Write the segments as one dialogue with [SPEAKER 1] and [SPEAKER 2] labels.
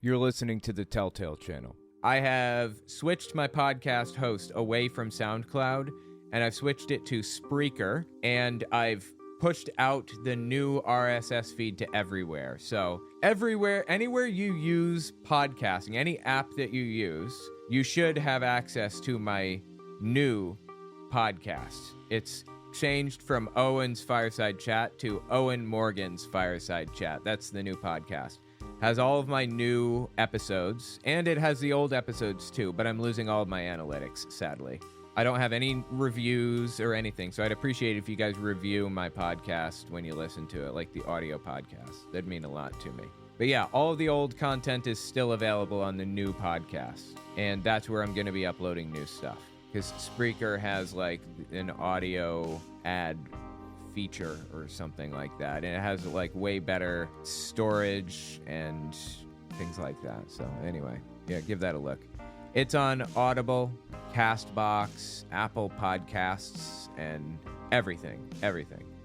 [SPEAKER 1] You're listening to the Telltale Channel. I have switched my podcast host away from SoundCloud, and I've switched it to Spreaker, and I've pushed out the new RSS feed to everywhere. So everywhere, anywhere you use podcasting, any app that you use, you should have access to my new podcast. It's changed from Owen's Fireside Chat to Owen Morgan's Fireside Chat. That's the new podcast. Has all of my new episodes, and it has the old episodes too, but I'm losing all of my analytics, sadly. I don't have any reviews or anything, so I'd appreciate if you guys review my podcast when you listen to it, like the audio podcast. That'd mean a lot to me. But yeah, all of the old content is still available on the new podcast, and that's where I'm going to be uploading new stuff. Because Spreaker has like an audio ad feature or something like that, and it has like way better storage and things like that. So anyway, yeah, give that a look. It's on Audible, Castbox, Apple Podcasts, and everything.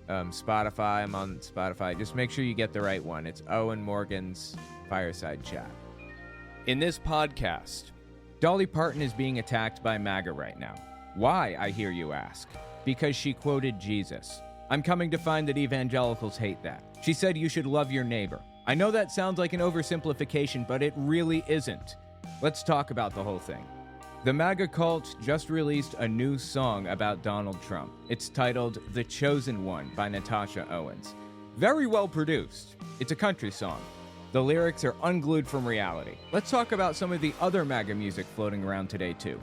[SPEAKER 1] Spotify, I'm on Spotify. Just make sure you get the right one. It's Owen Morgan's Fireside Chat. In this podcast, Dolly Parton is being attacked by MAGA right now. Why, I hear you ask? Because she quoted Jesus. I'm coming to find that evangelicals hate that. She said you should love your neighbor. I know that sounds like an oversimplification, but it really isn't. Let's talk about the whole thing. The MAGA cult just released a new song about Donald Trump. It's titled The Chosen One by Natasha Owens. Very well produced. It's a country song. The lyrics are unglued from reality. Let's talk about some of the other MAGA music floating around today too.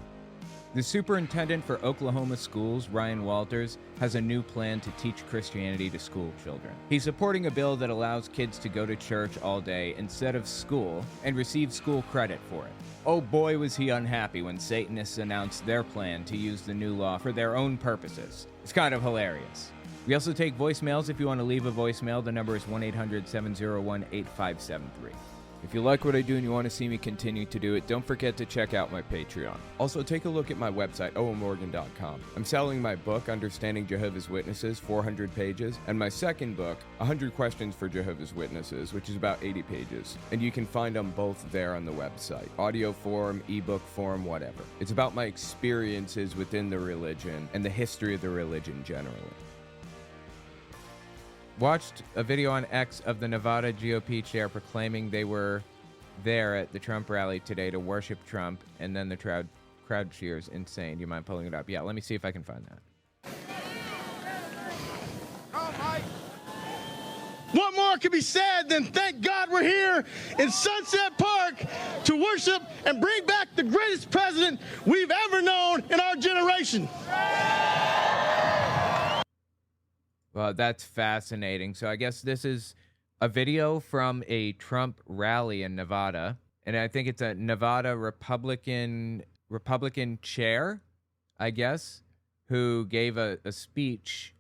[SPEAKER 1] The superintendent for Oklahoma schools, Ryan Walters, has a new plan to teach Christianity to school children. He's supporting a bill that allows kids to go to church all day instead of school and receive school credit for it. Oh boy, was he unhappy when Satanists announced their plan to use the new law for their own purposes. It's kind of hilarious. We also take voicemails. If you want to leave a voicemail, the number is 1-800-701-8573. If you like what I do and you want to see me continue to do it, don't forget to check out my Patreon. Also, take a look at my website, owenmorgan.com. I'm selling my book, Understanding Jehovah's Witnesses, 400 pages, and my second book, 100 Questions for Jehovah's Witnesses, which is about 80 pages. And you can find them both there on the website. Audio form, ebook form, whatever. It's about my experiences within the religion and the history of the religion generally. Watched a video on X of the Nevada GOP chair proclaiming they were there at the Trump rally today to worship Trump, and then the crowd cheers. Insane. Do you mind pulling it up? Yeah, let me see if I can find that.
[SPEAKER 2] What more could be said than thank God we're here in Sunset Park to worship and bring back the greatest president we've ever known in our generation.
[SPEAKER 1] Well, that's fascinating. So I guess this is a video from a Trump rally in Nevada, and I think it's a Nevada Republican chair, I guess, who gave a speech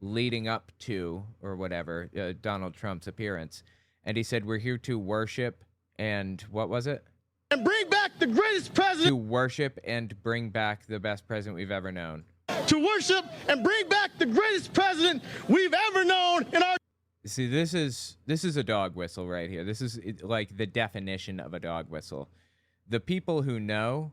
[SPEAKER 1] leading up to, or whatever, Donald Trump's appearance. And he said, we're here to worship and, what was it?
[SPEAKER 2] And bring back the greatest president.
[SPEAKER 1] To worship and bring back the best president we've ever known.
[SPEAKER 2] To worship and bring back the greatest president we've ever known in our...
[SPEAKER 1] See, this is a dog whistle right here. This is like the definition of a dog whistle. The people who know.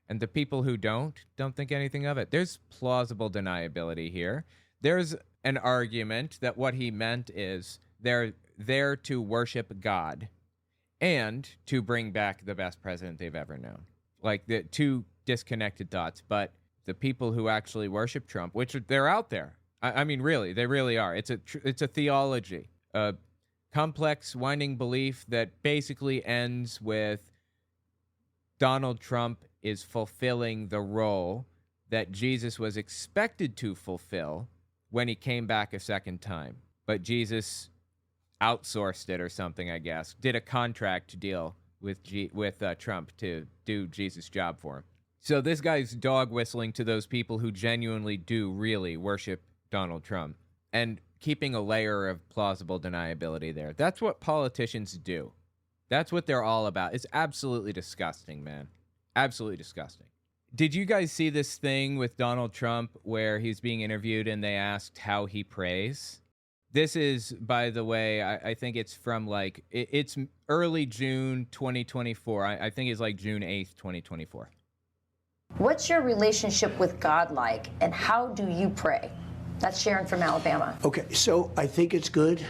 [SPEAKER 1] And the people who don't think anything of it. There's plausible deniability here. There's an argument that what he meant is they're there to worship God and to bring back the best president they've ever known. Like the two disconnected thoughts, but the people who actually worship Trump, which they're out there. I mean, really, they really are. It's a theology, a complex, winding belief that basically ends with Donald Trump is fulfilling the role that Jesus was expected to fulfill when he came back a second time. But Jesus outsourced it or something, I guess. Did a contract deal with Trump to do Jesus' job for him. So this guy's dog whistling to those people who genuinely do really worship Donald Trump and keeping a layer of plausible deniability there. That's what politicians do. That's what they're all about. It's absolutely disgusting, man. Absolutely disgusting. Did you guys see this thing with Donald Trump where he's being interviewed and they asked how he prays? This is, by the way, I think it's from like, it's early June 2024. I think it's like June 8th, 2024.
[SPEAKER 3] What's your relationship with God like, and how do you pray? That's Sharon from Alabama.
[SPEAKER 4] Okay, so I think it's good.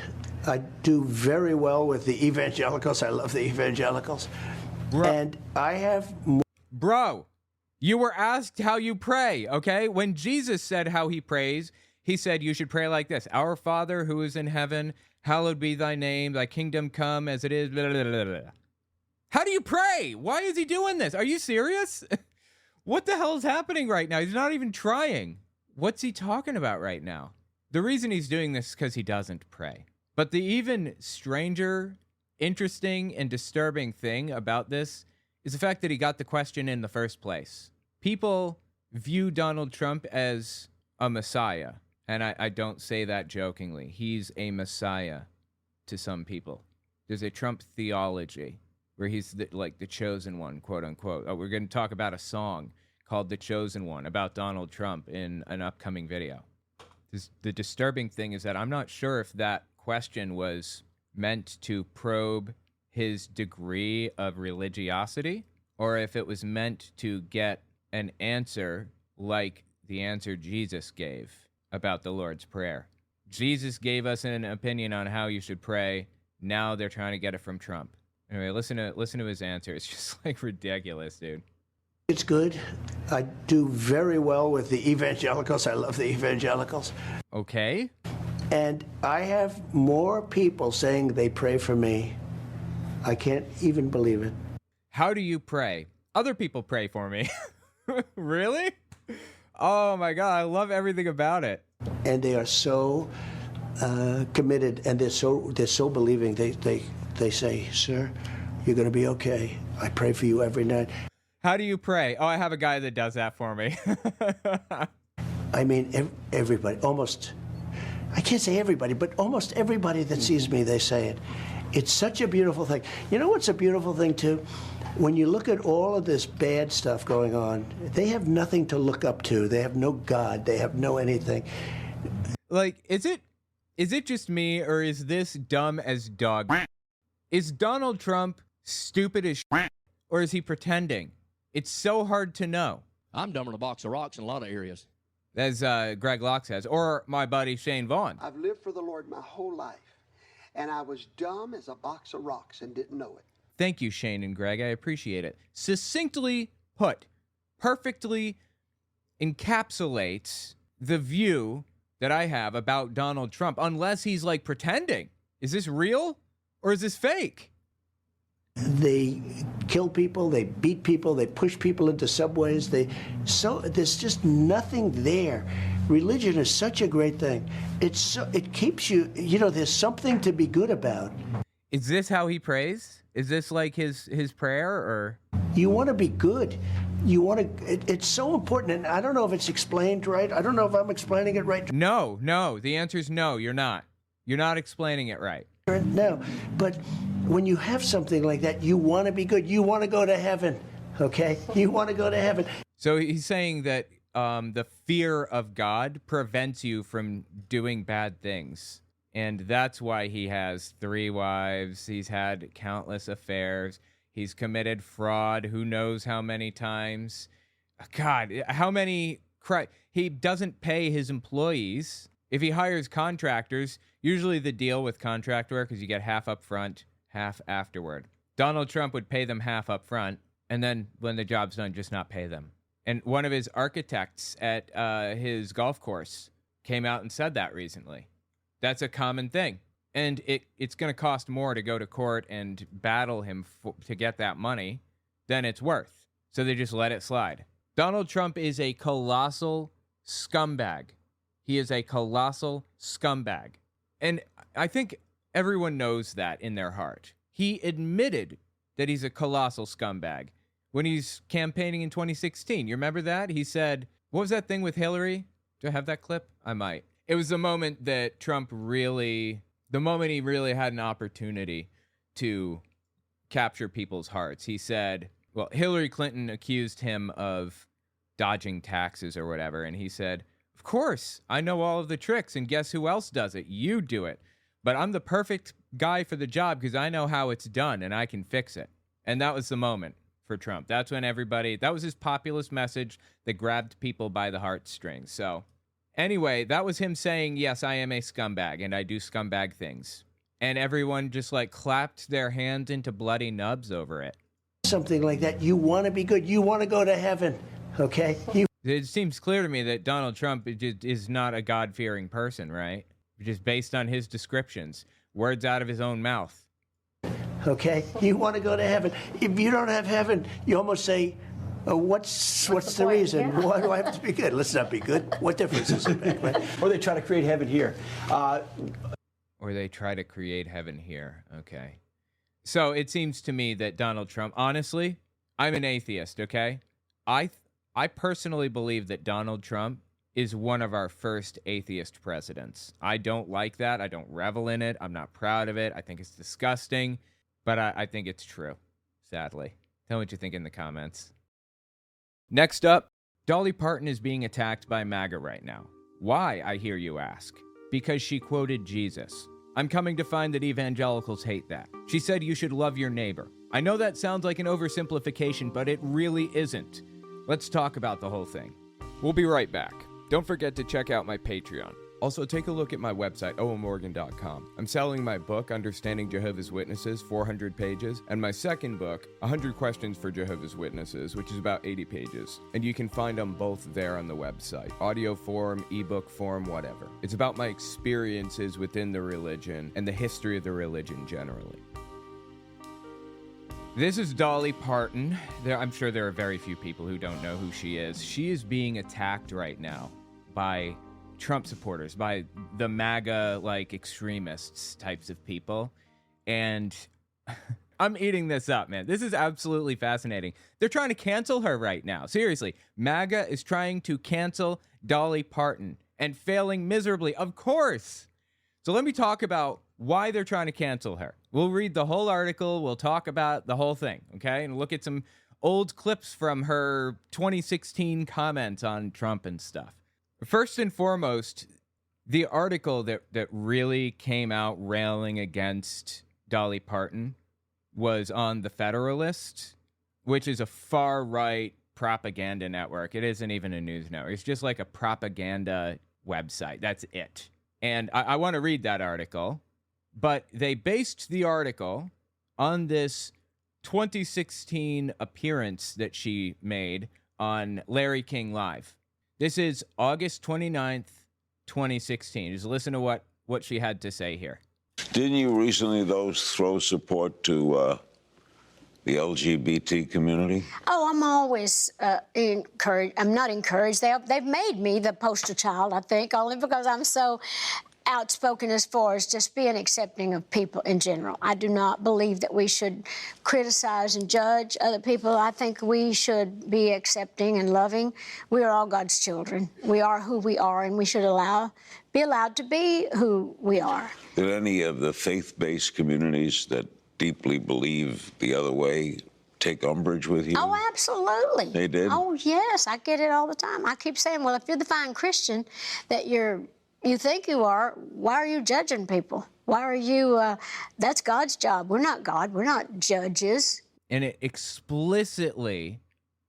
[SPEAKER 4] I do very well with the evangelicals. I love the evangelicals. And I have...
[SPEAKER 1] Bro, you were asked how you pray, okay? When Jesus said how he prays, he said you should pray like this. Our Father who is in heaven, hallowed be thy name, thy kingdom come as it is. Blah, blah, blah, blah. How do you pray? Why is he doing this? Are you serious? What the hell is happening right now? He's not even trying. What's he talking about right now? The reason he's doing this is because he doesn't pray. But the even stranger, interesting, and disturbing thing about this is the fact that he got the question in the first place. People view Donald Trump as a messiah. And I don't say that jokingly. He's a messiah to some people. There's a Trump theology where he's like the chosen one, quote unquote. Oh, we're going to talk about a song called The Chosen One about Donald Trump in an upcoming video. The disturbing thing is that I'm not sure if that question was meant to probe his degree of religiosity or if it was meant to get an answer like the answer Jesus gave about the Lord's Prayer. Jesus gave us an opinion on how you should pray. Now they're trying to get it from Trump. Anyway, listen to his answer. It's just like ridiculous, dude.
[SPEAKER 4] It's good. I do very well with the evangelicals. I love the evangelicals.
[SPEAKER 1] Okay.
[SPEAKER 4] And I have more people saying they pray for me. I can't even believe it.
[SPEAKER 1] How do you pray? Other people pray for me. Really? Oh my God, I love everything about it.
[SPEAKER 4] And they are so committed, and they're so believing. They say, "Sir, you're going to be okay. I pray for you every night."
[SPEAKER 1] How do you pray? Oh, I have a guy that does that for me.
[SPEAKER 4] I mean, everybody, almost, I can't say everybody, but almost everybody that sees me, they say it. It's such a beautiful thing. You know what's a beautiful thing, too? When you look at all of this bad stuff going on, they have nothing to look up to. They have no God. They have no anything.
[SPEAKER 1] Like, is it just me, or is this dumb as dog? Is Donald Trump stupid as shit, or is he pretending? It's so hard to know.
[SPEAKER 5] I'm dumber than a box of rocks in a lot of areas.
[SPEAKER 1] As Greg Locke says, or my buddy Shane Vaughn.
[SPEAKER 6] I've lived for the Lord my whole life, and I was dumb as a box of rocks and didn't know it.
[SPEAKER 1] Thank you, Shane and Greg. I appreciate it. Succinctly put, perfectly encapsulates the view that I have about Donald Trump, unless he's like pretending. Is this real or is this fake?
[SPEAKER 4] They kill people, they beat people, they push people into subways. There's just nothing there. Religion is such a great thing. It keeps you, there's something to be good about.
[SPEAKER 1] Is this how he prays? Is this like his prayer, or?
[SPEAKER 4] You want to be good. You want to. It's so important, and I don't know if it's explained right. I don't know if I'm explaining it right.
[SPEAKER 1] No. The answer is no. You're not. You're not explaining it right.
[SPEAKER 4] No, but when you have something like that, you want to be good. You want to go to heaven. Okay, you want to go to heaven.
[SPEAKER 1] So he's saying that the fear of God prevents you from doing bad things. And that's why he has 3 wives. He's had countless affairs. He's committed fraud who knows how many times. God, how many... He doesn't pay his employees. If he hires contractors, usually the deal with contract work is you get half up front, half afterward. Donald Trump would pay them half up front, and then when the job's done, just not pay them. And one of his architects at his golf course came out and said that recently. That's a common thing. And it's going to cost more to go to court and battle him to get that money than it's worth. So they just let it slide. Donald Trump is a colossal scumbag. He is a colossal scumbag. And I think everyone knows that in their heart. He admitted that he's a colossal scumbag when he's campaigning in 2016. You remember that? He said, what was that thing with Hillary? Do I have that clip? I might. It was the moment that Trump the moment he really had an opportunity to capture people's hearts. He said, well, Hillary Clinton accused him of dodging taxes or whatever. And he said, Of course, I know all of the tricks, and guess who else does it? You do it. But I'm the perfect guy for the job because I know how it's done and I can fix it. And that was the moment for Trump. That's when that was his populist message that grabbed people by the heartstrings. So anyway, that was him saying, yes, I am a scumbag and I do scumbag things. And everyone just like clapped their hands into bloody nubs over it.
[SPEAKER 4] Something like that. You want to be good. You want to go to heaven. Okay?
[SPEAKER 1] It seems clear to me that Donald Trump is not a God-fearing person, right? Just based on his descriptions, words out of his own mouth.
[SPEAKER 4] Okay? You want to go to heaven. If you don't have heaven, you almost say, what's the reason?
[SPEAKER 3] Yeah.
[SPEAKER 4] Why do I have to be good? Let's not be good. What difference does it make? Right?
[SPEAKER 7] Or they try to create heaven here.
[SPEAKER 1] Or they try to create heaven here. Okay. So it seems to me that Donald Trump, honestly, I'm an atheist, okay? I personally believe that Donald Trump is one of our first atheist presidents. I don't like that. I don't revel in it. I'm not proud of it. I think it's disgusting, but I think it's true, sadly. Tell me what you think in the comments. Next up, Dolly Parton is being attacked by MAGA right now. Why, I hear you ask? Because she quoted Jesus. I'm coming to find that evangelicals hate that. She said you should love your neighbor. I know that sounds like an oversimplification, but it really isn't. Let's talk about the whole thing. We'll be right back. Don't forget to check out my Patreon. Also, take a look at my website, owenmorgan.com. I'm selling my book, Understanding Jehovah's Witnesses, 400 pages, and my second book, 100 Questions for Jehovah's Witnesses, which is about 80 pages. And you can find them both there on the website. Audio form, ebook form, whatever. It's about my experiences within the religion and the history of the religion generally. This is Dolly Parton. I'm sure there are very few people who don't know who she is. She is being attacked right now by Trump supporters, by the MAGA, extremists types of people. And I'm eating this up, man. This is absolutely fascinating. They're trying to cancel her right now. Seriously, MAGA is trying to cancel Dolly Parton and failing miserably, of course. So let me talk about why they're trying to cancel her. We'll read the whole article. We'll talk about the whole thing, okay? And look at some old clips from her 2016 comments on Trump and stuff. First and foremost, the article that really came out railing against Dolly Parton was on The Federalist, which is a far-right propaganda network. It isn't even a news network. It's just like a propaganda website. That's it. And I want to read that article. But they based the article on this 2016 appearance that she made on Larry King Live. This is August 29th, 2016. Just listen to what she had to say here.
[SPEAKER 8] Didn't you recently, though, throw support to the LGBT community?
[SPEAKER 9] Oh, I'm always encouraged. I'm not encouraged. They've made me the poster child, I think, only because I'm so outspoken as far as just being accepting of people in general. I do not believe that we should criticize and judge other people. I think we should be accepting and loving. We are all God's children. We are who we are, and we should be allowed to be who we are.
[SPEAKER 8] Did any of the faith-based communities that deeply believe the other way take umbrage with you?
[SPEAKER 9] Oh, absolutely.
[SPEAKER 8] They did?
[SPEAKER 9] Oh, yes. I get it all the time. I keep saying, well, if you're the fine Christian that you think you are, why are you judging people? Why are you, that's God's job. We're not God. We're not judges.
[SPEAKER 1] And it explicitly,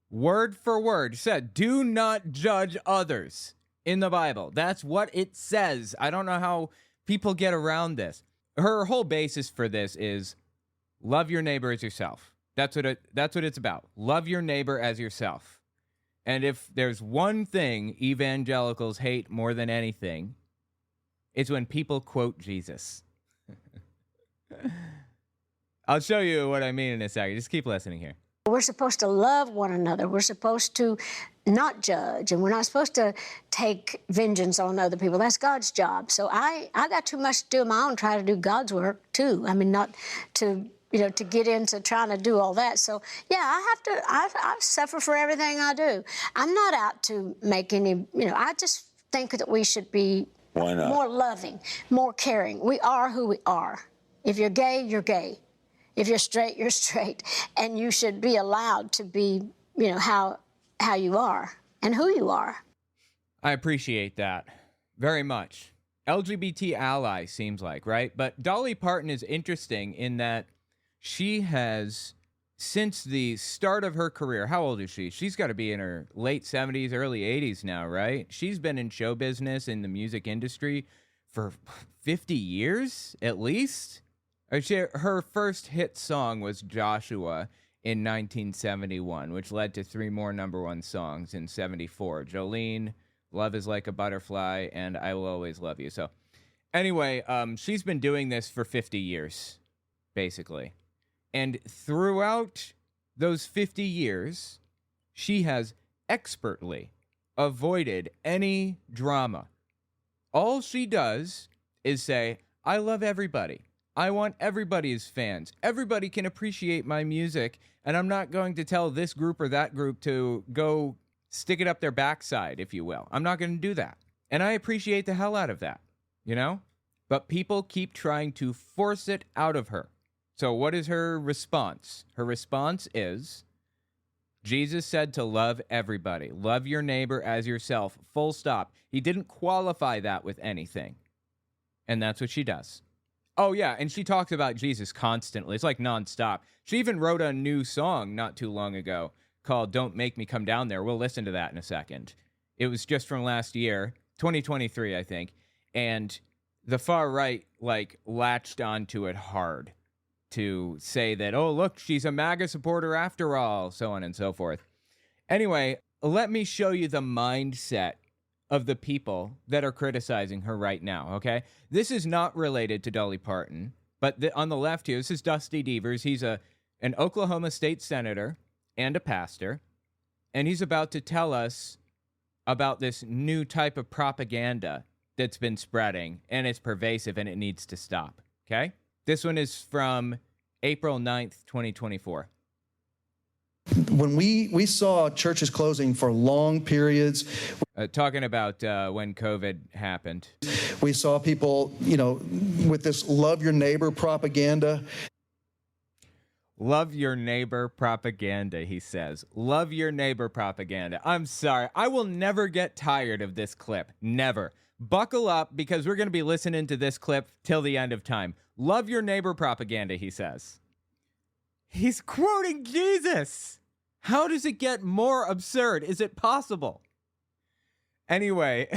[SPEAKER 1] word for word, said, do not judge others in the Bible. That's what it says. I don't know how people get around this. Her whole basis for this is love your neighbor as yourself. That's what it's about. Love your neighbor as yourself. And if there's one thing evangelicals hate more than anything, it's when people quote Jesus. I'll show you what I mean in a second. Just keep listening here.
[SPEAKER 9] We're supposed to love one another. We're supposed to not judge, and we're not supposed to take vengeance on other people. That's God's job. So I got too much to do of my own, try to do God's work too. I mean, not to to get into trying to do all that. So, yeah, I suffer for everything I do. I'm not out to make any, I just think that we should be more loving, more caring. We are who we are. If you're gay, you're gay. If you're straight, you're straight. And you should be allowed to be, how you are and who you are.
[SPEAKER 1] I appreciate that very much. LGBT ally seems like, right? But Dolly Parton is interesting in that she has, since the start of her career, how old is she? She's got to be in her late 70s, early 80s now, right? She's been in show business, in the music industry for 50 years at least. Her first hit song was Joshua in 1971, which led to 3 more number 1 songs in 74. Jolene, Love is Like a Butterfly, and I Will Always Love You. So anyway, she's been doing this for 50 years, basically. And throughout those 50 years, she has expertly avoided any drama. All she does is say, I love everybody. I want everybody as fans. Everybody can appreciate my music, and I'm not going to tell this group or that group to go stick it up their backside, if you will. I'm not going to do that. And I appreciate the hell out of that, you know? But people keep trying to force it out of her. So what is her response? Her response is, Jesus said to love everybody. Love your neighbor as yourself. Full stop. He didn't qualify that with anything. And that's what she does. Oh, yeah, and she talks about Jesus constantly. It's like nonstop. She even wrote a new song not too long ago called Don't Make Me Come Down There. We'll listen to that in a second. It was just from last year, 2023, I think. And the far right, latched onto it hard to say that, oh, look, she's a MAGA supporter after all, so on and so forth. Anyway, let me show you the mindset of the people that are criticizing her right now, okay? This is not related to Dolly Parton, but on the left here, this is Dusty Devers. He's an Oklahoma state senator and a pastor, and he's about to tell us about this new type of propaganda that's been spreading, and it's pervasive, and it needs to stop, okay? This one is from April 9th, 2024.
[SPEAKER 7] When we saw churches closing for long periods.
[SPEAKER 1] Talking about when COVID happened.
[SPEAKER 7] We saw people, with this love your neighbor propaganda.
[SPEAKER 1] Love your neighbor propaganda, he says. Love your neighbor propaganda. I'm sorry. I will never get tired of this clip. Never. Buckle up, because we're going to be listening to this clip till the end of time. Love your neighbor propaganda, he says. He's quoting Jesus. How does it get more absurd? Is it possible? Anyway,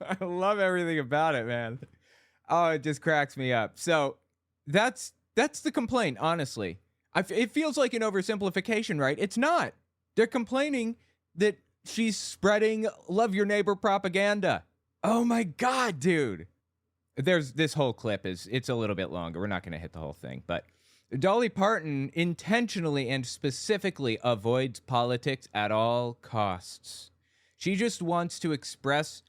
[SPEAKER 1] I love everything about it, man. Oh, it just cracks me up. So that's the complaint, honestly. It feels like an oversimplification, right? It's not. They're complaining that she's spreading love your neighbor propaganda. Oh my God, dude. This whole clip it's a little bit longer. We're not going to hit the whole thing, but Dolly Parton intentionally and specifically avoids politics at all costs. She just wants to express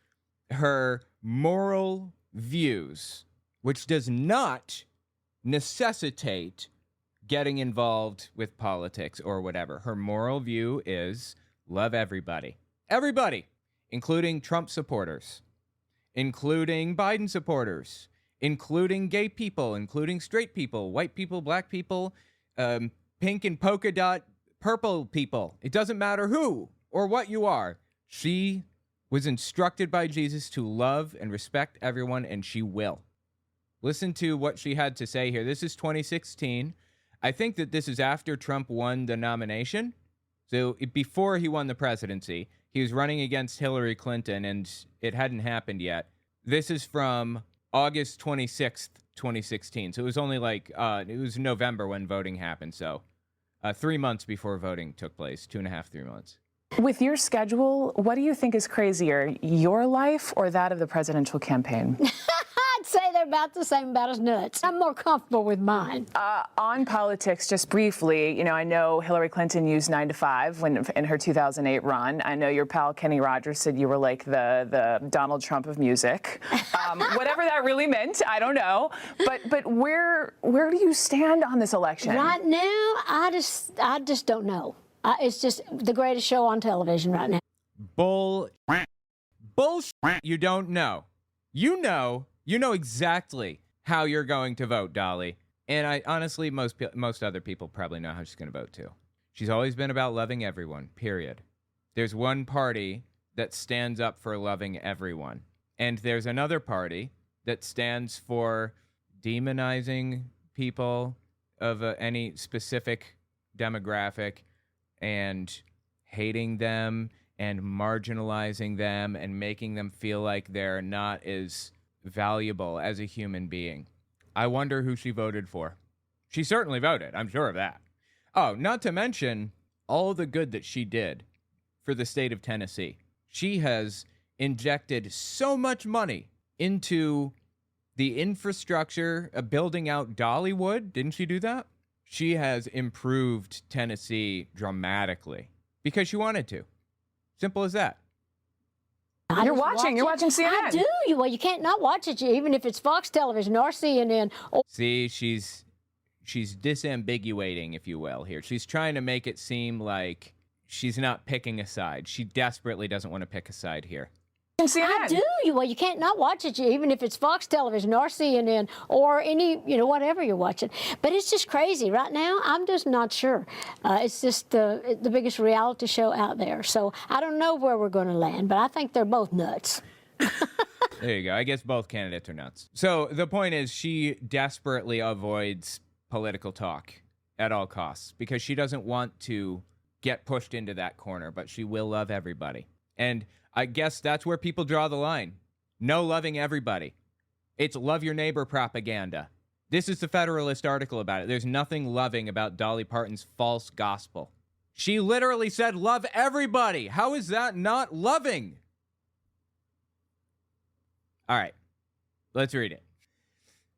[SPEAKER 1] her moral views, which does not necessitate getting involved with politics or whatever. Her moral view is love everybody. Everybody, including Trump supporters, including Biden supporters, including gay people, including straight people, white people, black people, pink and polka dot purple people. It doesn't matter who or what you are. She was instructed by Jesus to love and respect everyone, and she will. Listen to what she had to say here. This is 2016. I think that this is after Trump won the nomination. So before he won the presidency, he was running against Hillary Clinton, and it hadn't happened yet. This is from August 26th, 2016. So it was only it was November when voting happened. So 3 months before voting took place, 2.5, 3 months.
[SPEAKER 10] With your schedule, what do you think is crazier, your life or that of the presidential campaign?
[SPEAKER 9] I'd say they're about the same, about as nuts. I'm more comfortable with mine.
[SPEAKER 10] On politics, just briefly, I know Hillary Clinton used 9 to 5 in her 2008 run. I know your pal Kenny Rogers said you were like the Donald Trump of music. Whatever that really meant, I don't know. But where do you stand on this election?
[SPEAKER 9] Right now, I just don't know. It's just the greatest show on television right now.
[SPEAKER 1] Bullshit. You don't know. You know exactly how you're going to vote, Dolly. And I honestly, most other people probably know how she's going to vote too. She's always been about loving everyone, period. There's one party that stands up for loving everyone. And there's another party that stands for demonizing people of any specific demographic and hating them and marginalizing them and making them feel like they're not as valuable as a human being. I wonder who she voted for. She certainly voted, I'm sure of that. Oh, not to mention all the good that she did for the state of Tennessee. She has injected so much money into the infrastructure, building out Dollywood. Didn't she do that? She has improved Tennessee dramatically because she wanted to. Simple as that.
[SPEAKER 10] You're watching CNN.
[SPEAKER 9] I do. Well, you can't not watch it, even if it's Fox Television or CNN.
[SPEAKER 1] See, she's disambiguating, if you will, here. She's trying to make it seem like she's not picking a side. She desperately doesn't want to pick a side here.
[SPEAKER 10] CNN.
[SPEAKER 9] I do. Well, you can't not watch it, even if it's Fox Television or CNN or any, whatever you're watching. But it's just crazy. Right now, I'm just not sure. It's just the biggest reality show out there. So I don't know where we're going to land, but I think they're both nuts.
[SPEAKER 1] There you go. I guess both candidates are nuts. So the point is she desperately avoids political talk at all costs because she doesn't want to get pushed into that corner, but she will love everybody. And I guess that's where people draw the line. No loving everybody. It's love your neighbor propaganda. This is the Federalist article about it. There's nothing loving about Dolly Parton's false gospel. She literally said, love everybody. How is that not loving? All right, let's read it.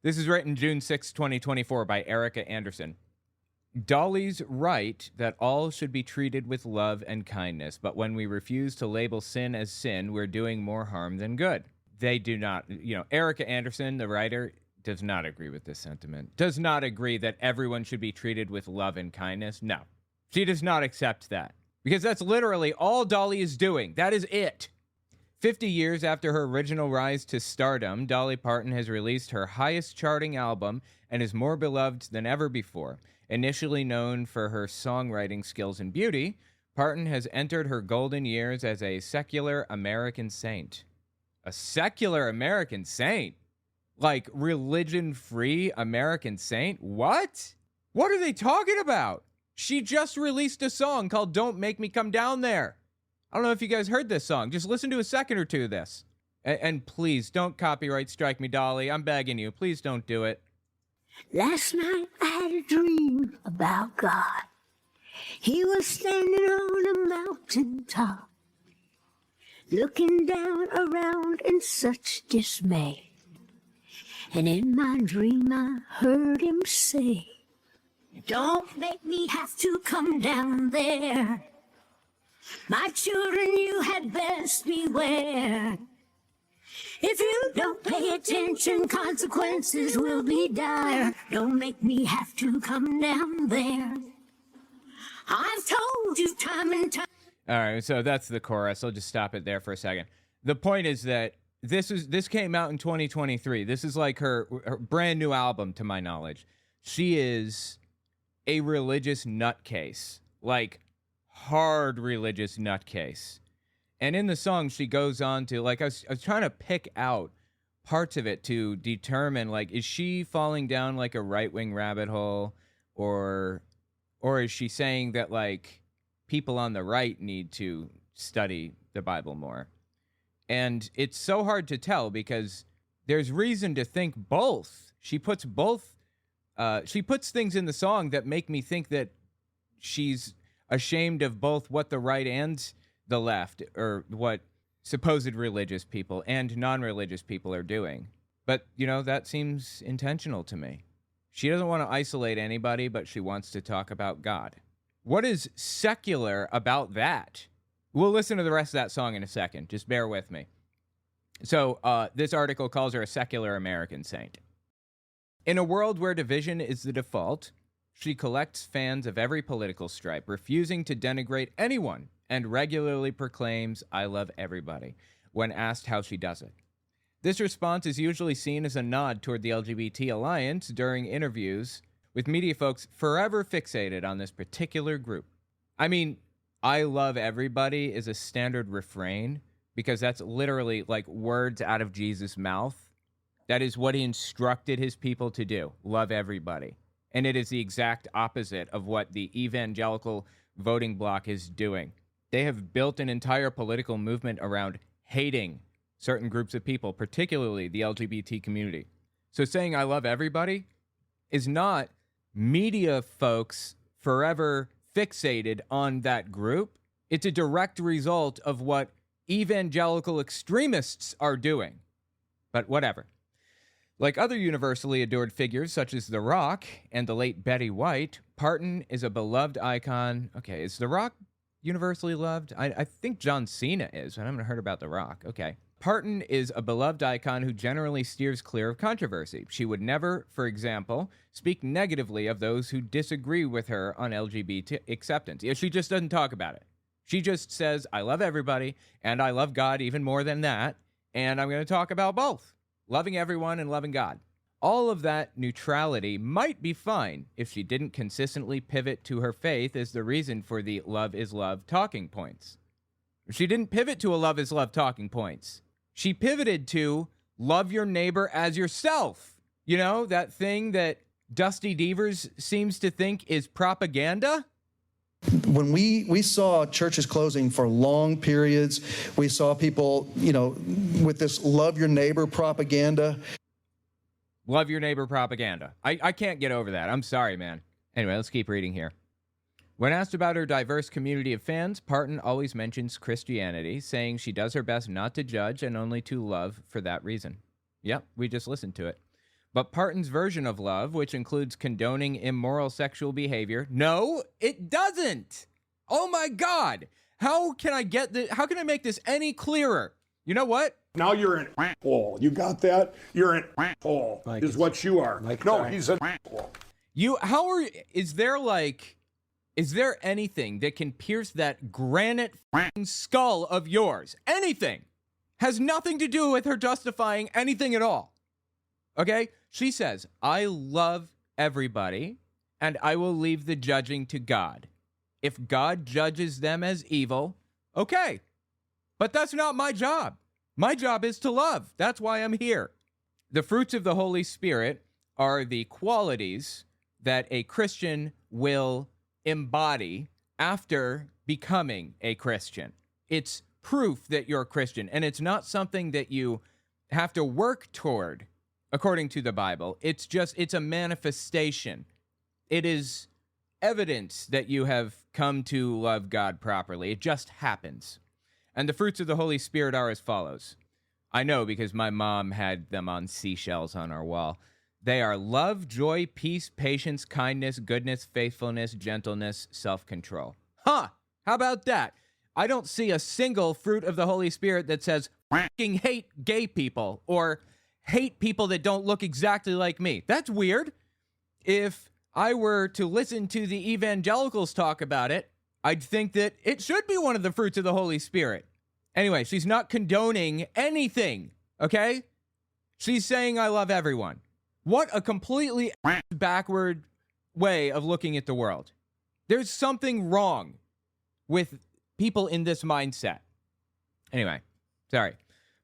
[SPEAKER 1] This is written June 6, 2024 by Erica Anderson. Dolly's right that all should be treated with love and kindness, but when we refuse to label sin as sin, we're doing more harm than good. They do not, Erica Anderson, the writer, does not agree with this sentiment, does not agree that everyone should be treated with love and kindness. No, she does not accept that because that's literally all Dolly is doing. That is it. 50 years after her original rise to stardom, Dolly Parton has released her highest charting album and is more beloved than ever before. Initially known for her songwriting skills and beauty, Parton has entered her golden years as a secular American saint. A secular American saint? Like religion-free American saint? What? What are they talking about? She just released a song called Don't Make Me Come Down There. I don't know if you guys heard this song. Just listen to a second or two of this. And please, don't copyright strike me, Dolly. I'm begging you. Please don't do it.
[SPEAKER 11] Last night I had a dream about God. He was standing on a mountain top, looking down around in such dismay. And in my dream I heard him say, don't make me have to come down there. My children, you had best beware. If you don't pay attention, consequences will be dire. Don't make me have to come down there. I've told you time and time.
[SPEAKER 1] All right, so that's the chorus. I'll just stop it there for a second. The point is that this came out in 2023. This is like her brand new album, to my knowledge. She is a religious nutcase, like hard religious nutcase. And in the song, she goes on to, like, I was trying to pick out parts of it to determine, like, is she falling down like a right-wing rabbit hole, or is she saying that, like, people on the right need to study the Bible more? And it's so hard to tell because there's reason to think both. She puts things in the song that make me think that she's ashamed of both what the right and the left, or what supposed religious people and non-religious people are doing. But, that seems intentional to me. She doesn't want to isolate anybody, but she wants to talk about God. What is secular about that? We'll listen to the rest of that song in a second. Just bear with me. So, this article calls her a secular American saint. In a world where division is the default, she collects fans of every political stripe, refusing to denigrate anyone, and regularly proclaims, I love everybody, when asked how she does it. This response is usually seen as a nod toward the LGBT alliance during interviews, with media folks forever fixated on this particular group. I mean, I love everybody is a standard refrain because that's literally like words out of Jesus' mouth. That is what he instructed his people to do. Love everybody. And it is the exact opposite of what the evangelical voting bloc is doing. They have built an entire political movement around hating certain groups of people, particularly the LGBT community. So saying I love everybody is not media folks forever fixated on that group. It's a direct result of what evangelical extremists are doing. But whatever. Like other universally adored figures such as The Rock and the late Betty White, Parton is a beloved icon. Okay, is The Rock universally loved? I think John Cena is, but I haven't heard about The Rock. Okay. Parton is a beloved icon who generally steers clear of controversy. She would never, for example, speak negatively of those who disagree with her on LGBT acceptance. She just doesn't talk about it. She just says, I love everybody, and I love God even more than that, and I'm going to talk about both, loving everyone and loving God. All of that neutrality might be fine if she didn't consistently pivot to her faith as the reason for the love is love talking points. She didn't pivot to a love is love talking points. She pivoted to love your neighbor as yourself. You know, that thing that Dusty Devers seems to think is propaganda?
[SPEAKER 7] When we saw churches closing for long periods, we saw people, with this love your neighbor propaganda.
[SPEAKER 1] Love your neighbor propaganda. I can't get over that. I'm sorry, man. Anyway, let's keep reading here. When asked about her diverse community of fans, Parton always mentions Christianity, saying she does her best not to judge and only to love for that reason. Yep, we just listened to it. But Parton's version of love, which includes condoning immoral sexual behavior, no, it doesn't. Oh my God. How can I make this any clearer? You know what?
[SPEAKER 12] Now you're an asshole. You got that? You're an asshole. Is what you are. No, he's an asshole.
[SPEAKER 1] Is there anything that can pierce that granite skull of yours? Anything. Has nothing to do with her justifying anything at all. Okay? She says, I love everybody, and I will leave the judging to God. If God judges them as evil, okay. But that's not my job. My job is to love. That's why I'm here. The fruits of the Holy Spirit are the qualities that a Christian will embody after becoming a Christian. It's proof that you're a Christian, and it's not something that you have to work toward, according to the Bible. It's a manifestation. It is evidence that you have come to love God properly. It just happens. And the fruits of the Holy Spirit are as follows. I know because my mom had them on seashells on our wall. They are love, joy, peace, patience, kindness, goodness, faithfulness, gentleness, self-control. Huh, how about that? I don't see a single fruit of the Holy Spirit that says, fucking hate gay people or hate people that don't look exactly like me. That's weird. If I were to listen to the evangelicals talk about it, I'd think that it should be one of the fruits of the Holy Spirit. Anyway, she's not condoning anything, okay? She's saying I love everyone. What a completely backward way of looking at the world. There's something wrong with people in this mindset. Anyway, sorry.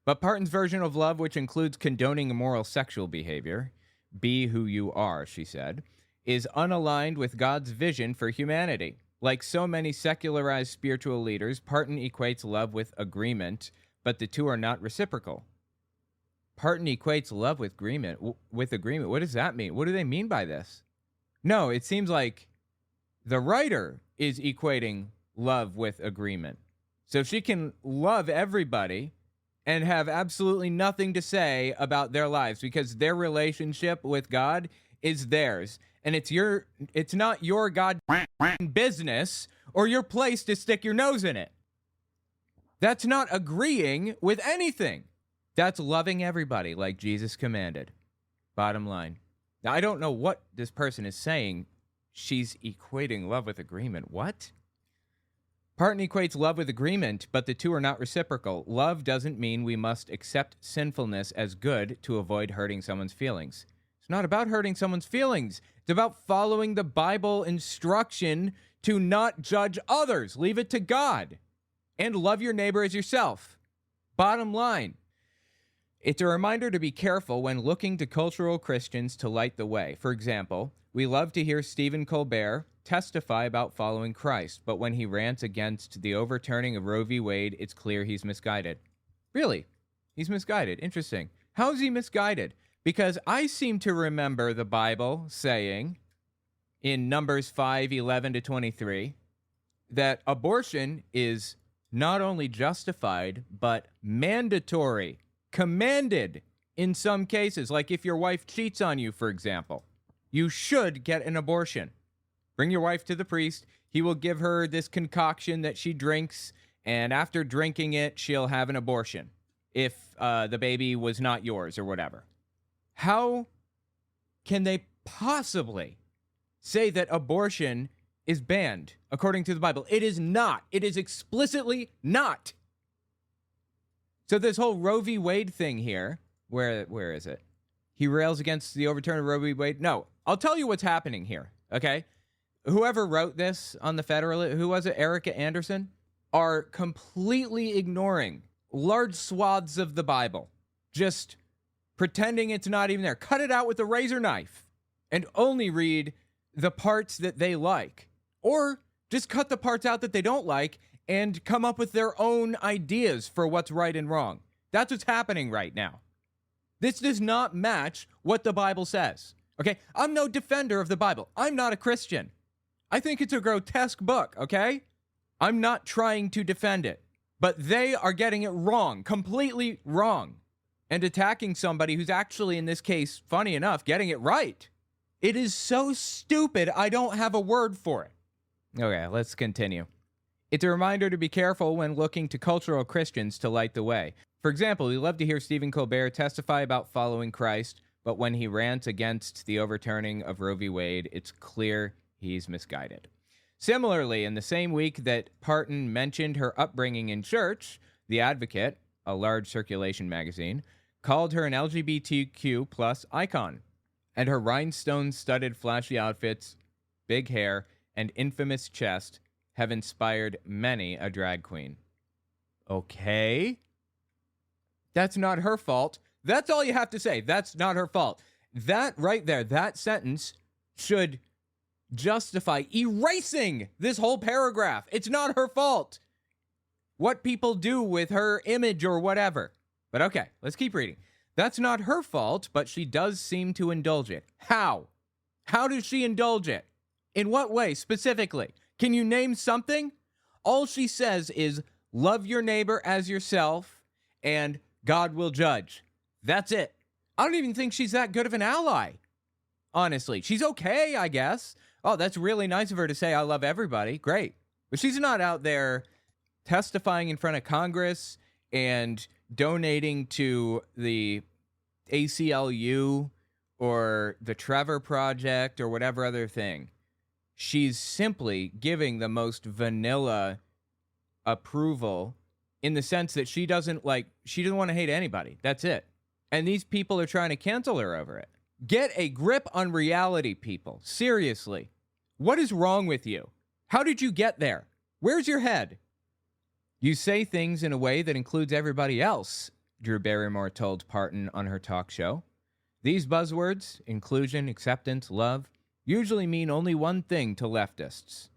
[SPEAKER 1] But Parton's version of love, which includes condoning immoral sexual behavior, be who you are, she said, is unaligned with God's vision for humanity. Like so many secularized spiritual leaders, Parton equates love with agreement, but the two are not reciprocal. Parton equates love with agreement. What does that mean? What do they mean by this? No, it seems like the writer is equating love with agreement. So she can love everybody and have absolutely nothing to say about their lives because their relationship with God is theirs. And it's not your God business or your place to stick your nose in it. That's not agreeing with anything. That's loving everybody like Jesus commanded. Bottom line. Now, I don't know what this person is saying. She's equating love with agreement. What? Parton equates love with agreement, but the two are not reciprocal. Love doesn't mean we must accept sinfulness as good to avoid hurting someone's feelings. It's not about hurting someone's feelings. It's about following the Bible instruction to not judge others. Leave it to God. And love your neighbor as yourself. Bottom line. It's a reminder to be careful when looking to cultural Christians to light the way. For example, we love to hear Stephen Colbert testify about following Christ, but when he rants against the overturning of Roe v. Wade, it's clear he's misguided. Really? He's misguided. Interesting. How is he misguided? Because I seem to remember the Bible saying in Numbers 5:11-23 that abortion is not only justified, but mandatory, commanded in some cases. Like if your wife cheats on you, for example, you should get an abortion. Bring your wife to the priest. He will give her this concoction that she drinks, and after drinking it, she'll have an abortion if the baby was not yours or whatever. How can they possibly say that abortion is banned according to the Bible? It is not. It is explicitly not. So this whole Roe v. Wade thing here, where is it? He rails against the overturn of Roe v. Wade. No, I'll tell you what's happening here, okay? Whoever wrote this on the Federalist, who was it, Erica Anderson, are completely ignoring large swaths of the Bible, just pretending it's not even there. Cut it out with a razor knife and only read the parts that they like. Or just cut the parts out that they don't like and come up with their own ideas for what's right and wrong. That's what's happening right now. This does not match what the Bible says. Okay? I'm no defender of the Bible. I'm not a Christian. I think it's a grotesque book, okay? I'm not trying to defend it. But they are getting it wrong, completely wrong, and attacking somebody who's actually, in this case, funny enough, getting it right. It is so stupid, I don't have a word for it. Okay, let's continue. It's a reminder to be careful when looking to cultural Christians to light the way. For example, we love to hear Stephen Colbert testify about following Christ, but when he rants against the overturning of Roe v. Wade, it's clear he's misguided. Similarly, in the same week that Parton mentioned her upbringing in church, The Advocate, a large circulation magazine, called her an LGBTQ plus icon, and her rhinestone-studded flashy outfits, big hair, and infamous chest have inspired many a drag queen. Okay. That's not her fault. That's all you have to say. That's not her fault. That right there, that sentence should justify erasing this whole paragraph. It's not her fault. What people do with her image or whatever. But okay, let's keep reading. That's not her fault, but she does seem to indulge it. How? How does she indulge it? In what way specifically? Can you name something? All she says is, love your neighbor as yourself, and God will judge. That's it. I don't even think she's that good of an ally. Honestly, she's okay, I guess. Oh, that's really nice of her to say, I love everybody. Great. But she's not out there testifying in front of Congress and donating to the ACLU or the Trevor Project or whatever other thing. She's simply giving the most vanilla approval in the sense that she doesn't want to hate anybody. That's it. And these people are trying to cancel her over it. Get a grip on reality, people. Seriously. What is wrong with you? How did you get there? Where's your head? You say things in a way that includes everybody else, Drew Barrymore told Parton on her talk show. These buzzwords, inclusion, acceptance, love, usually mean only one thing to leftists.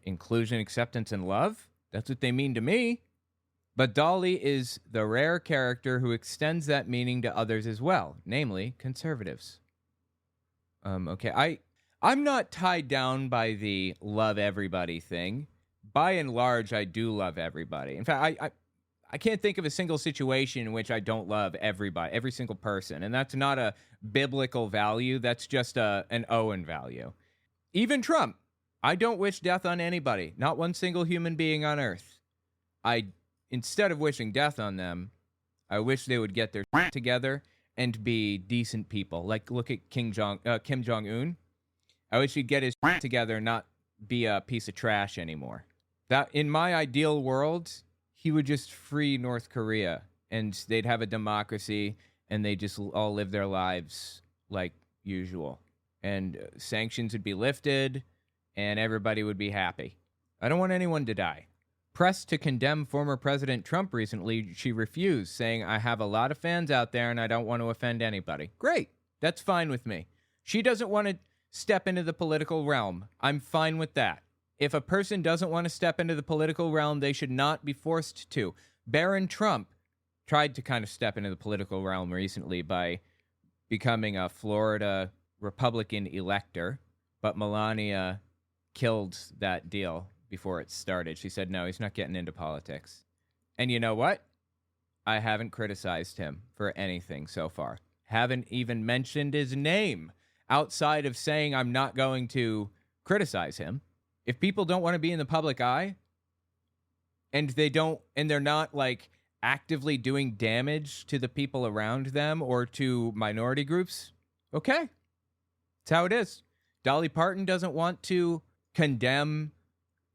[SPEAKER 1] Inclusion, acceptance, and love? That's what they mean to me. But Dolly is the rare character who extends that meaning to others as well, namely conservatives. Okay, I'm not tied down by the love everybody thing. By and large, I do love everybody. In fact, I can't think of a single situation in which I don't love everybody, every single person. And that's not a biblical value. That's just an Owen value. Even Trump. I don't wish death on anybody. Not one single human being on earth. Instead of wishing death on them, I wish they would get their shit together and be decent people. Like, look at Kim Jong-un. I wish he'd get his shit together and not be a piece of trash anymore. That, in my ideal world, he would just free North Korea, and they'd have a democracy, and they just all live their lives like usual. And sanctions would be lifted, and everybody would be happy. I don't want anyone to die. Pressed to condemn former President Trump recently, she refused, saying, I have a lot of fans out there, and I don't want to offend anybody. Great. That's fine with me. She doesn't want to step into the political realm. I'm fine with that. If a person doesn't want to step into the political realm, they should not be forced to. Barron Trump tried to kind of step into the political realm recently by becoming a Florida Republican elector, but Melania killed that deal before it started. She said, no, he's not getting into politics. And you know what? I haven't criticized him for anything so far. Haven't even mentioned his name outside of saying I'm not going to criticize him. If people don't want to be in the public eye and they're not like actively doing damage to the people around them or to minority groups, okay. That's how it is. Dolly Parton doesn't want to condemn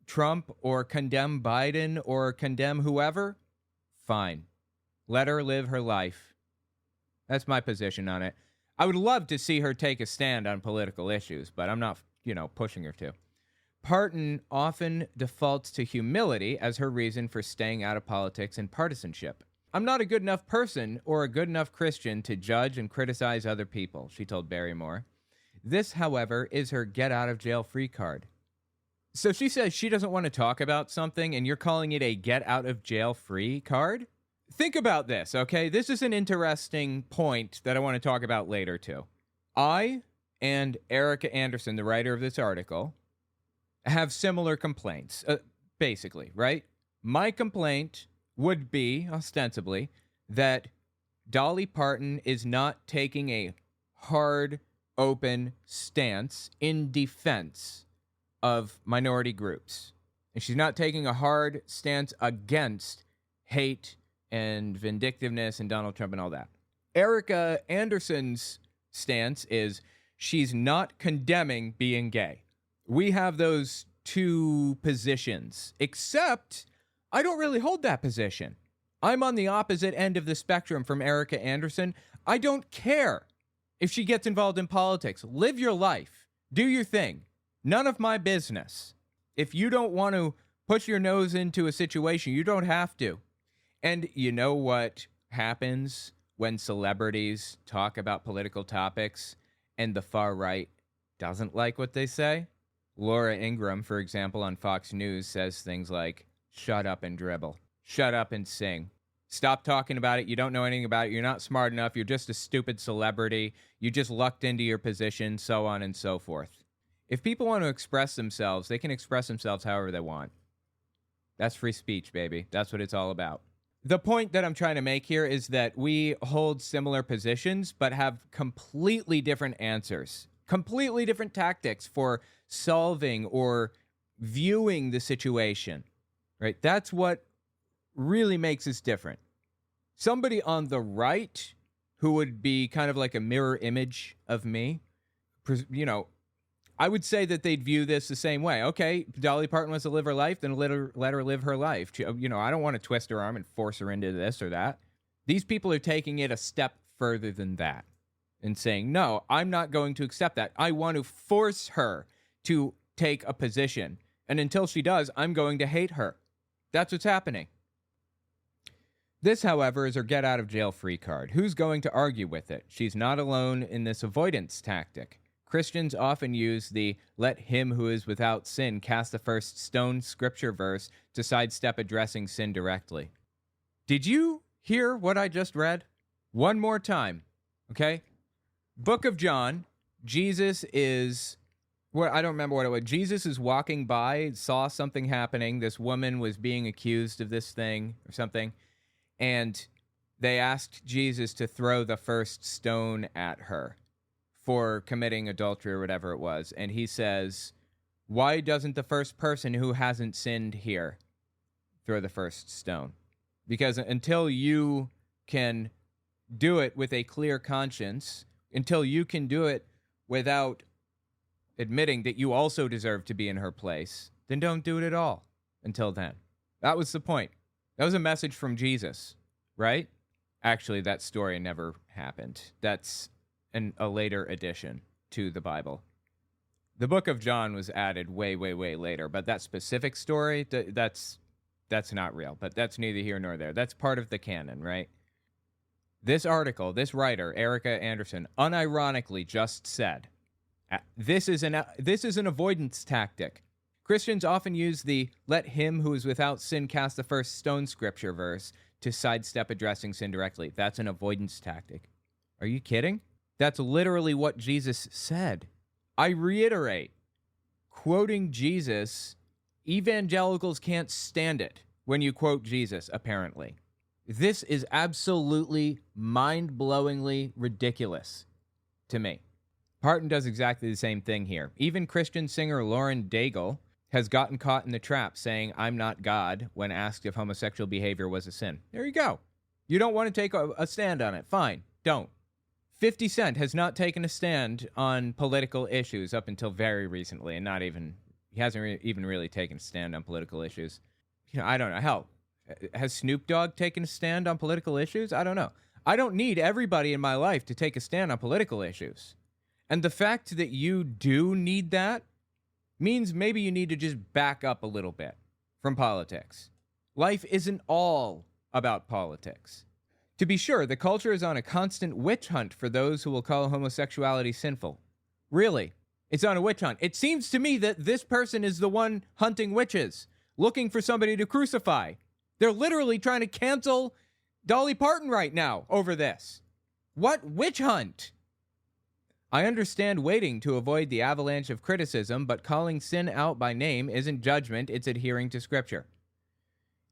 [SPEAKER 1] Trump or condemn Biden or condemn whoever. Fine. Let her live her life. That's my position on it. I would love to see her take a stand on political issues, but I'm not, pushing her to. Parton often defaults to humility as her reason for staying out of politics and partisanship. I'm not a good enough person or a good enough Christian to judge and criticize other people, she told Barrymore. This, however, is her get-out-of-jail-free card. So she says she doesn't want to talk about something, and you're calling it a get-out-of-jail-free card? Think about this, okay? This is an interesting point that I want to talk about later, too. I and Erica Anderson, the writer of this article, have similar complaints, basically, right? My complaint would be, ostensibly, that Dolly Parton is not taking a hard, open stance in defense of minority groups. And she's not taking a hard stance against hate and vindictiveness and Donald Trump and all that. Erica Anderson's stance is she's not condemning being gay. We have those two positions, except I don't really hold that position. I'm on the opposite end of the spectrum from Erica Anderson. I don't care if she gets involved in politics. Live your life. Do your thing. None of my business. If you don't want to push your nose into a situation, you don't have to. And you know what happens when celebrities talk about political topics and the far right doesn't like what they say? Laura Ingraham, for example, on Fox News says things like, shut up and dribble. Shut up and sing. Stop talking about it. You don't know anything about it. You're not smart enough. You're just a stupid celebrity. You just lucked into your position, so on and so forth. If people want to express themselves, they can express themselves however they want. That's free speech, baby. That's what it's all about. The point that I'm trying to make here is that we hold similar positions, but have completely different answers, completely different tactics for solving or viewing the situation, right? That's what really makes us different. Somebody on the right who would be kind of like a mirror image of me, I would say that they'd view this the same way. Okay, Dolly Parton wants to live her life, then let her live her life. I don't want to twist her arm and force her into this or that. These people are taking it a step further than that and saying, no, I'm not going to accept that. I want to force her to take a position. And until she does, I'm going to hate her. That's what's happening. This, however, is her get-out-of-jail-free card. Who's going to argue with it? She's not alone in this avoidance tactic. Christians often use the let him who is without sin cast the first stone scripture verse to sidestep addressing sin directly. Did you hear what I just read? One more time, okay? Book of John, Jesus is, I don't remember what it was. Jesus is walking by, saw something happening. This woman was being accused of this thing or something, and they asked Jesus to throw the first stone at her for committing adultery or whatever it was. And he says, why doesn't the first person who hasn't sinned here throw the first stone? Because until you can do it with a clear conscience, until you can do it without admitting that you also deserve to be in her place, then don't do it at all until then. That was the point. That was a message from Jesus, right? Actually, that story never happened. That's a later addition to the Bible. The book of John was added way, way, way later, but that specific story, that's not real, but that's neither here nor there. That's part of the canon, right? This article, this writer, Erica Anderson, unironically just said, this is an avoidance tactic. Christians often use the "let him who is without sin cast the first stone" scripture verse to sidestep addressing sin directly. That's an avoidance tactic. Are you kidding? That's literally what Jesus said. I reiterate, quoting Jesus, evangelicals can't stand it when you quote Jesus, apparently. This is absolutely mind-blowingly ridiculous to me. Parton does exactly the same thing here. Even Christian singer Lauren Daigle has gotten caught in the trap saying, "I'm not God," when asked if homosexual behavior was a sin. There you go. You don't want to take a stand on it. Fine, don't. 50 Cent has not taken a stand on political issues up until very recently, and he hasn't even really taken a stand on political issues. I don't know. Hell, has Snoop Dogg taken a stand on political issues? I don't know. I don't need everybody in my life to take a stand on political issues. And the fact that you do need that means maybe you need to just back up a little bit from politics. Life isn't all about politics. To be sure, the culture is on a constant witch hunt for those who will call homosexuality sinful. Really, it's on a witch hunt. It seems to me that this person is the one hunting witches, looking for somebody to crucify. They're literally trying to cancel Dolly Parton right now over this. What witch hunt? I understand waiting to avoid the avalanche of criticism, but calling sin out by name isn't judgment, it's adhering to Scripture.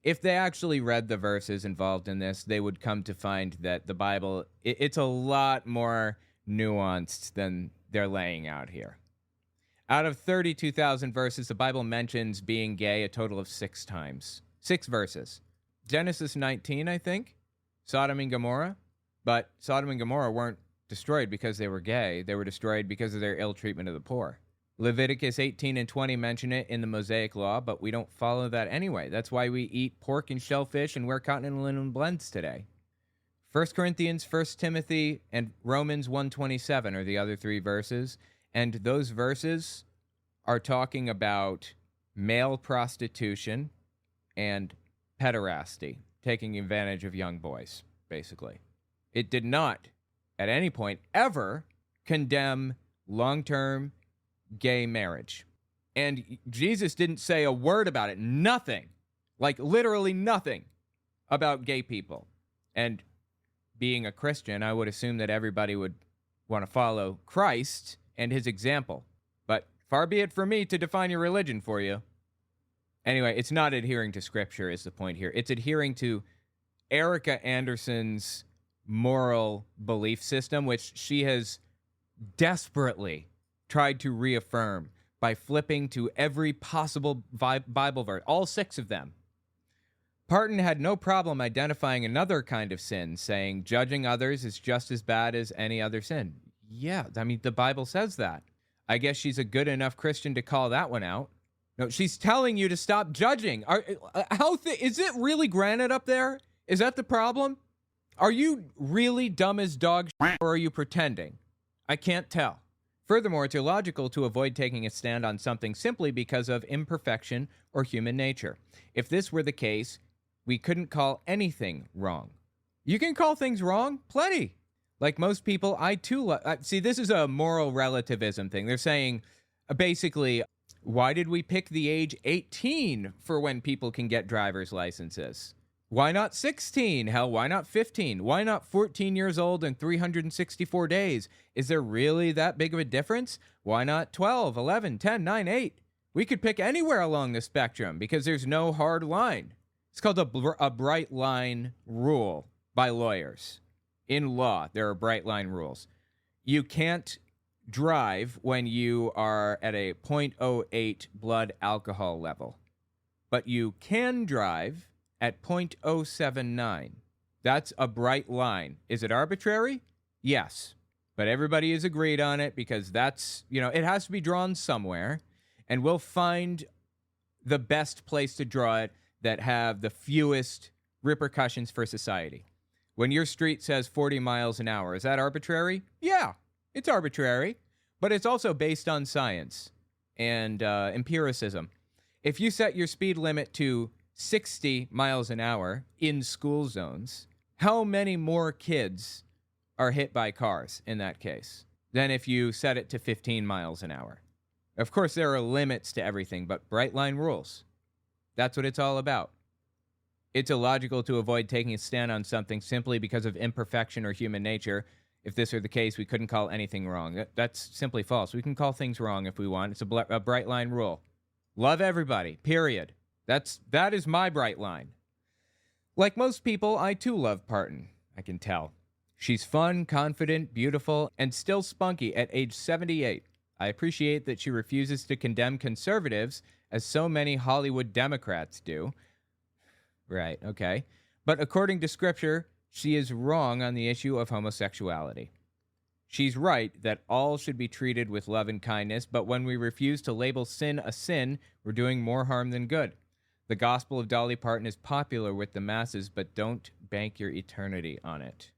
[SPEAKER 1] If they actually read the verses involved in this, they would come to find that the Bible, it's a lot more nuanced than they're laying out here. Out of 32,000 verses, the Bible mentions being gay a total of 6 times. 6 verses. Genesis 19, I think, Sodom and Gomorrah. But Sodom and Gomorrah weren't destroyed because they were gay. They were destroyed because of their ill treatment of the poor. Leviticus 18 and 20 mention it in the Mosaic Law, but we don't follow that anyway. That's why we eat pork and shellfish and wear cotton and linen blends today. 1 Corinthians, 1 Timothy, and Romans 1:27 are the other 3 verses. And those verses are talking about male prostitution and pederasty, taking advantage of young boys, basically. It did not, at any point, ever condemn long-term gay marriage. And Jesus didn't say a word about it. Nothing. Like literally nothing about gay people. And being a Christian, I would assume that everybody would want to follow Christ and his example. But far be it from me to define your religion for you. Anyway, it's not adhering to Scripture is the point here. It's adhering to Erica Anderson's moral belief system, which she has desperately tried to reaffirm by flipping to every possible Bible verse, all 6 of them. Parton had no problem identifying another kind of sin, saying judging others is just as bad as any other sin. Yeah, I mean, the Bible says that. I guess she's a good enough Christian to call that one out. No, she's telling you to stop judging. Is it really granite up there? Is that the problem? Are you really dumb as dog shit, or are you pretending? I can't tell. Furthermore, it's illogical to avoid taking a stand on something simply because of imperfection or human nature. If this were the case, we couldn't call anything wrong. You can call things wrong, plenty. Like most people, I too see, this is a moral relativism thing. They're saying, basically, why did we pick the age 18 for when people can get driver's licenses? Why not 16? Hell, why not 15? Why not 14 years old and 364 days? Is there really that big of a difference? Why not 12, 11, 10, 9, 8? We could pick anywhere along the spectrum because there's no hard line. It's called a bright line rule by lawyers. In law, there are bright line rules. You can't drive when you are at a 0.08 blood alcohol level, but you can drive at 0.079. That's a bright line. Is it arbitrary? Yes. But everybody is agreed on it because that's, it has to be drawn somewhere. And we'll find the best place to draw it that have the fewest repercussions for society. When your street says 40 miles an hour, is that arbitrary? Yeah. It's arbitrary, but it's also based on science and empiricism. If you set your speed limit to 60 miles an hour in school zones, how many more kids are hit by cars in that case than if you set it to 15 miles an hour? Of course, there are limits to everything, but bright line rules. That's what it's all about. It's illogical to avoid taking a stand on something simply because of imperfection or human nature. If this were the case, we couldn't call anything wrong. That's simply false. We can call things wrong if we want. It's a bright line rule. Love everybody, period. That is my bright line. Like most people, I too love Parton. I can tell. She's fun, confident, beautiful, and still spunky at age 78. I appreciate that she refuses to condemn conservatives, as so many Hollywood Democrats do. Right, okay. But according to Scripture, she is wrong on the issue of homosexuality. She's right that all should be treated with love and kindness, but when we refuse to label sin a sin, we're doing more harm than good. The gospel of Dolly Parton is popular with the masses, but don't bank your eternity on it.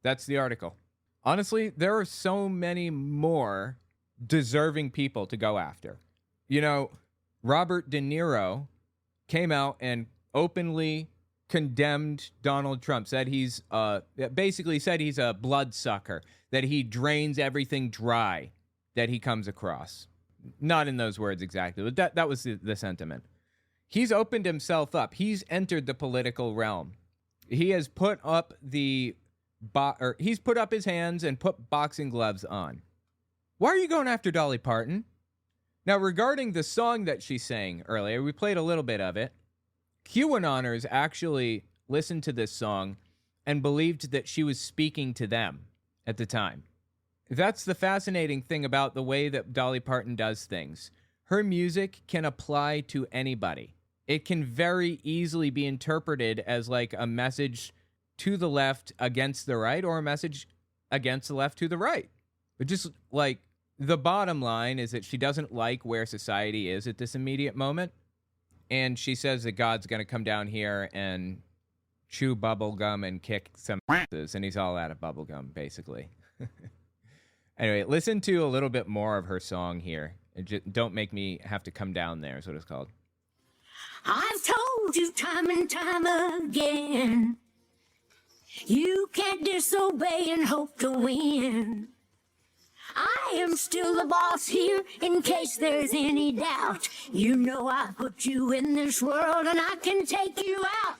[SPEAKER 1] That's the article. Honestly, there are so many more deserving people to go after. You know, Robert De Niro came out and openly condemned Donald Trump, said he's basically said he's a bloodsucker, that he drains everything dry that he comes across. Not in those words exactly, but that was the sentiment. He's opened himself up. He's entered the political realm. He has put up he's put up his hands and put boxing gloves on. Why are you going after Dolly Parton? Now, regarding the song that she sang earlier, we played a little bit of it. QAnoners actually listened to this song and believed that she was speaking to them at the time. That's the fascinating thing about the way that Dolly Parton does things. Her music can apply to anybody. It can very easily be interpreted as like a message to the left against the right, or a message against the left to the right. But just like the bottom line is that she doesn't like where society is at this immediate moment. And she says that God's going to come down here and chew bubble gum and kick some asses, and he's all out of bubble gum, basically. Anyway, listen to a little bit more of her song here. Don't make me have to come down there is what it's called.
[SPEAKER 11] I've told you time and time again, you can't disobey and hope to win. I am still the boss here, in case there's any doubt. You know I put you in this world and I can take you out.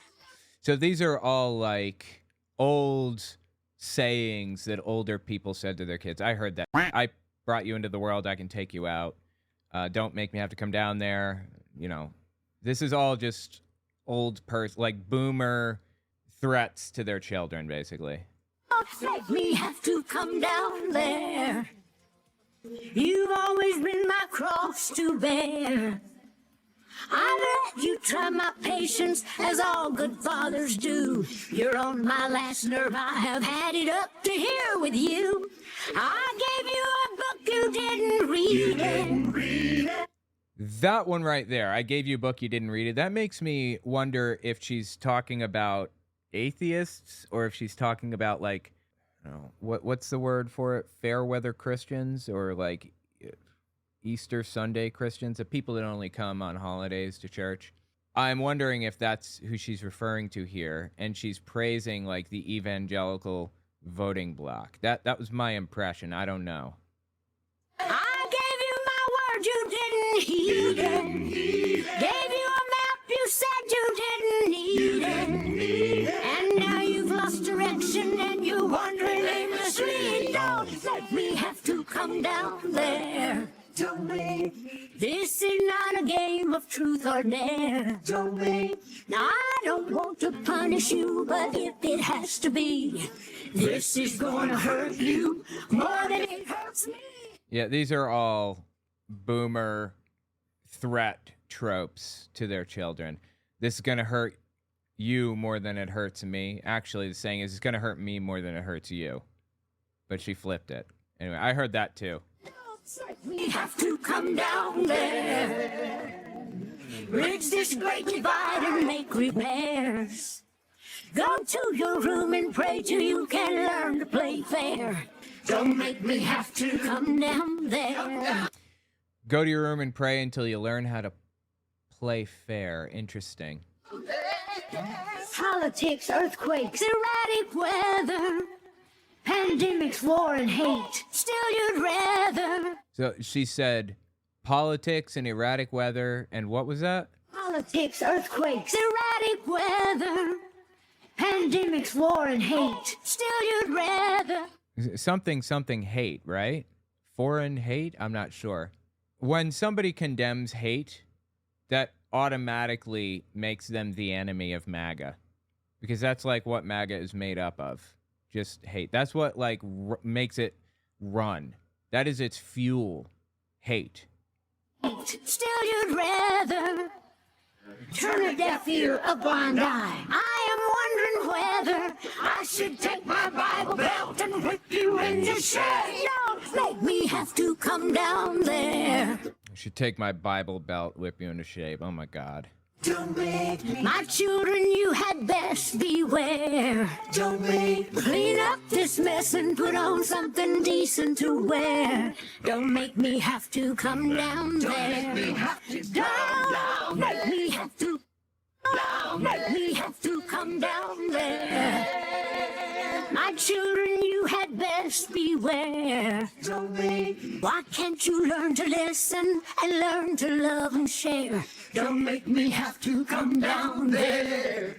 [SPEAKER 1] So these are all like old sayings that older people said to their kids. I heard that. I brought you into the world, I can take you out. Don't make me have to come down there. You know, this is all just old like boomer threats to their children, basically.
[SPEAKER 11] Don't make me have to come down there. You've always been my cross to bear. I let you try my patience, as all good fathers do. You're on my last nerve, I have had it up to here with you. I gave you a book, you didn't read it.
[SPEAKER 1] That one right there, I gave you a book, you didn't read it. That makes me wonder if she's talking about atheists, or if she's talking about like, I don't know, what's the word for it? Fair weather Christians, or like Easter Sunday Christians, the people that only come on holidays to church. I'm wondering if that's who she's referring to here, and she's praising like the evangelical voting bloc. That was my impression. I don't know.
[SPEAKER 11] I gave you my word, you didn't heed it. Gave you a map, you said you didn't need it. And now you've lost direction and you're wandering aimlessly. Don't let me have to come down there. Don't be. This is not a game of truth or dare. Don't be. Now I don't want to punish you, but if it has to be, this is gonna hurt you more than it hurts me.
[SPEAKER 1] Yeah, these are all boomer threat tropes to their children. This is gonna hurt you more than it hurts me. Actually, the saying is, it's gonna hurt me more than it hurts you. But she flipped it. Anyway, I heard that too.
[SPEAKER 11] We have to come down there, bridge this great divide and make repairs. Go to your room and pray till you can learn to play fair. Don't make me have to come down there.
[SPEAKER 1] Go to your room and pray until you learn how to play fair. Interesting.
[SPEAKER 11] Politics, earthquakes, erratic weather, pandemics, war, and hate. Still you'd rather.
[SPEAKER 1] So she said politics and erratic weather, and what was that?
[SPEAKER 11] Politics, earthquakes, erratic weather, pandemics, war, and hate. Still you'd rather.
[SPEAKER 1] Something hate, right? Foreign hate? I'm not sure. When somebody condemns hate, that automatically makes them the enemy of MAGA. Because that's like what MAGA is made up of. Just hate. That's what like makes it run. That is its fuel. Hate.
[SPEAKER 11] Still you'd rather turn a deaf ear, a blind eye. I am wondering whether I should take my Bible belt and whip you into shape. Don't make me have to come down there.
[SPEAKER 1] I should take my Bible belt, whip you into shape. Oh my God.
[SPEAKER 11] Don't make me. My children, you had best beware. Don't make me. Clean up this mess and put on something decent to wear. Don't make me have to come down there. Don't make me have to down. Make me have to. Make me have to come down there. My children, you had best beware. Don't make me. Why can't you learn to listen and learn to love and share? Don't make me have to come down there.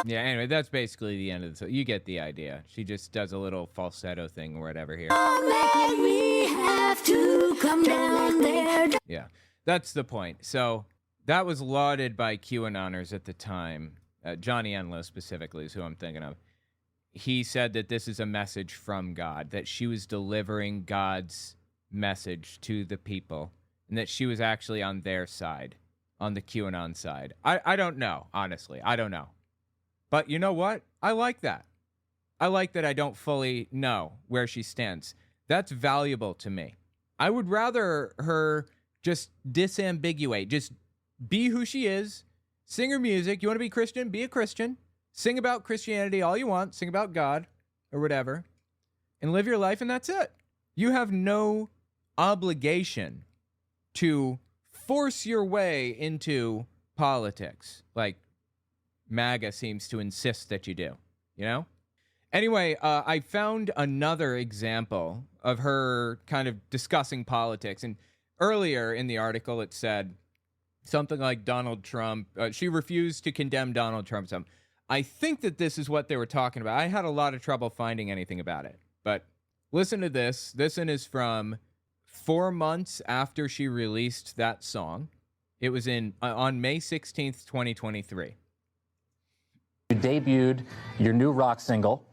[SPEAKER 1] Yeah, anyway, that's basically the end of the song. You get the idea. She just does a little falsetto thing or whatever here.
[SPEAKER 11] Don't make me have to come down there.
[SPEAKER 1] Yeah, that's the point. So that was lauded by QAnoners at the time. Johnny Enlow specifically is who I'm thinking of. He said that this is a message from God, that she was delivering God's message to the people, and that she was actually on their side, on the QAnon side. I don't know, honestly. I don't know. But you know what? I like that. I like that I don't fully know where she stands. That's valuable to me. I would rather her just disambiguate, just be who she is, sing her music. You want to be Christian? Be a Christian. Sing about Christianity all you want. Sing about God or whatever. And live your life, and that's it. You have no obligation to force your way into politics like MAGA seems to insist that you do, you know? Anyway, I found another example of her kind of discussing politics. And earlier in the article, it said something like Donald Trump. She refused to condemn Donald Trump. I think that this is what they were talking about. I had a lot of trouble finding anything about it. But listen to this. This one is from 4 months after she released that song. It was on May 16th, 2023.
[SPEAKER 13] You debuted your new rock single.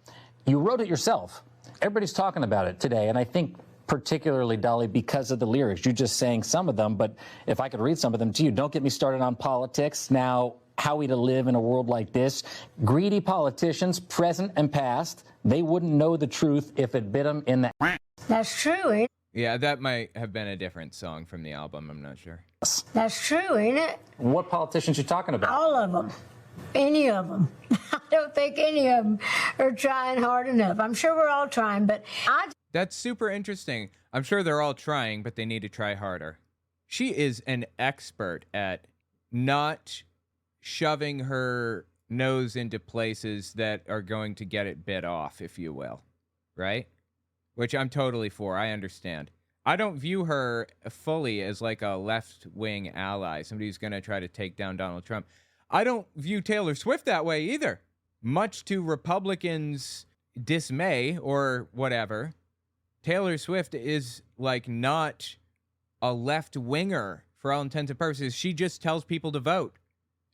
[SPEAKER 13] You wrote it yourself. Everybody's talking about it today, and I think particularly, Dolly, because of the lyrics. You just sang some of them, but if I could read some of them to you. Don't get me started on politics. Now, how we to live in a world like this. Greedy politicians, present and past, they wouldn't know the truth if it bit them in the...
[SPEAKER 9] That's true, ain't it?
[SPEAKER 1] Yeah, that might have been a different song from the album. I'm not sure.
[SPEAKER 9] That's true, ain't it?
[SPEAKER 13] What politicians you talking about?
[SPEAKER 9] All of them. Any of them. I don't think any of them are trying hard enough. I'm sure we're all trying, but
[SPEAKER 1] That's super interesting. I'm sure they're all trying, but they need to try harder. She is an expert at not shoving her nose into places that are going to get it bit off, if you will. Right? Which I'm totally for. I understand. I don't view her fully as like a left-wing ally, somebody who's going to try to take down Donald Trump. I don't view Taylor Swift that way either. Much to Republicans' dismay or whatever, Taylor Swift is like not a left-winger for all intents and purposes. She just tells people to vote.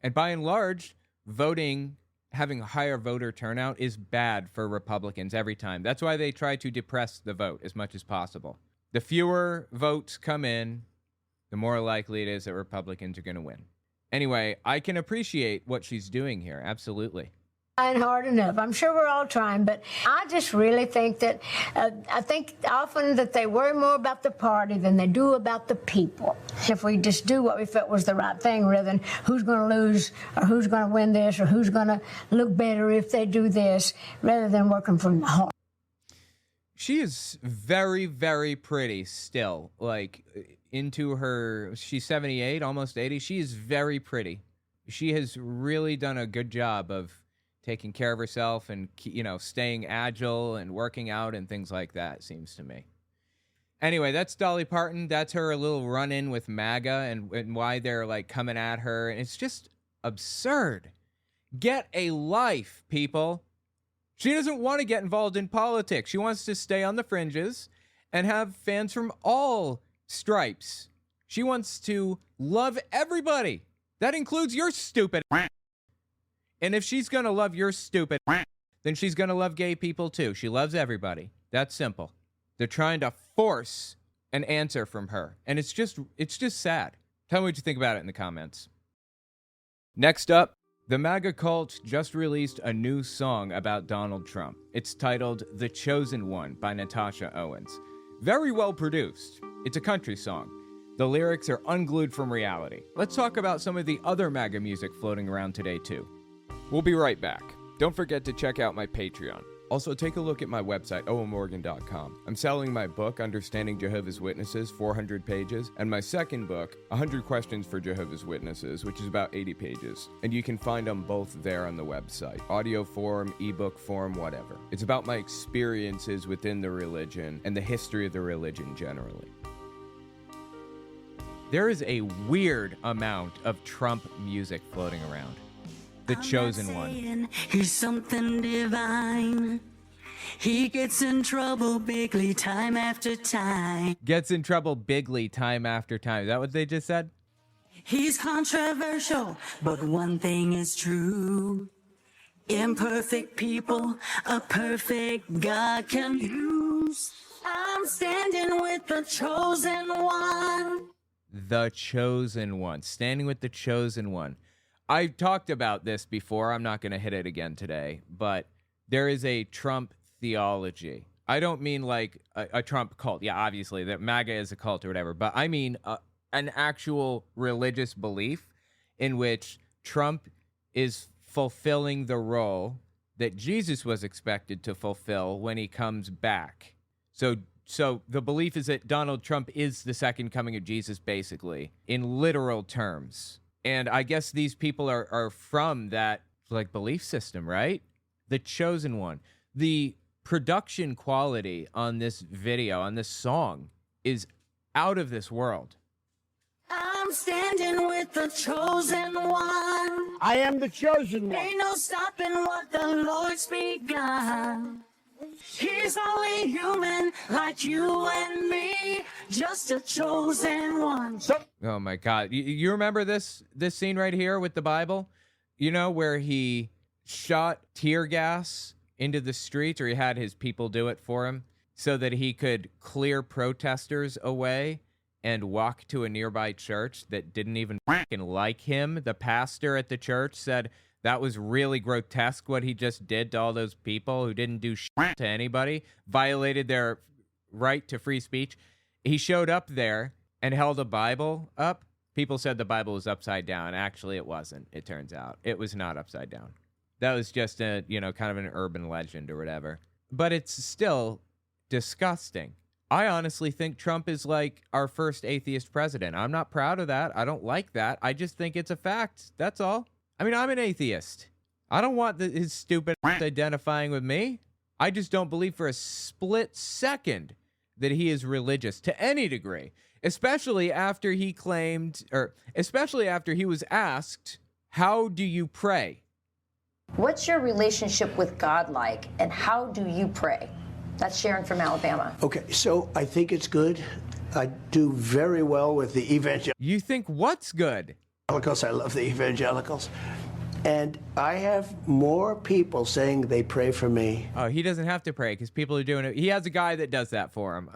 [SPEAKER 1] And by and large, voting, having a higher voter turnout is bad for Republicans every time. That's why they try to depress the vote as much as possible. The fewer votes come in, the more likely it is that Republicans are going to win. Anyway, I can appreciate what she's doing here. Absolutely.
[SPEAKER 9] Trying hard enough. I'm sure we're all trying, but I just really think that I think often that they worry more about the party than they do about the people. If we just do what we felt was the right thing, rather than who's going to lose or who's going to win this or who's going to look better if they do this, rather than working from the heart.
[SPEAKER 1] She is very, very pretty still. Like, she's 78, almost 80. She is very pretty. She has really done a good job of taking care of herself and, staying agile and working out and things like that, seems to me. Anyway, that's Dolly Parton. That's her little run-in with MAGA and why they're, like, coming at her. And it's just absurd. Get a life, people. She doesn't want to get involved in politics. She wants to stay on the fringes and have fans from all stripes. She wants to love everybody. That includes your stupid. And if she's going to love your stupid, then she's going to love gay people too. She loves everybody. That's simple. They're trying to force an answer from her. And it's just sad. Tell me what you think about it in the comments. Next up, the MAGA cult just released a new song about Donald Trump. It's titled The Chosen One by Natasha Owens. Very well produced. It's a country song. The lyrics are unglued from reality. Let's talk about some of the other MAGA music floating around today too. We'll be right back. Don't forget to check out my Patreon. Also, take a look at my website, owenmorgan.com. I'm selling my book, Understanding Jehovah's Witnesses, 400 pages, and my second book, 100 Questions for Jehovah's Witnesses, which is about 80 pages. And you can find them both there on the website. Audio form, ebook form, whatever. It's about my experiences within the religion and the history of the religion generally. There is a weird amount of Trump music floating around. The Chosen One.
[SPEAKER 14] He's something divine. He gets in trouble bigly time after time.
[SPEAKER 1] Gets in trouble bigly time after time. Is that what they just said?
[SPEAKER 14] He's controversial, but one thing is true. Imperfect people, a perfect God can use. I'm standing with the Chosen One.
[SPEAKER 1] The Chosen One. Standing with the Chosen One. I've talked about this before. I'm not going to hit it again today, but there is a Trump theology. I don't mean like a Trump cult. Yeah, obviously, that MAGA is a cult or whatever, but I mean an actual religious belief in which Trump is fulfilling the role that Jesus was expected to fulfill when he comes back. So the belief is that Donald Trump is the second coming of Jesus, basically, in literal terms. And I guess these people are from that, like, belief system, right? The Chosen One. The production quality on this video, on this song, is out of this world.
[SPEAKER 14] I'm standing with the Chosen One.
[SPEAKER 2] I am the Chosen One.
[SPEAKER 14] Ain't no stopping what the Lord's begun. He's only human like you and me, just a chosen one.
[SPEAKER 1] Oh my God. You remember this scene right here with the Bible? You know, where he shot tear gas into the streets, or he had his people do it for him so that he could clear protesters away and walk to a nearby church that didn't even fucking like him. The pastor at the church said that was really grotesque what he just did to all those people who didn't do shit to anybody, violated their right to free speech. He showed up there and held a Bible up. People said the Bible was upside down. Actually, it wasn't, it turns out. It was not upside down. That was just a, kind of an urban legend or whatever. But it's still disgusting. I honestly think Trump is like our first atheist president. I'm not proud of that. I don't like that. I just think it's a fact. That's all. I mean, I'm an atheist. I don't want his stupid identifying with me. I just don't believe for a split second that he is religious to any degree, especially after he was asked, how do you pray?
[SPEAKER 3] What's your relationship with God like, and how do you pray? That's Sharon from Alabama.
[SPEAKER 4] Okay, so I think it's good. I do very well with the evangelicals.
[SPEAKER 1] You think what's good?
[SPEAKER 4] I love the evangelicals. And I have more people saying they pray for me.
[SPEAKER 1] Oh, he doesn't have to pray because people are doing it. He has a guy that does that for him.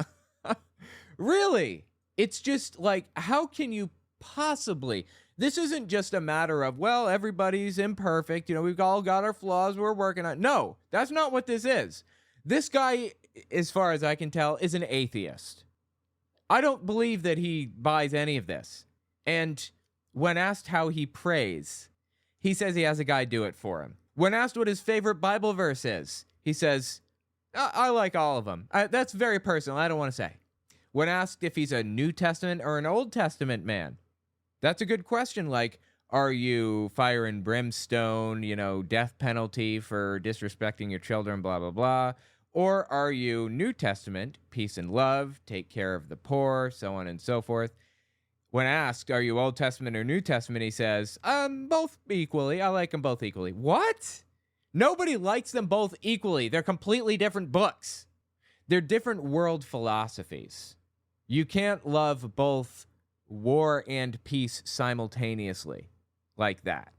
[SPEAKER 1] Really? It's just like, how can you possibly? This isn't just a matter of, well, everybody's imperfect. You know, we've all got our flaws we're working on. No, that's not what this is. This guy, as far as I can tell, is an atheist. I don't believe that he buys any of this. And when asked how he prays, he says he has a guy do it for him. When asked what his favorite Bible verse is, he says, I like all of them. That's very personal. I don't want to say. When asked if he's a New Testament or an Old Testament man, that's a good question. Like, are you fire and brimstone, you know, death penalty for disrespecting your children, blah, blah, blah? Or are you New Testament, peace and love, take care of the poor, so on and so forth? When asked, are you Old Testament or New Testament, he says, both equally. I like them both equally. What? Nobody likes them both equally. They're completely different books. They're different world philosophies. You can't love both war and peace simultaneously like that.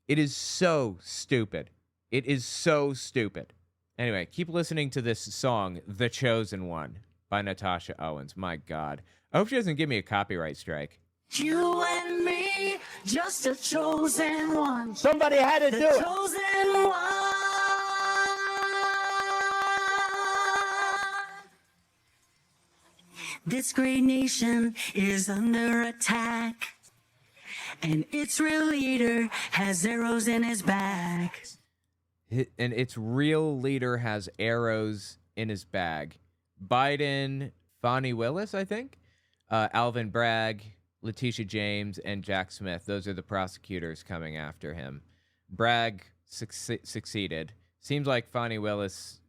[SPEAKER 1] It is so stupid. It is so stupid. Anyway, keep listening to this song, The Chosen One, by Natasha Owens. My God. I hope she doesn't give me a copyright strike.
[SPEAKER 14] You and me, just a chosen one.
[SPEAKER 4] Somebody had to do it.
[SPEAKER 14] The chosen one. This great nation is under attack, and its real leader has arrows in his back.
[SPEAKER 1] And its real leader has arrows in his bag. Biden, Fani Willis, I think, Alvin Bragg, Letitia James, and Jack Smith. Those are the prosecutors coming after him. Bragg succeeded. Seems like Fani Willis,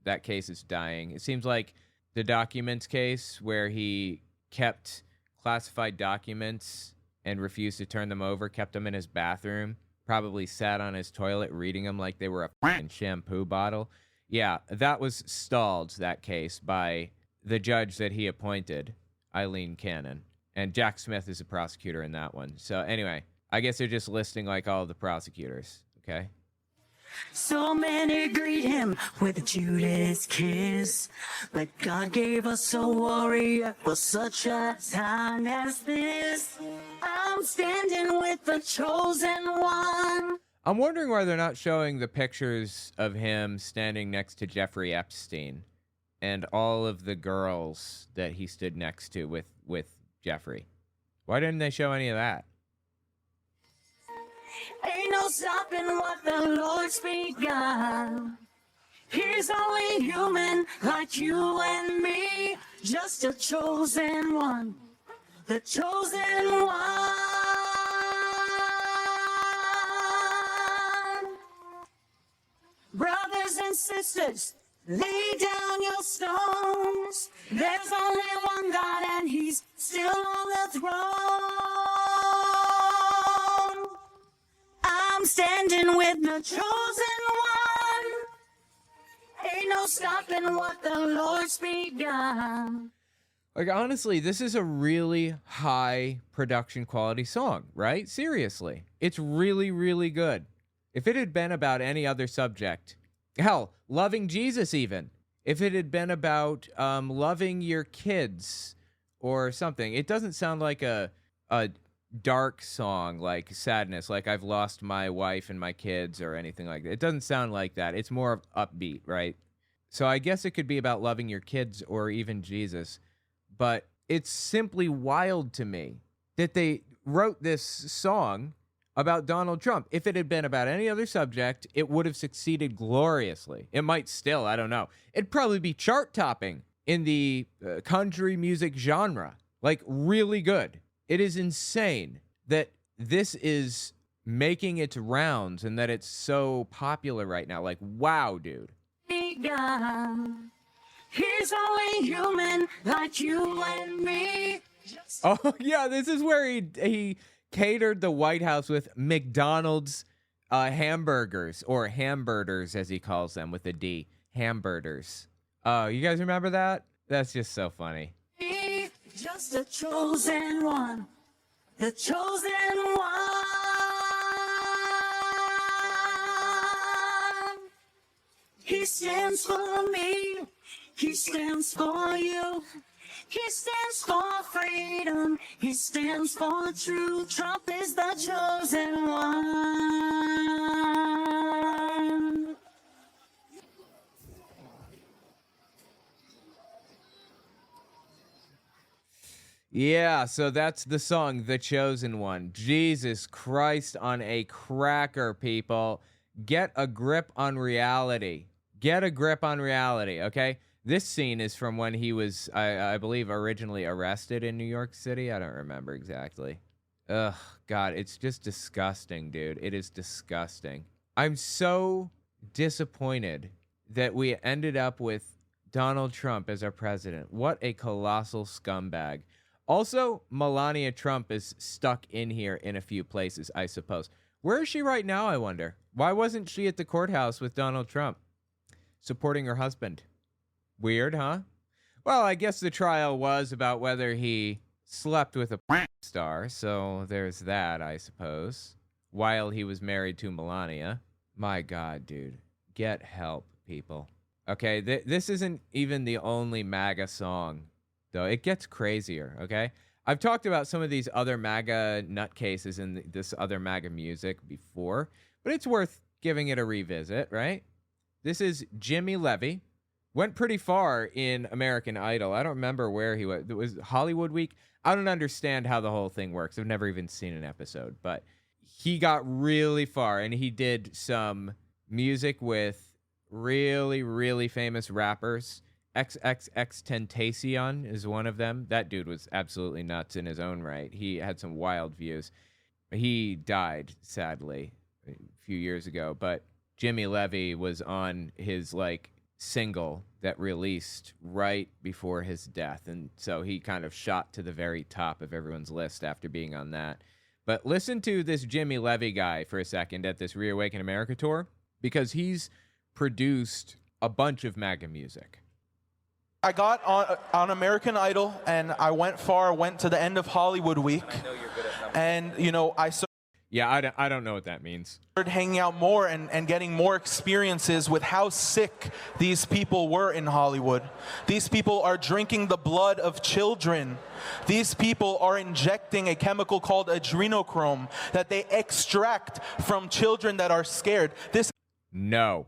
[SPEAKER 1] that case is dying. It seems like the documents case where he kept classified documents and refused to turn them over, kept them in his bathroom, probably sat on his toilet reading them like they were a f***ing shampoo bottle. Yeah, that was stalled, that case, by the judge that he appointed, Eileen Cannon. And Jack Smith is a prosecutor in that one. So anyway, I guess they're just listing like all of the prosecutors, okay?
[SPEAKER 14] So many greet him with a Judas kiss, but God gave us a warrior for such a time as this. I'm standing with the chosen one.
[SPEAKER 1] I'm wondering why they're not showing the pictures of him standing next to Jeffrey Epstein and all of the girls that he stood next to with Jeffrey. Why didn't they show any of that?
[SPEAKER 14] Ain't no stopping what the Lord's begun. He's only human like you and me, just a chosen one, the chosen one. Brothers and sisters, lay down your stones. There's only one God and he's still on the throne. I'm standing with the chosen one. Ain't no stopping what the Lord's begun.
[SPEAKER 1] Like, honestly, this is a really high production quality song, right? Seriously. It's really, really good. If it had been about any other subject, hell, loving Jesus even, if it had been about loving your kids or something, it doesn't sound like a dark song like sadness, like I've lost my wife and my kids or anything like that. It doesn't sound like that. It's more upbeat, right? So I guess it could be about loving your kids or even Jesus, but it's simply wild to me that they wrote this song about Donald Trump. If it had been about any other subject, it would have succeeded gloriously. It might still, I don't know. It'd probably be chart topping in the country music genre, like really good. It is insane that this is making its rounds and that it's so popular right now. Like, wow, dude.
[SPEAKER 14] Begun. He's only human like you and me.
[SPEAKER 1] Oh, yeah, this is where he catered the White House with McDonald's hamburgers, or hamburgers as he calls them with a D. Hamburgers. Oh, you guys remember that? That's just so funny.
[SPEAKER 14] Just a chosen one, the chosen one. He stands for me, he stands for you. He stands for freedom. He stands for truth. Trump is the chosen one.
[SPEAKER 1] Yeah, so that's the song, The Chosen One. Jesus Christ on a cracker, people. Get a grip on reality. Get a grip on reality, okay? This scene is from when he was, I believe, originally arrested in New York City. I don't remember exactly. Ugh, God, it's just disgusting, dude. It is disgusting. I'm so disappointed that we ended up with Donald Trump as our president. What a colossal scumbag. Also, Melania Trump is stuck in here in a few places, I suppose. Where is she right now, I wonder? Why wasn't she at the courthouse with Donald Trump, supporting her husband? Weird, huh? Well, I guess the trial was about whether he slept with a star, so there's that, I suppose, while he was married to Melania. My God, dude. Get help, people. Okay, this isn't even the only MAGA song, though. It gets crazier, okay? I've talked about some of these other MAGA nutcases in this other MAGA music before, but it's worth giving it a revisit, right? This is Jimmy Levy. Went pretty far in American Idol. I don't remember where he was. It was Hollywood Week. I don't understand how the whole thing works. I've never even seen an episode, but he got really far, and he did some music with really, really famous rappers. XXXTentacion is one of them. That dude was absolutely nuts in his own right. He had some wild views. He died, sadly, a few years ago, but Jimmy Levy was on his, single that released right before his death, and so he kind of shot to the very top of everyone's list after being on that. But listen to this Jimmy Levy guy for a second at this Reawaken America tour, because he's produced a bunch of MAGA music.
[SPEAKER 15] I got on American Idol, and I went far, went to the end of Hollywood Week, and I
[SPEAKER 1] Yeah, I don't know what that means.
[SPEAKER 15] started hanging out more and getting more experiences with how sick these people were in Hollywood. These people are drinking the blood of children. These people are injecting a chemical called adrenochrome that they extract from children that are scared. This
[SPEAKER 1] No.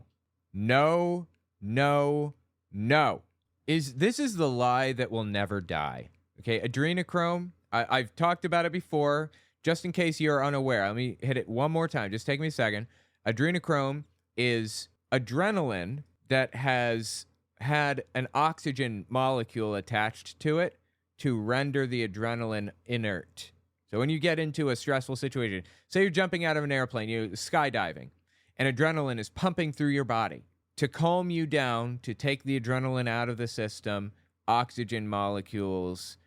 [SPEAKER 1] This is the lie that will never die. Okay, adrenochrome, I've talked about it before. Just in case you're unaware, let me hit it one more time. Just take me a second. Adrenochrome is adrenaline that has had an oxygen molecule attached to it to render the adrenaline inert. So when you get into a stressful situation, say you're jumping out of an airplane, you're skydiving, and adrenaline is pumping through your body. To calm you down, to take the adrenaline out of the system, oxygen molecules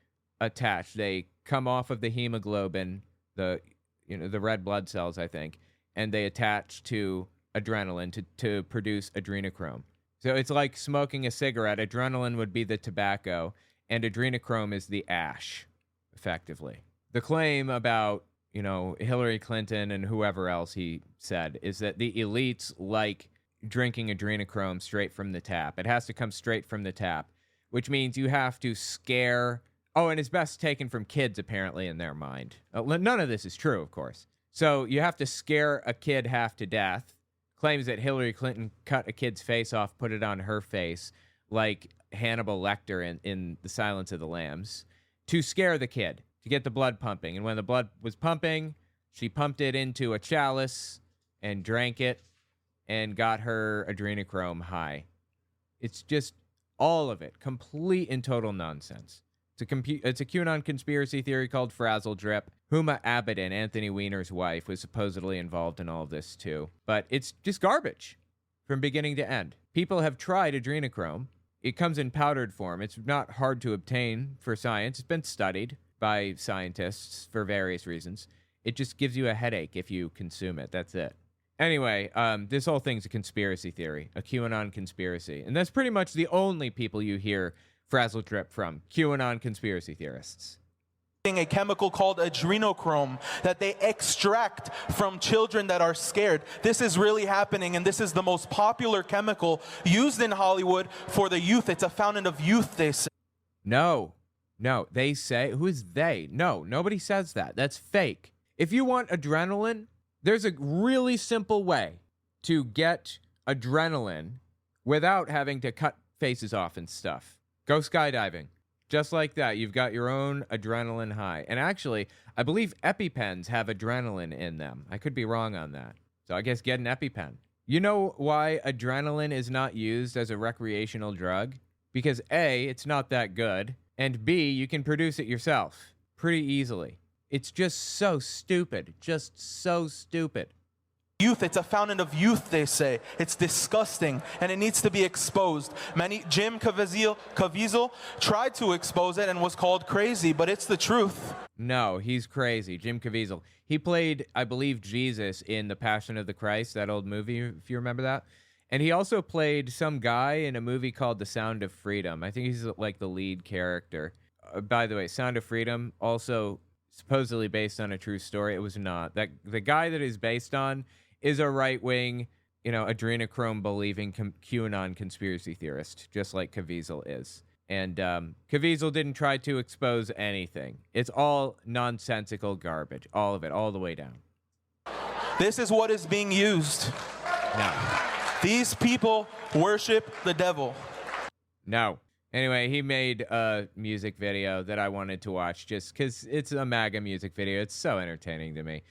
[SPEAKER 1] attach. They come off of the hemoglobin, the red blood cells, I think, and they attach to adrenaline to produce adrenochrome. So it's like smoking a cigarette. Adrenaline would be the tobacco, and adrenochrome is the ash, effectively. The claim about, Hillary Clinton and whoever else he said is that the elites like drinking adrenochrome straight from the tap. It has to come straight from the tap, which means you have to scare... Oh, and it's best taken from kids, apparently, in their mind. None of this is true, of course. So you have to scare a kid half to death. Claims that Hillary Clinton cut a kid's face off, put it on her face, like Hannibal Lecter in The Silence of the Lambs, to scare the kid, to get the blood pumping. And when the blood was pumping, she pumped it into a chalice and drank it and got her adrenochrome high. It's just all of it, complete and total nonsense. It's a QAnon conspiracy theory called Frazzle Drip. Huma Abedin, Anthony Weiner's wife, was supposedly involved in all of this too. But it's just garbage from beginning to end. People have tried adrenochrome. It comes in powdered form. It's not hard to obtain for science. It's been studied by scientists for various reasons. It just gives you a headache if you consume it. That's it. Anyway, this whole thing's a conspiracy theory, a QAnon conspiracy. And that's pretty much the only people you hear Frazzle Drip from, QAnon conspiracy theorists.
[SPEAKER 15] A chemical called adrenochrome that they extract from children that are scared. This is really happening, and this is the most popular chemical used in Hollywood for the youth. It's a fountain of youth, they say.
[SPEAKER 1] No, No, they say, who's they? No, nobody says that. That's fake. If you want adrenaline, there's a really simple way to get adrenaline without having to cut faces off and stuff. Go skydiving. Just like that, you've got your own adrenaline high. And actually, I believe EpiPens have adrenaline in them. I could be wrong on that. So I guess get an EpiPen. You know why adrenaline is not used as a recreational drug? Because A, it's not that good, and B, you can produce it yourself pretty easily. It's just so stupid. Just so stupid.
[SPEAKER 15] Youth, it's a fountain of youth, they say. It's disgusting, and it needs to be exposed. Jim Caviezel tried to expose it and was called crazy, but it's the truth.
[SPEAKER 1] No, he's crazy. Jim Caviezel. He played, I believe, Jesus in The Passion of the Christ, that old movie, if you remember that. And he also played some guy in a movie called The Sound of Freedom. I think he's like the lead character. By the way, Sound of Freedom, also supposedly based on a true story. It was not. The guy that is based on is a right-wing, adrenochrome-believing QAnon conspiracy theorist, just like Caviezel is. And Caviezel didn't try to expose anything. It's all nonsensical garbage. All of it, all the way down.
[SPEAKER 15] This is what is being used.
[SPEAKER 1] No.
[SPEAKER 15] These people worship the devil.
[SPEAKER 1] No. Anyway, he made a music video that I wanted to watch just because it's a MAGA music video. It's so entertaining to me.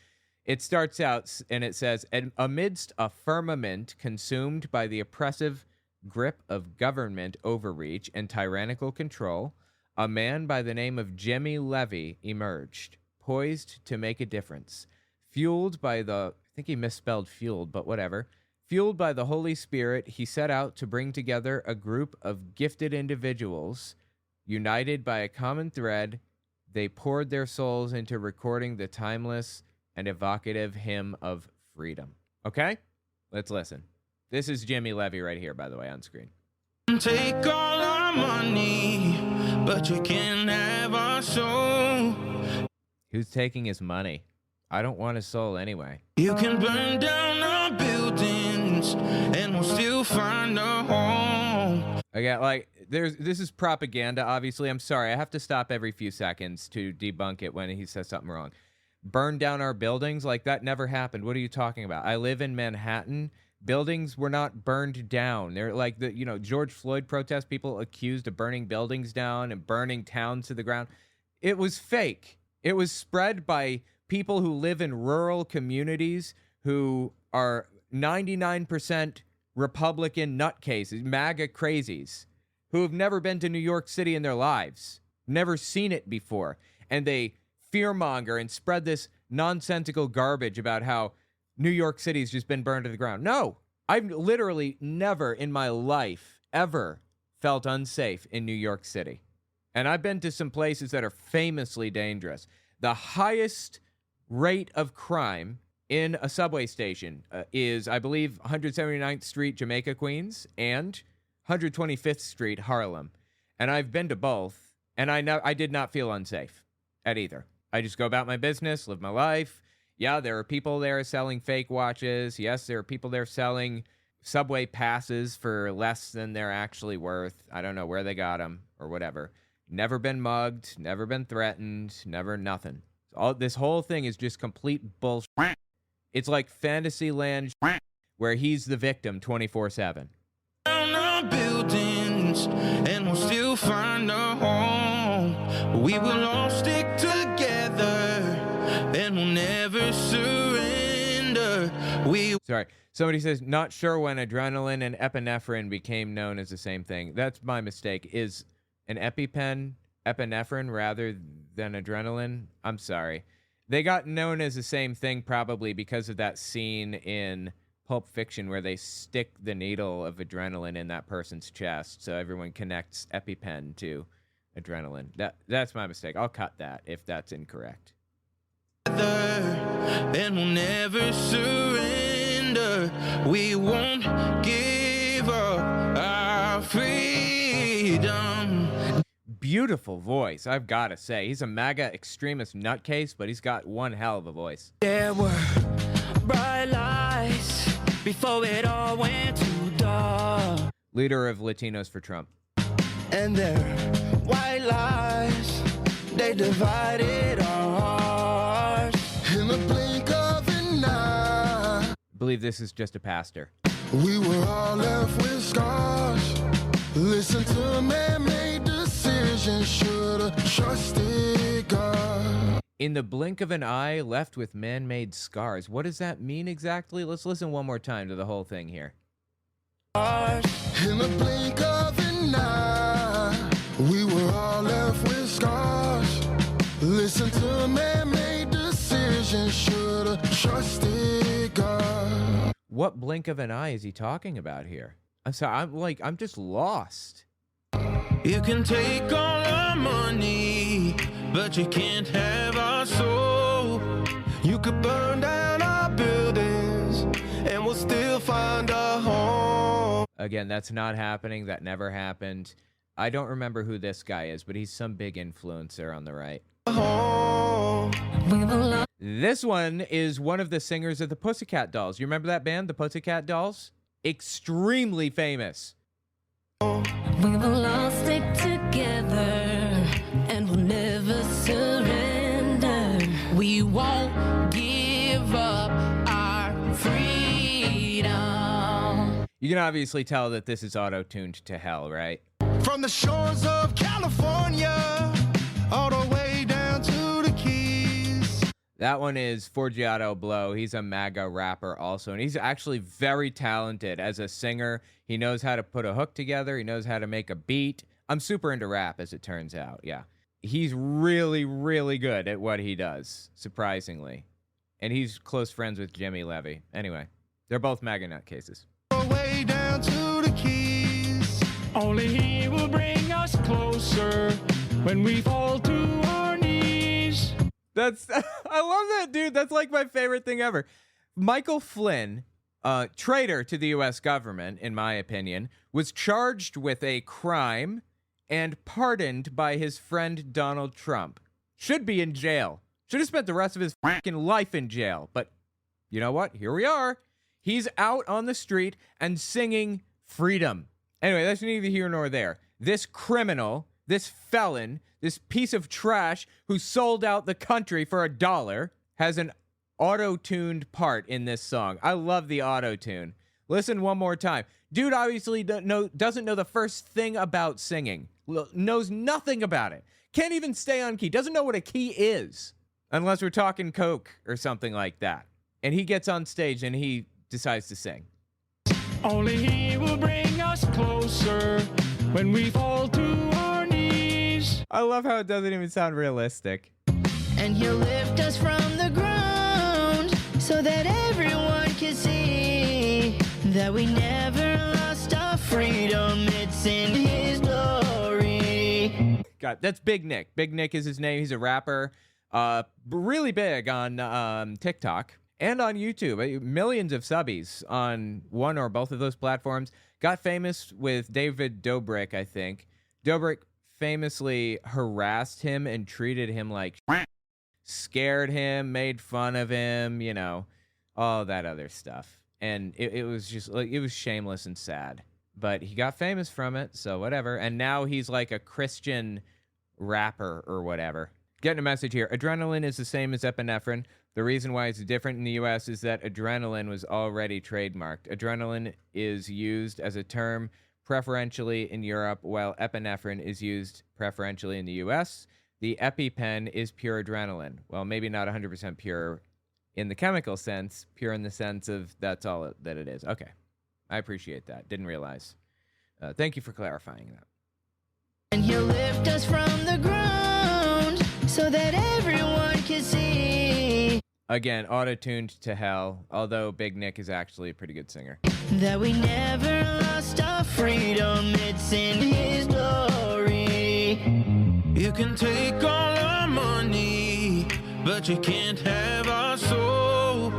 [SPEAKER 1] It starts out and it says, amidst a firmament consumed by the oppressive grip of government overreach and tyrannical control, a man by the name of Jimmy Levy emerged, poised to make a difference. Fueled by I think he misspelled fueled, but whatever. Fueled by the Holy Spirit, he set out to bring together a group of gifted individuals. United by a common thread, they poured their souls into recording the timeless and evocative hymn of freedom. Okay? Let's listen. This is Jimmy Levy right here, by the way, on screen.
[SPEAKER 16] Take all our money, but you can have our soul.
[SPEAKER 1] Who's taking his money? I don't want his soul anyway.
[SPEAKER 16] You can burn down our buildings, and we'll still find a home.
[SPEAKER 1] Okay, this is propaganda, obviously. I'm sorry, I have to stop every few seconds to debunk it when he says something wrong. Burn down our buildings? Like, that never happened. What are you talking about? I live in Manhattan. Buildings were not burned down. They're like the, George Floyd protest, people accused of burning buildings down and burning towns to the ground. It was fake. It was spread by people who live in rural communities who are 99% Republican nutcases, MAGA crazies, who have never been to New York City in their lives, never seen it before. And they fearmonger and spread this nonsensical garbage about how New York City's just been burned to the ground. No, I've literally never in my life ever felt unsafe in New York City. And I've been to some places that are famously dangerous. The highest rate of crime in a subway station is, I believe, 179th Street, Jamaica, Queens, and 125th Street, Harlem. And I've been to both, and I did not feel unsafe at either. I just go about my business, live my life. Yeah, there are people there selling fake watches. Yes, there are people there selling subway passes for less than they're actually worth. I don't know where they got them or whatever. Never been mugged, never been threatened, never nothing. This whole thing is just complete bullshit. It's like Fantasyland where he's the victim 24/7.
[SPEAKER 16] Our buildings, and we'll still find a home. We will all stick together, and we'll never surrender.
[SPEAKER 1] Sorry. Somebody says, not sure when adrenaline and epinephrine became known as the same thing. That's my mistake. Is an EpiPen epinephrine rather than adrenaline? I'm sorry. They got known as the same thing probably because of that scene in Pulp Fiction where they stick the needle of adrenaline in that person's chest, so everyone connects EpiPen to adrenaline. That's my mistake. I'll cut that if that's incorrect.
[SPEAKER 16] And we'll never surrender. We won't give up our freedom.
[SPEAKER 1] Beautiful voice, I've got to say. He's a MAGA extremist nutcase, but he's got one hell of a voice.
[SPEAKER 16] There were bright lights before it all went to dark.
[SPEAKER 1] Leader of Latinos for Trump.
[SPEAKER 16] And there were white lies they divided our hearts. In the blink of an eye,
[SPEAKER 1] I believe this is just a pastor.
[SPEAKER 16] we were all left with scars. Listen to man-made decisions, should've trusted God.
[SPEAKER 1] In the blink of an eye, left with man-made scars. What does that mean exactly? Let's listen one more time to the whole thing here.
[SPEAKER 16] In the blink of an eye, we were all left with scars. Listen to man-made decisions, should've trusted God.
[SPEAKER 1] What blink of an eye is he talking about here? I'm sorry, I'm just lost.
[SPEAKER 16] You can take all our money, but you can't have our soul. You could burn down our buildings, and we'll still find a home.
[SPEAKER 1] Again, that's not happening. That never happened. I don't remember who this guy is, but he's some big influencer on the right. This one is one of the singers of the Pussycat Dolls. You remember that band, the Pussycat Dolls? Extremely famous.
[SPEAKER 14] We will all stick together and we'll never surrender. We won't give up our freedom.
[SPEAKER 1] You can obviously tell that this is auto-tuned to hell, right?
[SPEAKER 16] From the shores of California, all the way down to the Keys.
[SPEAKER 1] That one is Forgiato Blow. He's a MAGA rapper also, and he's actually very talented as a singer. He knows how to put a hook together. He knows how to make a beat. I'm super into rap, as it turns out, yeah. He's really, really good at what he does, surprisingly. And he's close friends with Jimmy Levy. Anyway, they're both MAGA nutcases.
[SPEAKER 16] Way down to the Keys.
[SPEAKER 17] Only he will bring us closer when we fall to our knees.
[SPEAKER 1] I love that dude. That's like my favorite thing ever. Michael Flynn, traitor to the U.S. government, in my opinion, was charged with a crime and pardoned by his friend Donald Trump. Should be in jail. Should have spent the rest of his fucking life in jail. But you know what? Here we are. He's out on the street and singing freedom. Anyway, that's neither here nor there. This criminal, this felon, this piece of trash who sold out the country for $1 has an auto-tuned part in this song. I love the auto-tune. Listen one more time. Dude obviously doesn't know the first thing about singing. Knows nothing about it. Can't even stay on key. Doesn't know what a key is. Unless we're talking coke or something like that. And he gets on stage and he decides to sing.
[SPEAKER 17] Only he will bring us closer when we fall to our knees.
[SPEAKER 1] I love how it doesn't even sound realistic.
[SPEAKER 14] And he'll lift us from the ground so that everyone can see that we never lost our freedom. It's in his glory.
[SPEAKER 1] God, that's Big Nick. Big Nick is his name. He's a rapper. Really big on TikTok. And on YouTube, millions of subbies on one or both of those platforms. Got famous with David Dobrik, I think. Dobrik famously harassed him and treated him like scared him, made fun of him, you know, all that other stuff. And it was just like, it was shameless and sad. But he got famous from it, so whatever. And now he's like a Christian rapper or whatever. Getting a message here. Adrenaline is the same as epinephrine. The reason why it's different in the U.S. is that adrenaline was already trademarked. Adrenaline is used as a term preferentially in Europe, while epinephrine is used preferentially in the U.S. The EpiPen is pure adrenaline. Well, maybe not 100% pure in the chemical sense, pure in the sense of that's all that it is. Okay. I appreciate that. Didn't realize. Thank you for clarifying that.
[SPEAKER 14] And he'll lift us from the ground so that everyone can see.
[SPEAKER 1] Again, auto-tuned to hell, although Big Nick is actually a pretty good singer.
[SPEAKER 14] That we never lost our freedom, it's in his glory.
[SPEAKER 16] You can take all our money, but you can't have our soul.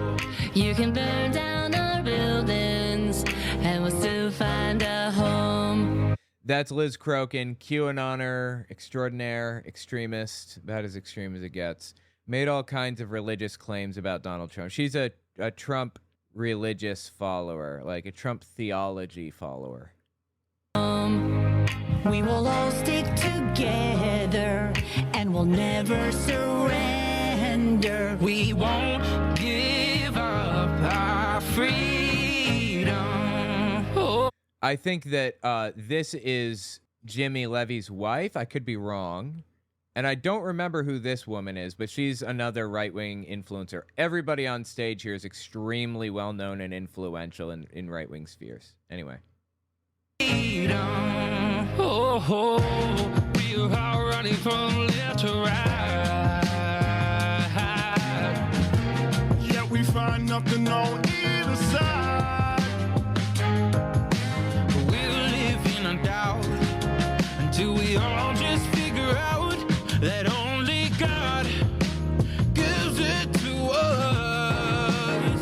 [SPEAKER 14] You can burn down our buildings, and we'll still find a home.
[SPEAKER 1] That's Liz Crokin, QAnoner extraordinaire, extremist, about as extreme as it gets. Made all kinds of religious claims about Donald Trump. She's a Trump religious follower, like a Trump theology follower.
[SPEAKER 14] We will all stick together, and we'll never surrender.
[SPEAKER 16] We won't give up our freedom. Oh.
[SPEAKER 1] I think that this is Jimmy Levy's wife. I could be wrong. And I don't remember who this woman is, but she's another right-wing influencer. Everybody on stage here is extremely well-known and influential in right-wing spheres. Anyway.
[SPEAKER 16] Freedom. Oh, we are running from left to right.
[SPEAKER 17] Yet we find nothing on either side.
[SPEAKER 16] We'll live in a doubt until we all just figure out that only God gives it to us.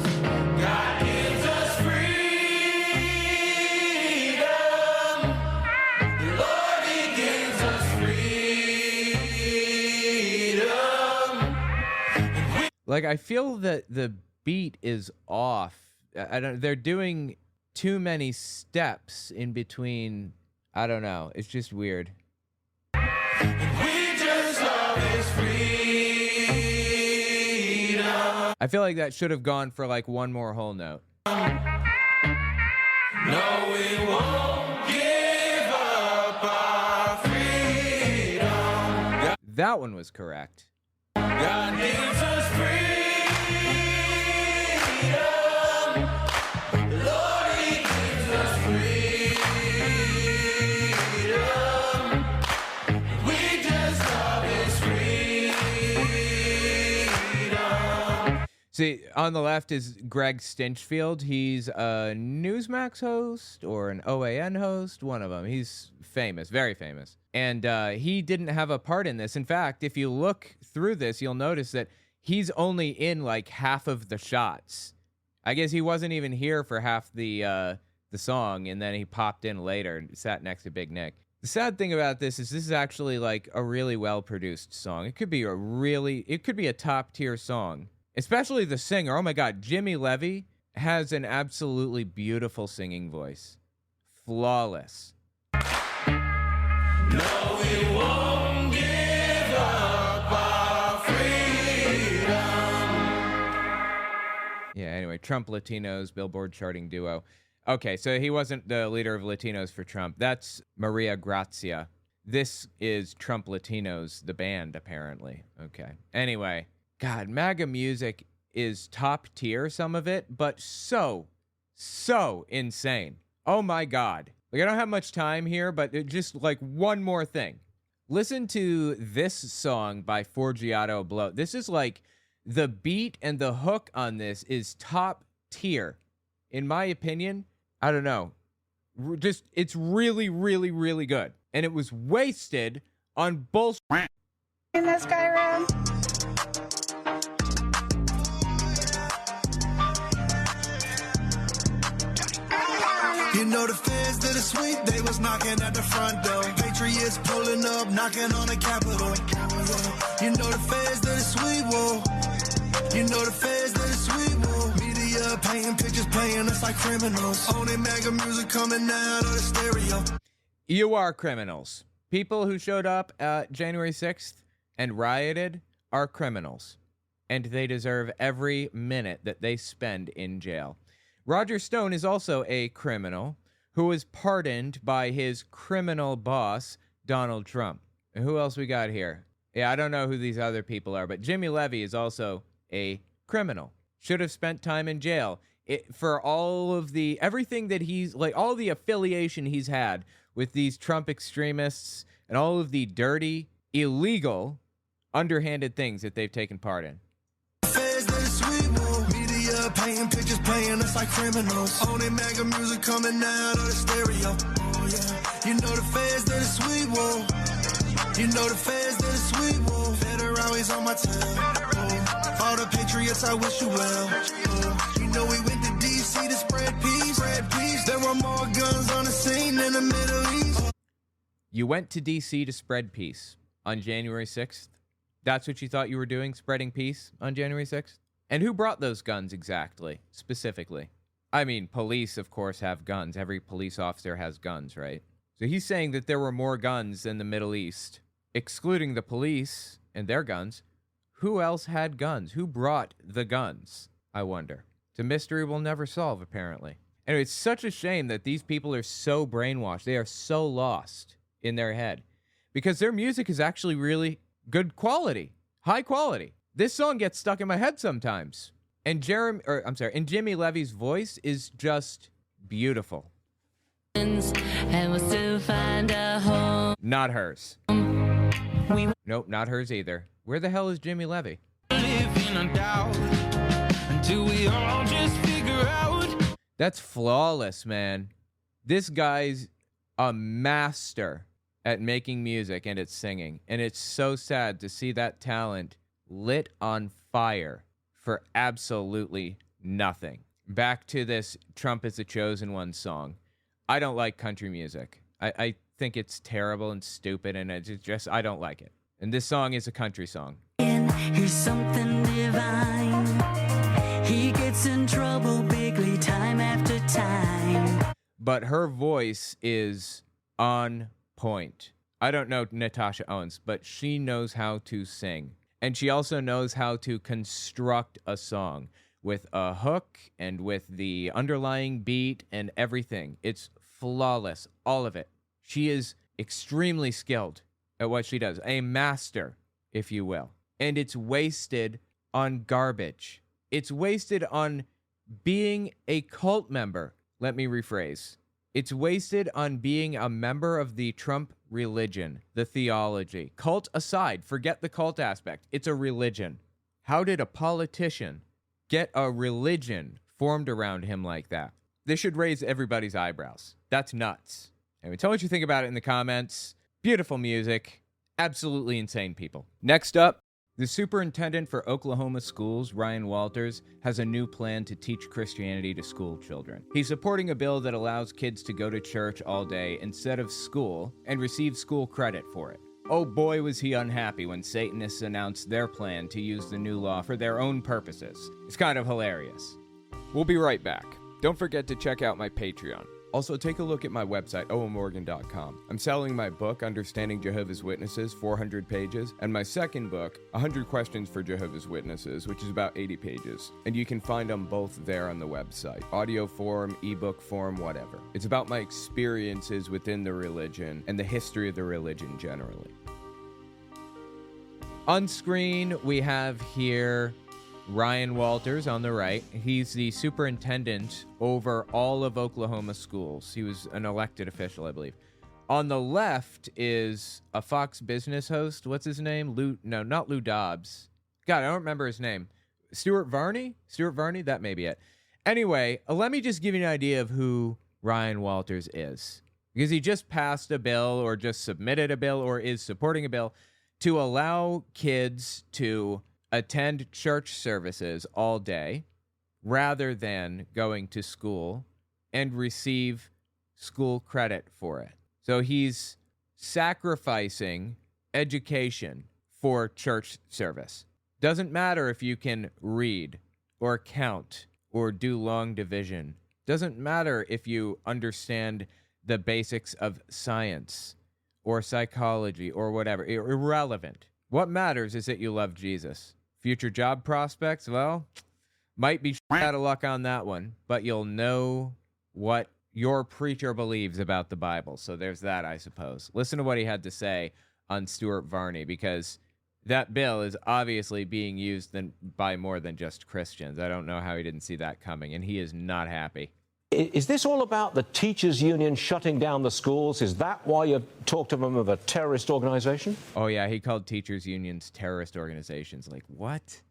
[SPEAKER 16] God gives us freedom. The Lord, He gives us freedom.
[SPEAKER 1] Like, I feel that the beat is off. They're doing too many steps in between. I don't know. It's just weird. I feel like that should have gone for like one more whole note.
[SPEAKER 16] No, we won't give up our freedom.
[SPEAKER 1] That one was correct.
[SPEAKER 16] God gives us freedom. Lord, He gives us freedom. We just love His freedom.
[SPEAKER 1] See, on the left is Greg Stinchfield. He's a Newsmax host or an OAN host, one of them. He's famous, very famous. And he didn't have a part in this. In fact, if you look through this, you'll notice that he's only in like half of the shots. I guess he wasn't even here for half the song, and then he popped in later and sat next to Big Nick. The sad thing about this is actually like a really well-produced song. It could be a top-tier song. Especially the singer. Oh my God, Jimmy Levy has an absolutely beautiful singing voice. Flawless.
[SPEAKER 16] No, we won't give up our freedom.
[SPEAKER 1] Yeah, anyway, Trump Latinos, Billboard charting duo. Okay, so he wasn't the leader of Latinos for Trump. That's Maria Grazia. This is Trump Latinos, the band, apparently. Okay. Anyway. God, MAGA music is top tier, some of it, but so insane. Oh my God. Like, I don't have much time here, but just like one more thing. Listen to this song by Forgiato Blow. This is like the beat and the hook on this is top tier. In my opinion, I don't know. Just, it's really, really, really good. And it was wasted on bullshit.
[SPEAKER 18] In this guy around.
[SPEAKER 19] You know the feds did a sweep, they was knocking at the front door. Patriots pulling up, knocking on the Capitol. You know the feds did a sweep, whoa. You know the feds did a sweep, whoa. Media painting pictures, playing us like criminals. Owning MAGA music coming out of the stereo.
[SPEAKER 1] You are criminals. People who showed up at January 6th and rioted are criminals. And they deserve every minute that they spend in jail. Roger Stone is also a criminal who was pardoned by his criminal boss, Donald Trump. And who else we got here? Yeah, I don't know who these other people are, but Jimmy Levy is also a criminal. Should have spent time in jail for all of the, everything that he's, like all the affiliation he's had with these Trump extremists and all of the dirty, illegal, underhanded things that they've taken part in.
[SPEAKER 19] Painting pictures, playing us like criminals. Owning MAGA music coming out of the stereo. Oh yeah. You know the feds did a sweep, whoa. You know the feds did a sweep, whoa. Federal always on my tail. Oh. All the patriots, I wish you well. Oh. You know we went to DC to spread peace. Spread peace. There were more guns on the scene in the Middle East.
[SPEAKER 1] You went to DC to spread peace on January 6th? That's what you thought you were doing, spreading peace on January 6th? And who brought those guns exactly, specifically? I mean, police, of course, have guns. Every police officer has guns, right? So he's saying that there were more guns in the Middle East, excluding the police, and their guns, who else had guns? Who brought the guns? I wonder. It's a mystery we'll never solve, apparently. Anyway, it's such a shame that these people are so brainwashed. They are so lost in their head because their music is actually really good quality, high quality. This song gets stuck in my head sometimes. And Jimmy Levy's voice is just beautiful.
[SPEAKER 14] And we'll still find a home.
[SPEAKER 1] Not hers. Nope, not hers either. Where the hell is Jimmy Levy?
[SPEAKER 16] Live in a doubt until we all just figure out.
[SPEAKER 1] That's flawless, man. This guy's a master at making music and at singing. And it's so sad to see that talent lit on fire for absolutely nothing. Back to this Trump is the Chosen One song. I don't like country music. I think it's terrible and stupid, and it's just, I don't like it. And this song is a country song.
[SPEAKER 14] He's something divine. He gets in trouble bigly time after time.
[SPEAKER 1] But her voice is on point. I don't know Natasha Owens, but she knows how to sing. And she also knows how to construct a song with a hook and with the underlying beat and everything. It's flawless, all of it. She is extremely skilled at what she does, a master, if you will. And it's wasted on garbage. It's wasted on being a cult member. Let me rephrase. It's wasted on being a member of the Trump religion, the theology. Cult aside, forget the cult aspect. It's a religion. How did a politician get a religion formed around him like that? This should raise everybody's eyebrows. That's nuts. Anyway, tell me what you think about it in the comments. Beautiful music. Absolutely insane people. Next up, the superintendent for Oklahoma schools, Ryan Walters, has a new plan to teach Christianity to school children. He's supporting a bill that allows kids to go to church all day instead of school and receive school credit for it. Oh boy, was he unhappy when Satanists announced their plan to use the new law for their own purposes. It's kind of hilarious. We'll be right back. Don't forget to check out my Patreon. Also, take a look at my website, owenmorgan.com. I'm selling my book, Understanding Jehovah's Witnesses, 400 pages, and my second book, 100 Questions for Jehovah's Witnesses, which is about 80 pages. And you can find them both there on the website. Audio form, ebook form, whatever. It's about my experiences within the religion and the history of the religion generally. On screen, we have here Ryan Walters on the right. He's the superintendent over all of Oklahoma schools. He was an elected official, I believe. On the left is a Fox Business host. What's his name? Not Lou Dobbs. God, I don't remember his name. Stuart Varney? That may be it. Anyway, let me just give you an idea of who Ryan Walters is. Because he just passed a bill or just submitted a bill or is supporting a bill to allow kids to attend church services all day rather than going to school and receive school credit for it. So he's sacrificing education for church service. Doesn't matter if you can read or count or do long division. Doesn't matter if you understand the basics of science or psychology or whatever. Irrelevant. What matters is that you love Jesus. Future job prospects, well, might be out of luck on that one, but you'll know what your preacher believes about the Bible. So there's that, I suppose. Listen to what he had to say on Stuart Varney, because that bill is obviously being used by more than just Christians. I don't know how he didn't see that coming, and he is not happy.
[SPEAKER 20] Is this all about the teachers' union shutting down the schools? Is that why you talk to them of a terrorist organization?
[SPEAKER 1] Oh, yeah, he called teachers' unions terrorist organizations. Like, what?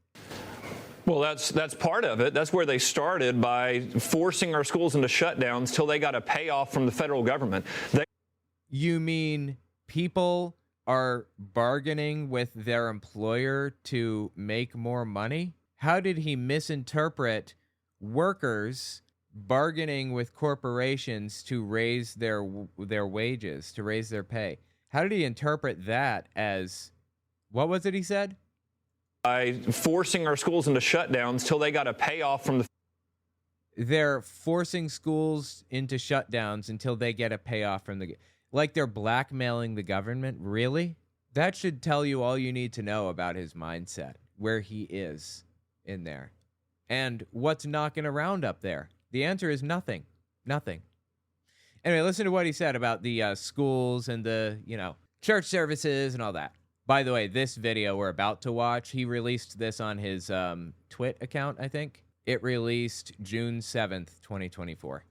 [SPEAKER 21] Well, that's part of it. That's where they started, by forcing our schools into shutdowns till they got a payoff from the federal government.
[SPEAKER 1] You mean people are bargaining with their employer to make more money? How did he misinterpret workers bargaining with corporations to raise their wages, to raise their pay? How did he interpret that as, what was it he said?
[SPEAKER 21] By forcing our schools into shutdowns till they got a payoff from the...
[SPEAKER 1] They're forcing schools into shutdowns until they get a payoff from the... Like they're blackmailing the government? Really? That should tell you all you need to know about his mindset, where he is in there, and what's knocking around up there. The answer is nothing. Nothing. Anyway, listen to what he said about the schools and the, church services and all that. By the way, this video we're about to watch, he released this on his Twit account, I think. It released June 7th, 2024.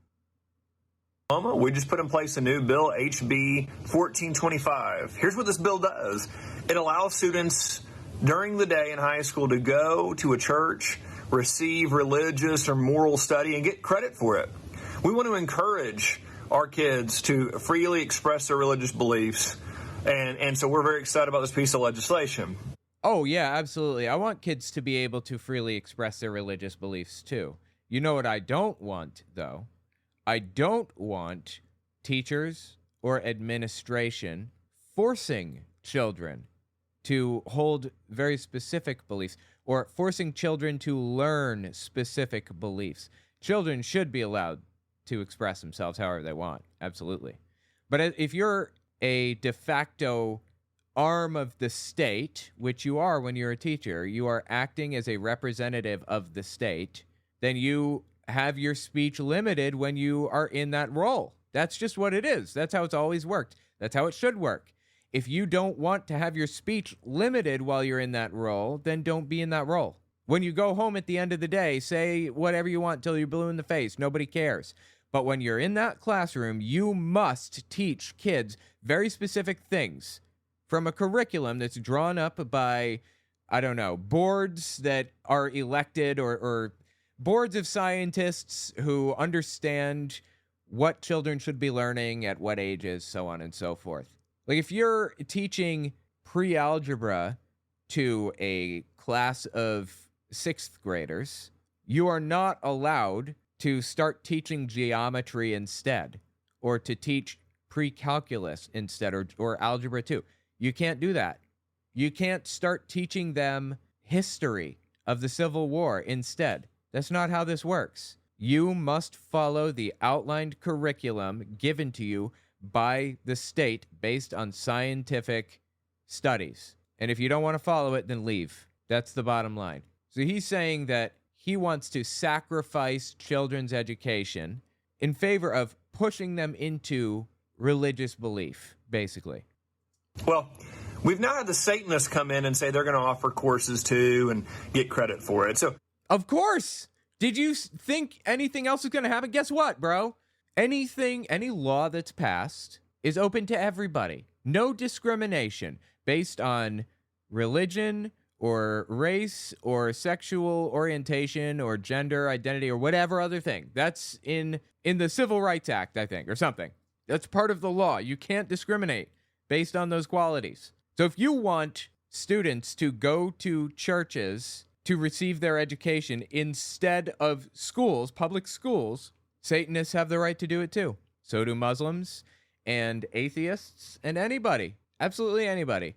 [SPEAKER 5] We just put in place a new bill, HB 1425. Here's what this bill does. It allows students during the day in high school to go to a church, receive religious or moral study, and get credit for it. We want to encourage our kids to freely express their religious beliefs, and so we're very excited about this piece of legislation.
[SPEAKER 1] Oh, yeah, absolutely. I want kids to be able to freely express their religious beliefs, too. You know what I don't want, though? I don't want teachers or administration forcing children to hold very specific beliefs or forcing children to learn specific beliefs. Children should be allowed to express themselves however they want, absolutely. But if you're a de facto arm of the state, which you are when you're a teacher, you are acting as a representative of the state, then you have your speech limited when you are in that role. That's just what it is. That's how it's always worked. That's how it should work. If you don't want to have your speech limited while you're in that role, then don't be in that role. When you go home at the end of the day, say whatever you want till you're blue in the face. Nobody cares. But when you're in that classroom, you must teach kids very specific things from a curriculum that's drawn up by, I don't know, boards that are elected or boards of scientists who understand what children should be learning at what ages, so on and so forth. Like if you're teaching pre-algebra to a class of 6th graders, you are not allowed to start teaching geometry instead, or to teach pre-calculus instead, or algebra 2. You can't do that. You can't start teaching them history of the Civil War instead. That's not how this works. You must follow the outlined curriculum given to you by the state based on scientific studies. And if you don't want to follow it, then leave. That's the bottom line. So he's saying that he wants to sacrifice children's education in favor of pushing them into religious belief, basically.
[SPEAKER 5] Well, we've now had the Satanists come in and say they're going to offer courses too and get credit for it. So,
[SPEAKER 1] of course. Did you think anything else is going to happen? Guess what, bro? Any law that's passed is open to everybody. No discrimination based on religion or race or sexual orientation or gender identity or whatever other thing. That's in the Civil Rights Act, I think, or something. That's part of the law. You can't discriminate based on those qualities. So if you want students to go to churches to receive their education instead of schools, public schools, Satanists have the right to do it too. So do Muslims and atheists and anybody. Absolutely anybody.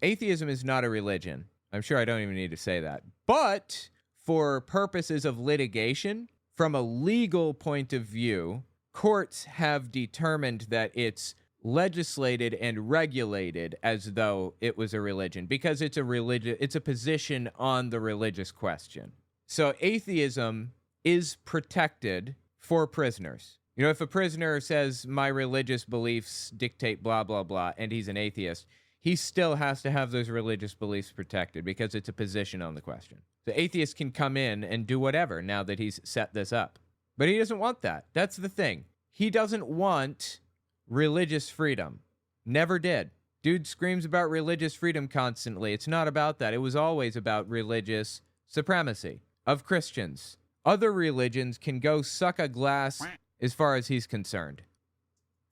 [SPEAKER 1] Atheism is not a religion. I'm sure I don't even need to say that. But for purposes of litigation, from a legal point of view, courts have determined that it's legislated and regulated as though it was a religion because it's a position on the religious question. So atheism is protected for prisoners. You know, if a prisoner says my religious beliefs dictate blah, blah, blah, and he's an atheist, he still has to have those religious beliefs protected because it's a position on the question. The atheist can come in and do whatever now that he's set this up. But he doesn't want that. That's the thing. He doesn't want religious freedom. Never did. Dude screams about religious freedom constantly. It's not about that. It was always about religious supremacy of Christians. Other religions can go suck a glass as far as he's concerned.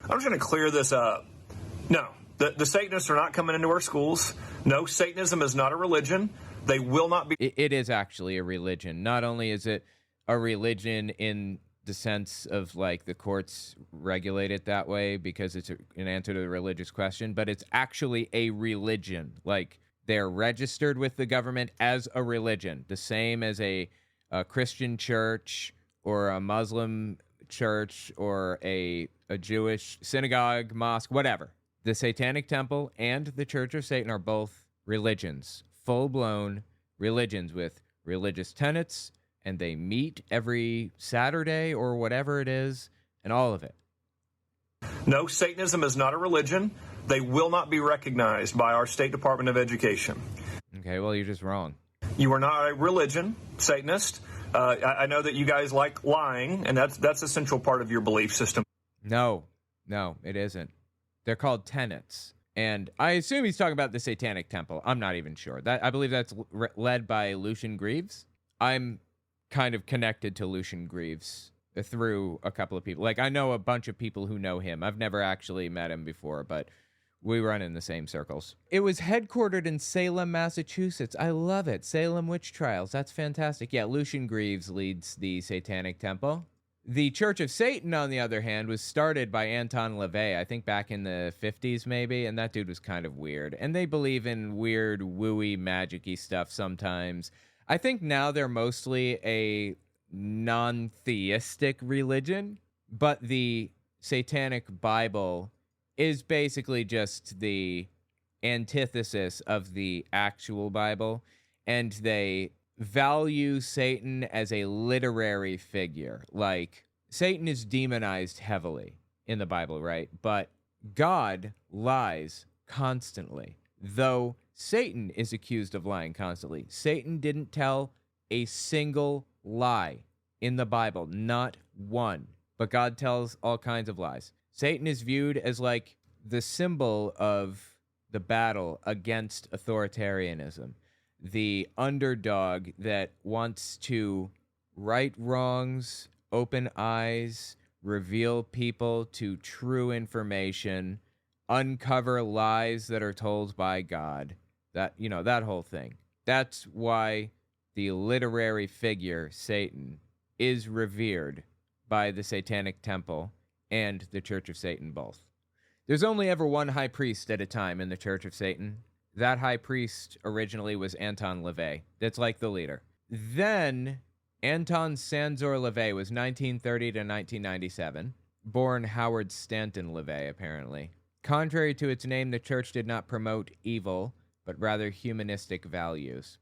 [SPEAKER 5] I'm just going to clear this up. No, the Satanists are not coming into our schools. No, Satanism is not a religion. They will not be.
[SPEAKER 1] It is actually a religion. Not only is it a religion in the sense of like the courts regulate it that way because it's an answer to the religious question, but it's actually a religion. Like they're registered with the government as a religion, the same as a Christian church or a Muslim church or a Jewish synagogue, mosque, whatever. The Satanic Temple and the Church of Satan are both religions, full-blown religions with religious tenets, and they meet every Saturday or whatever it is, and all of it.
[SPEAKER 5] No, Satanism is not a religion. They will not be recognized by our State Department of Education.
[SPEAKER 1] Okay, well, you're just wrong.
[SPEAKER 5] You are not a religion, Satanist. I know that you guys like lying, and that's a central part of your belief system.
[SPEAKER 1] No, it isn't. They're called tenets. And I assume he's talking about the Satanic Temple. I'm not even sure. I believe that's led by Lucian Greaves. I'm kind of connected to Lucian Greaves through a couple of people. Like, I know a bunch of people who know him. I've never actually met him before, but we run in the same circles. It was headquartered in Salem, Massachusetts. I love it. Salem witch trials. That's fantastic. Yeah, Lucian Greaves leads the Satanic Temple. The Church of Satan, on the other hand, was started by Anton LaVey, I think back in the 50s maybe, and that dude was kind of weird. And they believe in weird, wooey, magic-y stuff sometimes. I think now they're mostly a non-theistic religion, but the Satanic Bible is basically just the antithesis of the actual Bible, and they value Satan as a literary figure. Like, Satan is demonized heavily in the Bible, right? But God lies constantly, though Satan is accused of lying constantly. Satan didn't tell a single lie in the Bible, not one. But God tells all kinds of lies. Satan is viewed as like the symbol of the battle against authoritarianism, the underdog that wants to right wrongs, open eyes, reveal people to true information, uncover lies that are told by God. That, you know, that whole thing. That's why the literary figure, Satan, is revered by the Satanic Temple and the Church of Satan both. There's only ever one high priest at a time in the Church of Satan. That high priest originally was Anton LaVey. That's like the leader. Then Anton Sanzor LaVey was 1930 to 1997. Born Howard Stanton LaVey, apparently. Contrary to its name, the church did not promote evil, but rather humanistic values.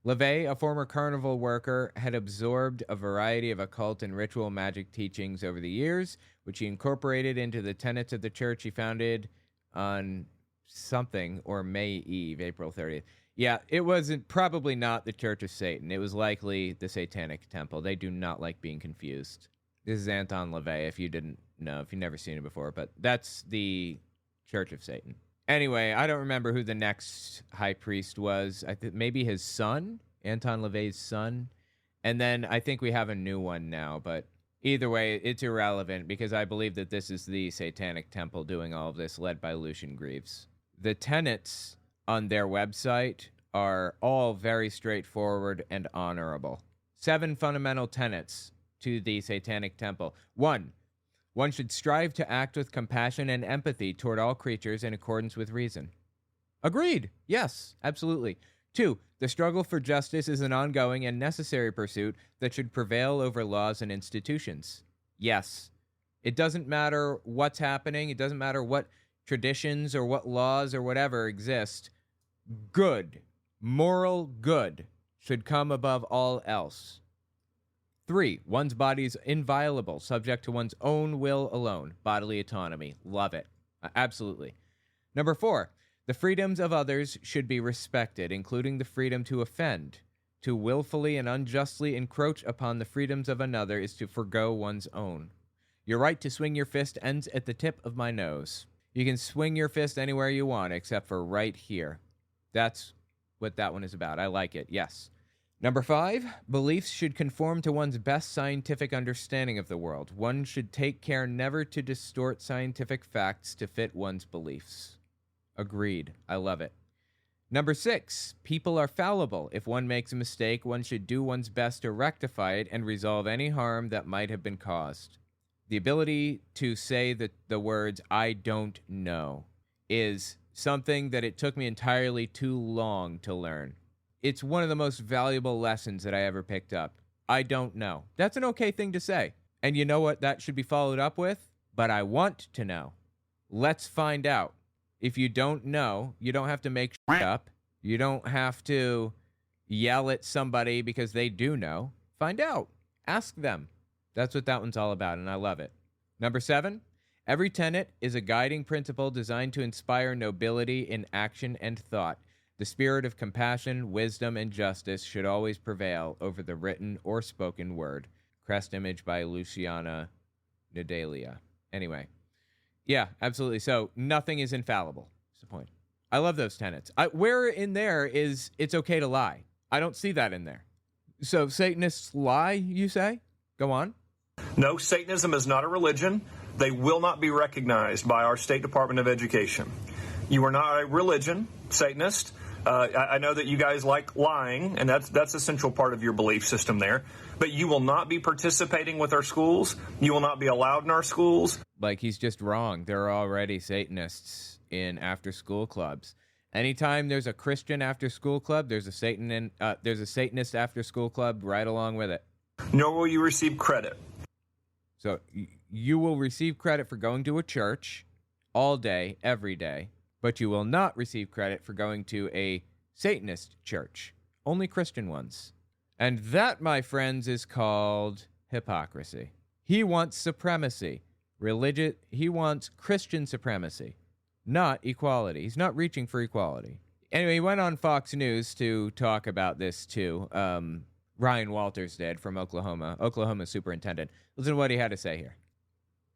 [SPEAKER 1] LaVey, a former carnival worker, had absorbed a variety of occult and ritual magic teachings over the years, which he incorporated into the tenets of the church he founded on something, or May Eve, April 30th. Yeah, it wasn't, probably not the Church of Satan. It was likely the Satanic Temple. They do not like being confused. This is Anton LaVey, if you didn't know, if you've never seen it before, but that's the Church of Satan. Anyway, I don't remember who the next high priest was. I think maybe his son, Anton LaVey's son. And then I think we have a new one now, but either way, it's irrelevant because I believe that this is the Satanic Temple doing all of this, led by Lucian Greaves. The tenets on their website are all very straightforward and honorable. 7 fundamental tenets to the Satanic Temple. 1. One should strive to act with compassion and empathy toward all creatures in accordance with reason. Agreed. Yes, absolutely. 2. The struggle for justice is an ongoing and necessary pursuit that should prevail over laws and institutions. Yes. It doesn't matter what's happening. It doesn't matter what traditions or what laws or whatever exist. Good, moral good, should come above all else. 3. One's body is inviolable, subject to one's own will alone. Bodily autonomy. Love it. Absolutely. 4. The freedoms of others should be respected, including the freedom to offend. To willfully and unjustly encroach upon the freedoms of another is to forgo one's own. Your right to swing your fist ends at the tip of my nose. You can swing your fist anywhere you want, except for right here. That's what that one is about. I like it, yes. 5, beliefs should conform to one's best scientific understanding of the world. One should take care never to distort scientific facts to fit one's beliefs. Agreed. I love it. 6, people are fallible. If one makes a mistake, one should do one's best to rectify it and resolve any harm that might have been caused. The ability to say the words, I don't know, is something that it took me entirely too long to learn. It's one of the most valuable lessons that I ever picked up. I don't know. That's an okay thing to say. And you know what that should be followed up with? But I want to know. Let's find out. If you don't know, you don't have to make shit up. You don't have to yell at somebody because they do know. Find out. Ask them. That's what that one's all about, and I love it. Number 7, every tenet is a guiding principle designed to inspire nobility in action and thought. The spirit of compassion, wisdom, and justice should always prevail over the written or spoken word. Crest image by Luciana Nedalia. Anyway. Yeah, absolutely. So nothing is infallible. That's the point. I love those tenets. Where in there is it's okay to lie? I don't see that in there. So Satanists lie, you say? Go on.
[SPEAKER 5] No, Satanism is not a religion. They will not be recognized by our State Department of Education. You are not a religion, Satanist. I know that you guys like lying, and that's a central part of your belief system there. But you will not be participating with our schools. You will not be allowed in our schools.
[SPEAKER 1] Like, he's just wrong. There are already Satanists in after-school clubs. Anytime there's a Christian after-school club, there's a Satanist after-school club right along with it.
[SPEAKER 5] Nor will you receive credit.
[SPEAKER 1] So you will receive credit for going to a church all day, every day, but you will not receive credit for going to a Satanist church. Only Christian ones. And that, my friends, is called hypocrisy. He wants supremacy. He wants Christian supremacy, not equality. He's not reaching for equality. Anyway, he went on Fox News to talk about this too. Ryan Walters did, from Oklahoma superintendent. Listen to what he had to say here.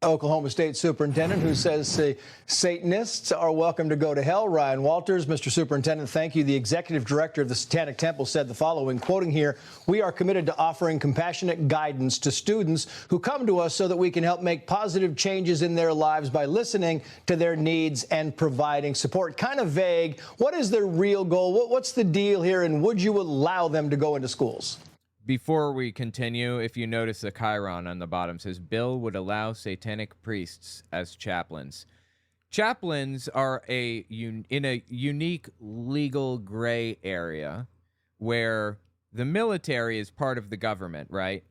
[SPEAKER 6] Oklahoma State Superintendent, who says Satanists are welcome to go to hell. Ryan Walters, Mr. Superintendent, thank you. The executive director of the Satanic Temple said the following, quoting here, "We are committed to offering compassionate guidance to students who come to us so that we can help make positive changes in their lives by listening to their needs and providing support." Kind of vague. What is their real goal? What's the deal here, and would you allow them to go into schools?
[SPEAKER 1] Before we continue, if you notice the chyron on the bottom says, bill would allow satanic priests as chaplains. Chaplains are in a unique legal gray area where the military is part of the government, right?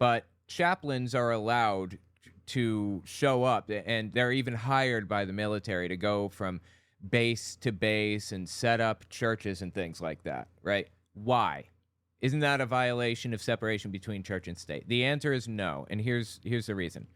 [SPEAKER 1] But chaplains are allowed to show up, and they're even hired by the military to go from base to base and set up churches and things like that, right? Why? Isn't that a violation of separation between church and state? The answer is no, and here's the reason.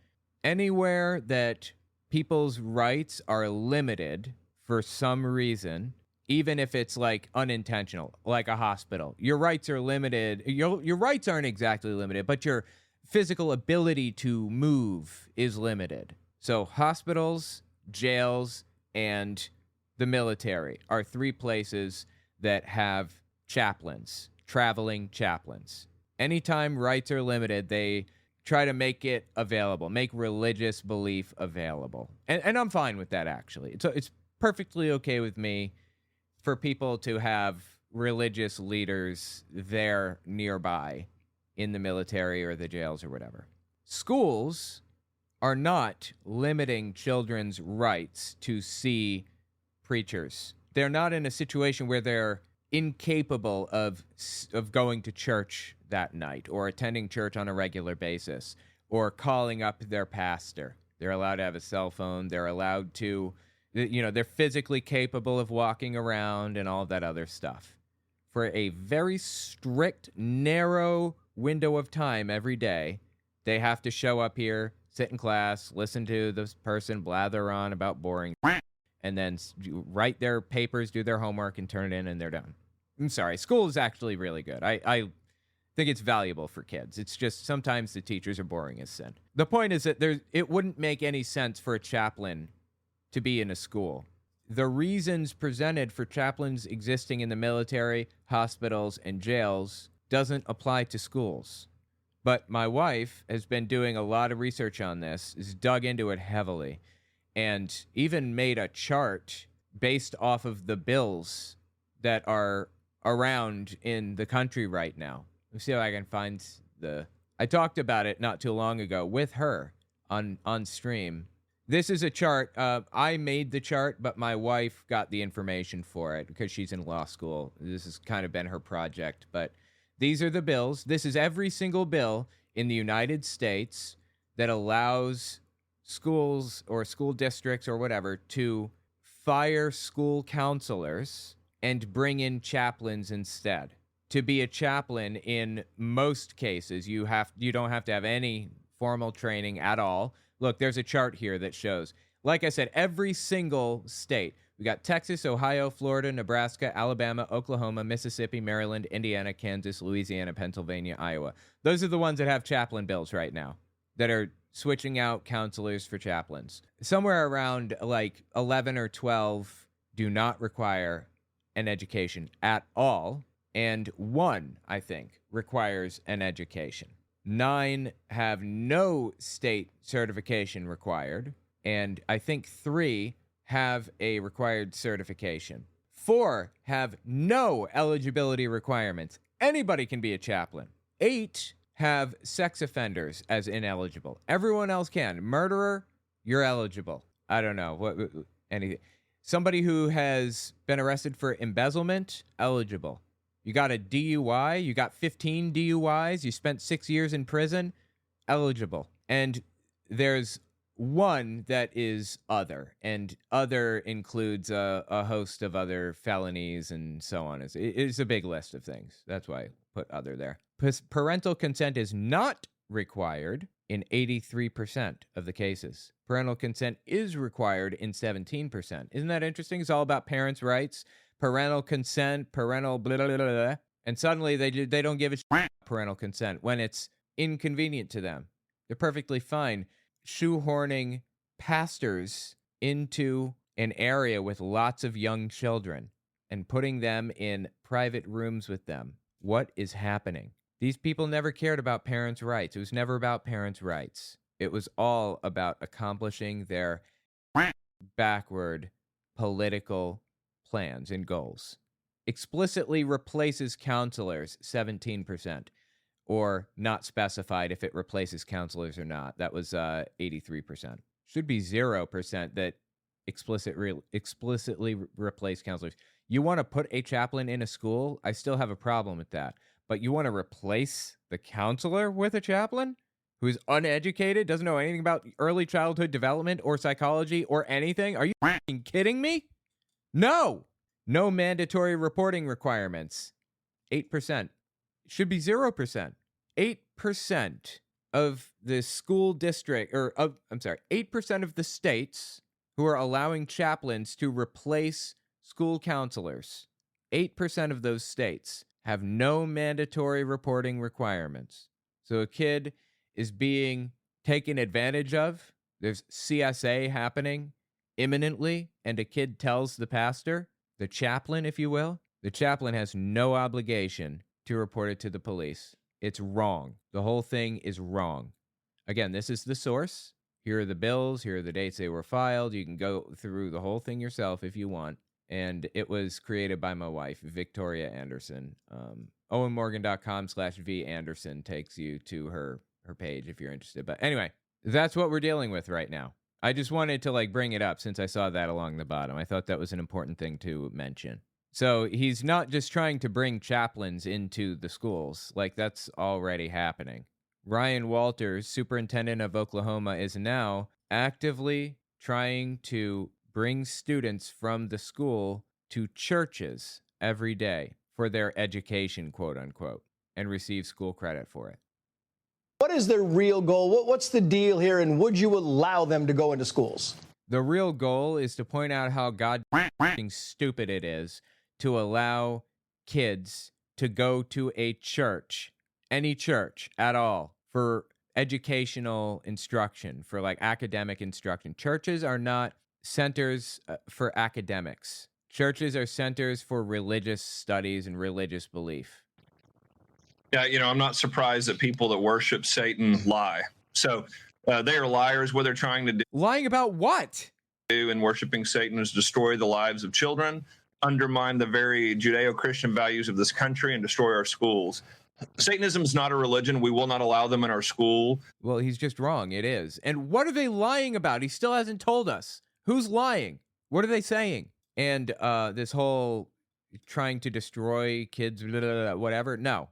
[SPEAKER 1] Anywhere that people's rights are limited for some reason, even if it's like unintentional, like a hospital, your rights are limited. Your rights aren't exactly limited, but your physical ability to move is limited. So hospitals, jails, and the military are 3 places that have chaplains. Traveling chaplains. Anytime rights are limited, they try to make it available, make religious belief available. And I'm fine with that, actually. It's perfectly okay with me for people to have religious leaders there nearby in the military or the jails or whatever. Schools are not limiting children's rights to see preachers. They're not in a situation where they're incapable of going to church that night or attending church on a regular basis or calling up their pastor. They're allowed to have a cell phone. They're allowed to, they're physically capable of walking around and all that other stuff. For a very strict, narrow window of time every day, they have to show up here, sit in class, listen to this person blather on about boring and then write their papers, do their homework, and turn it in, and they're done. I'm sorry. School is actually really good. I think it's valuable for kids. It's just sometimes the teachers are boring as sin. The point is that it wouldn't make any sense for a chaplain to be in a school. The reasons presented for chaplains existing in the military, hospitals, and jails doesn't apply to schools. But my wife has been doing a lot of research on this, has dug into it heavily, and even made a chart based off of the bills that are around in the country right now. Let's see if I can find I talked about it not too long ago with her on stream. This is a chart. I made the chart, but my wife got the information for it because she's in law school. This has kind of been her project, but these are the bills. This is every single bill in the United States that allows schools or school districts or whatever to fire school counselors and bring in chaplains instead. To be a chaplain, in most cases, you don't have to have any formal training at all. Look, there's a chart here that shows, like I said, every single state. We got Texas, Ohio, Florida, Nebraska, Alabama, Oklahoma, Mississippi, Maryland, Indiana, Kansas, Louisiana, Pennsylvania, Iowa. Those are the ones that have chaplain bills right now that are switching out counselors for chaplains. Somewhere around like 11 or 12 do not require an education at all. And 1, I think, requires an education. 9 have no state certification required. And I think 3 have a required certification. 4 have no eligibility requirements. Anybody can be a chaplain. 8 have sex offenders as ineligible. Everyone else can. Murderer, you're eligible. I don't know. Anything. Somebody who has been arrested for embezzlement, eligible. You got a DUI, you got 15 DUIs, you spent 6 years in prison, eligible. And there's 1 that is other, and other includes a host of other felonies and so on. It's a big list of things. That's why I put other there. Parental consent is not required in 83% of the cases. Parental consent is required in 17%. Isn't that interesting? It's all about parents' rights. Parental consent, parental blah, blah, blah, blah. And suddenly they don't give a shit parental consent when it's inconvenient to them. They're perfectly fine shoehorning pastors into an area with lots of young children and putting them in private rooms with them. What is happening? These people never cared about parents' rights. It was never about parents' rights. It was all about accomplishing their backward political plans and goals. Explicitly replaces counselors, 17%, or not specified if it replaces counselors or not. That was 83%. Should be 0% that explicitly replace counselors. You want to put a chaplain in a school? I still have a problem with that. But you want to replace the counselor with a chaplain who's uneducated, doesn't know anything about early childhood development or psychology or anything? Are you f***ing kidding me? No mandatory reporting requirements. 8%. Should be 0%. 8% of the school district, 8% of the states who are allowing chaplains to replace school counselors, 8% of those states have no mandatory reporting requirements. So a kid is being taken advantage of. There's CSA happening imminently, and a kid tells the pastor, the chaplain, if you will, the chaplain has no obligation to report it to the police. It's wrong. The whole thing is wrong. Again, this is the source. Here are the bills. Here are the dates they were filed. You can go through the whole thing yourself if you want. And it was created by my wife, Victoria Anderson. owenmorgan.com/V Anderson takes you to her page if you're interested. But anyway, that's what we're dealing with right now. I just wanted to bring it up since I saw that along the bottom. I thought that was an important thing to mention. So he's not just trying to bring chaplains into the schools. That's already happening. Ryan Walters, superintendent of Oklahoma, is now actively trying to bring students from the school to churches every day for their education, quote unquote, and receive school credit for it.
[SPEAKER 6] What is their real goal? What's the deal here, and would you allow them to go into schools?
[SPEAKER 1] The real goal is to point out how goddamn stupid it is to allow kids to go to a church, any church at all, for educational instruction, for academic instruction. Churches are not centers for academics. Churches are centers for religious studies and religious belief.
[SPEAKER 5] Yeah, I'm not surprised that people that worship Satan lie. So they are liars. What they're trying to do.
[SPEAKER 1] Lying about what?
[SPEAKER 5] In worshiping Satan is destroy the lives of children, undermine the very Judeo-Christian values of this country, and destroy our schools. Satanism is not a religion. We will not allow them in our school.
[SPEAKER 1] Well, he's just wrong. It is. And what are they lying about? He still hasn't told us. Who's lying? What are they saying? And this whole trying to destroy kids, blah, blah, blah, whatever. No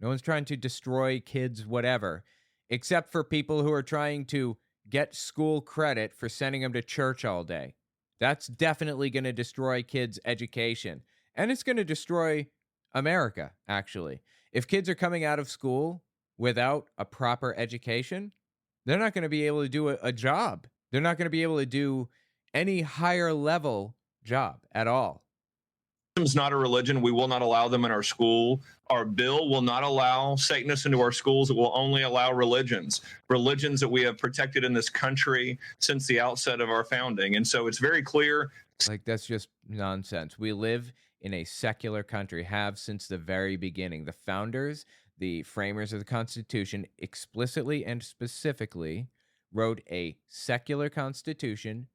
[SPEAKER 1] one's trying to destroy kids, whatever, except for people who are trying to get school credit for sending them to church all day. That's definitely going to destroy kids' education. And it's going to destroy America, actually. If kids are coming out of school without a proper education, they're not going to be able to do a job. They're not going to be able to do any higher level job at all.
[SPEAKER 5] Is not a religion. We will not allow them in our school. Our bill will not allow Satanists into our schools. It will only allow religions that we have protected in this country since the outset of our founding. And so it's very clear.
[SPEAKER 1] Like, that's just nonsense. We live in a secular country, have since the very beginning. The founders, the framers of the Constitution, explicitly and specifically wrote a secular constitution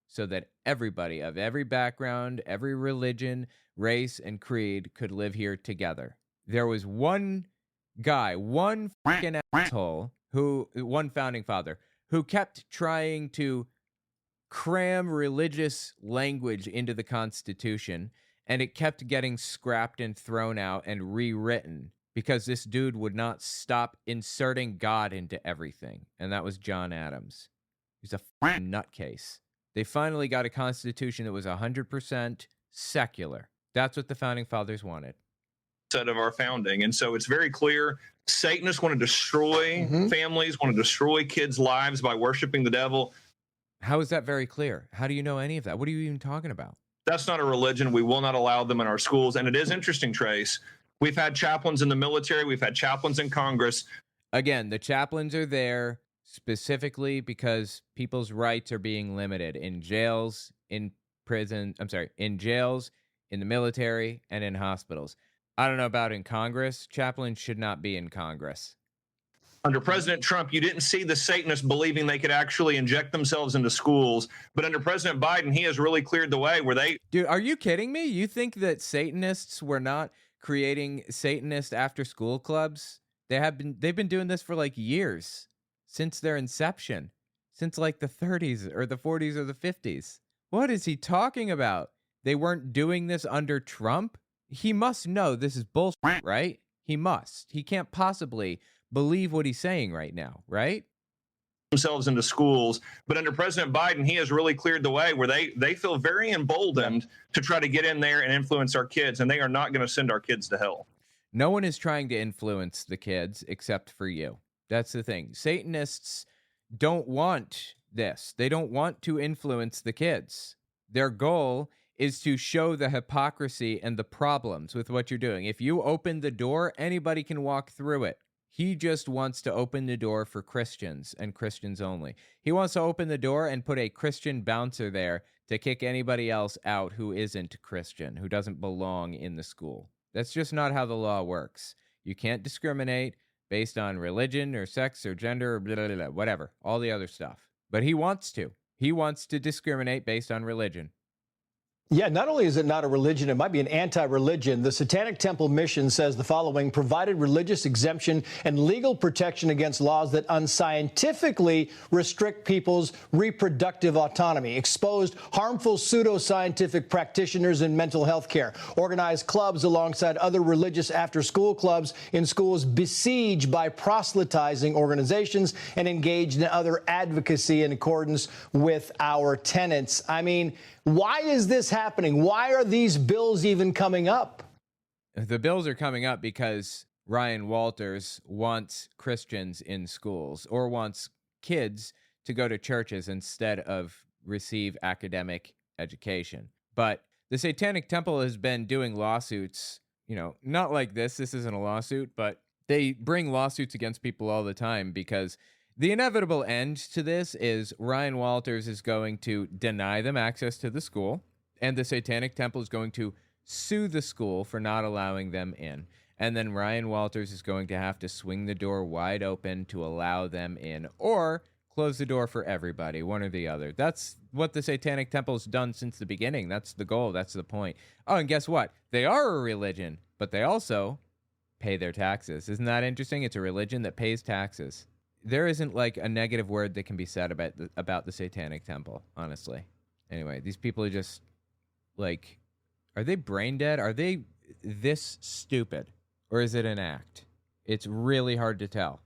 [SPEAKER 1] so that everybody of every background, every religion, race, and creed could live here together. There was one guy, one fucking asshole, one founding father, who kept trying to cram religious language into the Constitution, and it kept getting scrapped and thrown out and rewritten because this dude would not stop inserting God into everything, and that was John Adams. He's a fucking nutcase. They finally got a constitution that was 100% secular. That's what the founding fathers wanted.
[SPEAKER 5] Set of our founding. And so it's very clear Satanists want to destroy families, want to destroy kids' lives by worshiping the devil.
[SPEAKER 1] How is that very clear? How do you know any of that? What are you even talking about?
[SPEAKER 5] That's not a religion. We will not allow them in our schools. And it is interesting, Trace. We've had chaplains in the military. We've had chaplains in Congress.
[SPEAKER 1] Again, the chaplains are there specifically because people's rights are being limited in jails, in jails, in the military, and in hospitals. I don't know about in Congress. Chaplains should not be in Congress.
[SPEAKER 5] Under President Trump, you didn't see the Satanists believing they could actually inject themselves into schools. But under President Biden, he has really cleared the way where they...
[SPEAKER 1] Dude, are you kidding me? You think that Satanists were not creating Satanist after-school clubs? They've been doing this for like years. Since their inception, since like the 30s or the 40s or the 50s. What is he talking about? They weren't doing this under Trump? He must know this is bullshit, right? He must. He can't possibly believe what he's saying right now, right?
[SPEAKER 5] Themselves into schools. But under President Biden, he has really cleared the way where they feel very emboldened to try to get in there and influence our kids, and they are not going to send our kids to hell.
[SPEAKER 1] No one is trying to influence the kids except for you. That's the thing. Satanists don't want this. They don't want to influence the kids. Their goal is to show the hypocrisy and the problems with what you're doing. If you open the door, anybody can walk through it. He just wants to open the door for Christians and Christians only. He wants to open the door and put a Christian bouncer there to kick anybody else out who isn't Christian, who doesn't belong in the school. That's just not how the law works. You can't discriminate based on religion or sex or gender or blah, blah, blah, whatever, all the other stuff. But he wants to. He wants to discriminate based on religion.
[SPEAKER 6] Yeah, not only is it not a religion, it might be an anti-religion. The Satanic Temple mission says the following: provided religious exemption and legal protection against laws that unscientifically restrict people's reproductive autonomy, exposed harmful pseudoscientific practitioners in mental health care, organized clubs alongside other religious after-school clubs in schools besieged by proselytizing organizations, and engaged in other advocacy in accordance with our tenets. I mean, why is this happening? Why are these bills even coming up?
[SPEAKER 1] The bills are coming up because Ryan Walters wants Christians in schools, or wants kids to go to churches instead of receive academic education. But the Satanic Temple has been doing lawsuits, not like this. This isn't a lawsuit, but they bring lawsuits against people all the time because the inevitable end to this is Ryan Walters is going to deny them access to the school, and the Satanic Temple is going to sue the school for not allowing them in. And then Ryan Walters is going to have to swing the door wide open to allow them in, or close the door for everybody, one or the other. That's what the Satanic Temple's done since the beginning. That's the goal. That's the point. Oh, and guess what? They are a religion, but they also pay their taxes. Isn't that interesting? It's a religion that pays taxes. There isn't like a negative word that can be said about the Satanic Temple, honestly. Anyway, these people are just like, are they brain dead? Are they this stupid? Or is it an act? It's really hard to tell.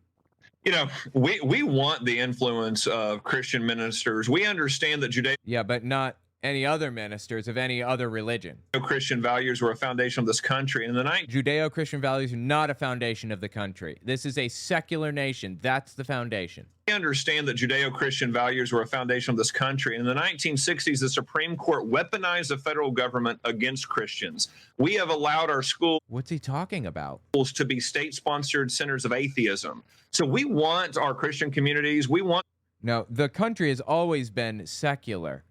[SPEAKER 5] We want the influence of Christian ministers. We understand that Judaism...
[SPEAKER 1] Yeah, but not any other ministers of any other religion.
[SPEAKER 5] Christian values were a foundation of this country. And
[SPEAKER 1] Judeo-Christian values are not a foundation of the country. This is a secular nation. That's the foundation.
[SPEAKER 5] I understand that Judeo-Christian values were a foundation of this country. In the 1960s, the Supreme Court weaponized the federal government against Christians. We have allowed our schools.
[SPEAKER 1] What's he talking about?
[SPEAKER 5] To be state-sponsored centers of atheism. So we want our Christian communities.
[SPEAKER 1] No, the country has always been secular.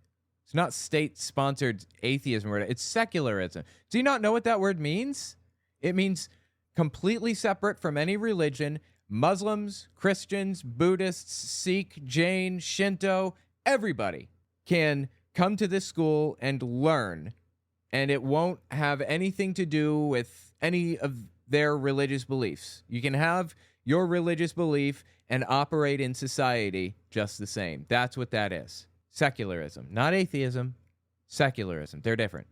[SPEAKER 1] It's not state-sponsored atheism. It's secularism. Do you not know what that word means? It means completely separate from any religion. Muslims, Christians, Buddhists, Sikh, Jain, Shinto, everybody can come to this school and learn, and it won't have anything to do with any of their religious beliefs. You can have your religious belief and operate in society just the same. That's what that is. Secularism, not atheism, secularism. They're different.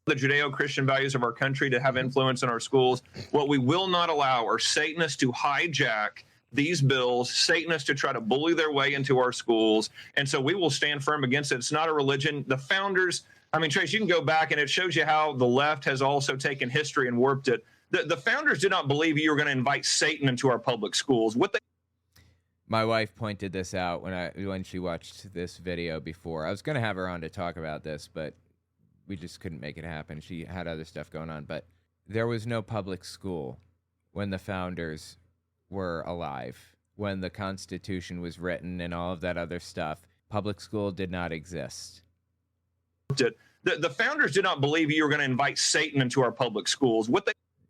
[SPEAKER 5] The Judeo-Christian values of our country to have influence in our schools. What we will not allow are Satanists to hijack these bills, Satanists to try to bully their way into our schools. And so we will stand firm against it. It's not a religion. The founders, I mean, Trace, you can go back and it shows you how the left has also taken history and warped it. The founders did not believe you were going to invite Satan into our public schools.
[SPEAKER 1] My wife pointed this out when she watched this video before. I was going to have her on to talk about this, but we just couldn't make it happen. She had other stuff going on. But there was no public school when the founders were alive, when the Constitution was written and all of that other stuff. Public school did not exist.
[SPEAKER 5] The founders did not believe you were going to invite Satan into our public schools.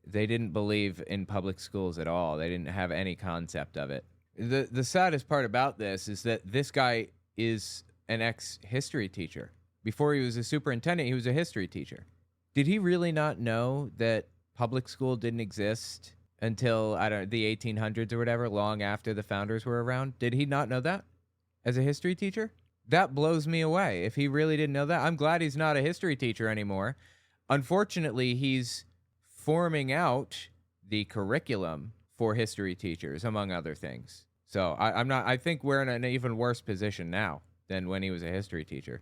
[SPEAKER 1] They didn't believe in public schools at all. They didn't have any concept of it. The saddest part about this is that this guy is an ex-history teacher. Before he was a superintendent, he was a history teacher. Did he really not know that public school didn't exist until, the 1800s or whatever, long after the founders were around? Did he not know that as a history teacher? That blows me away. If he really didn't know that, I'm glad he's not a history teacher anymore. Unfortunately, he's forming out the curriculum for history teachers, among other things. So I think we're in an even worse position now than when he was a history teacher.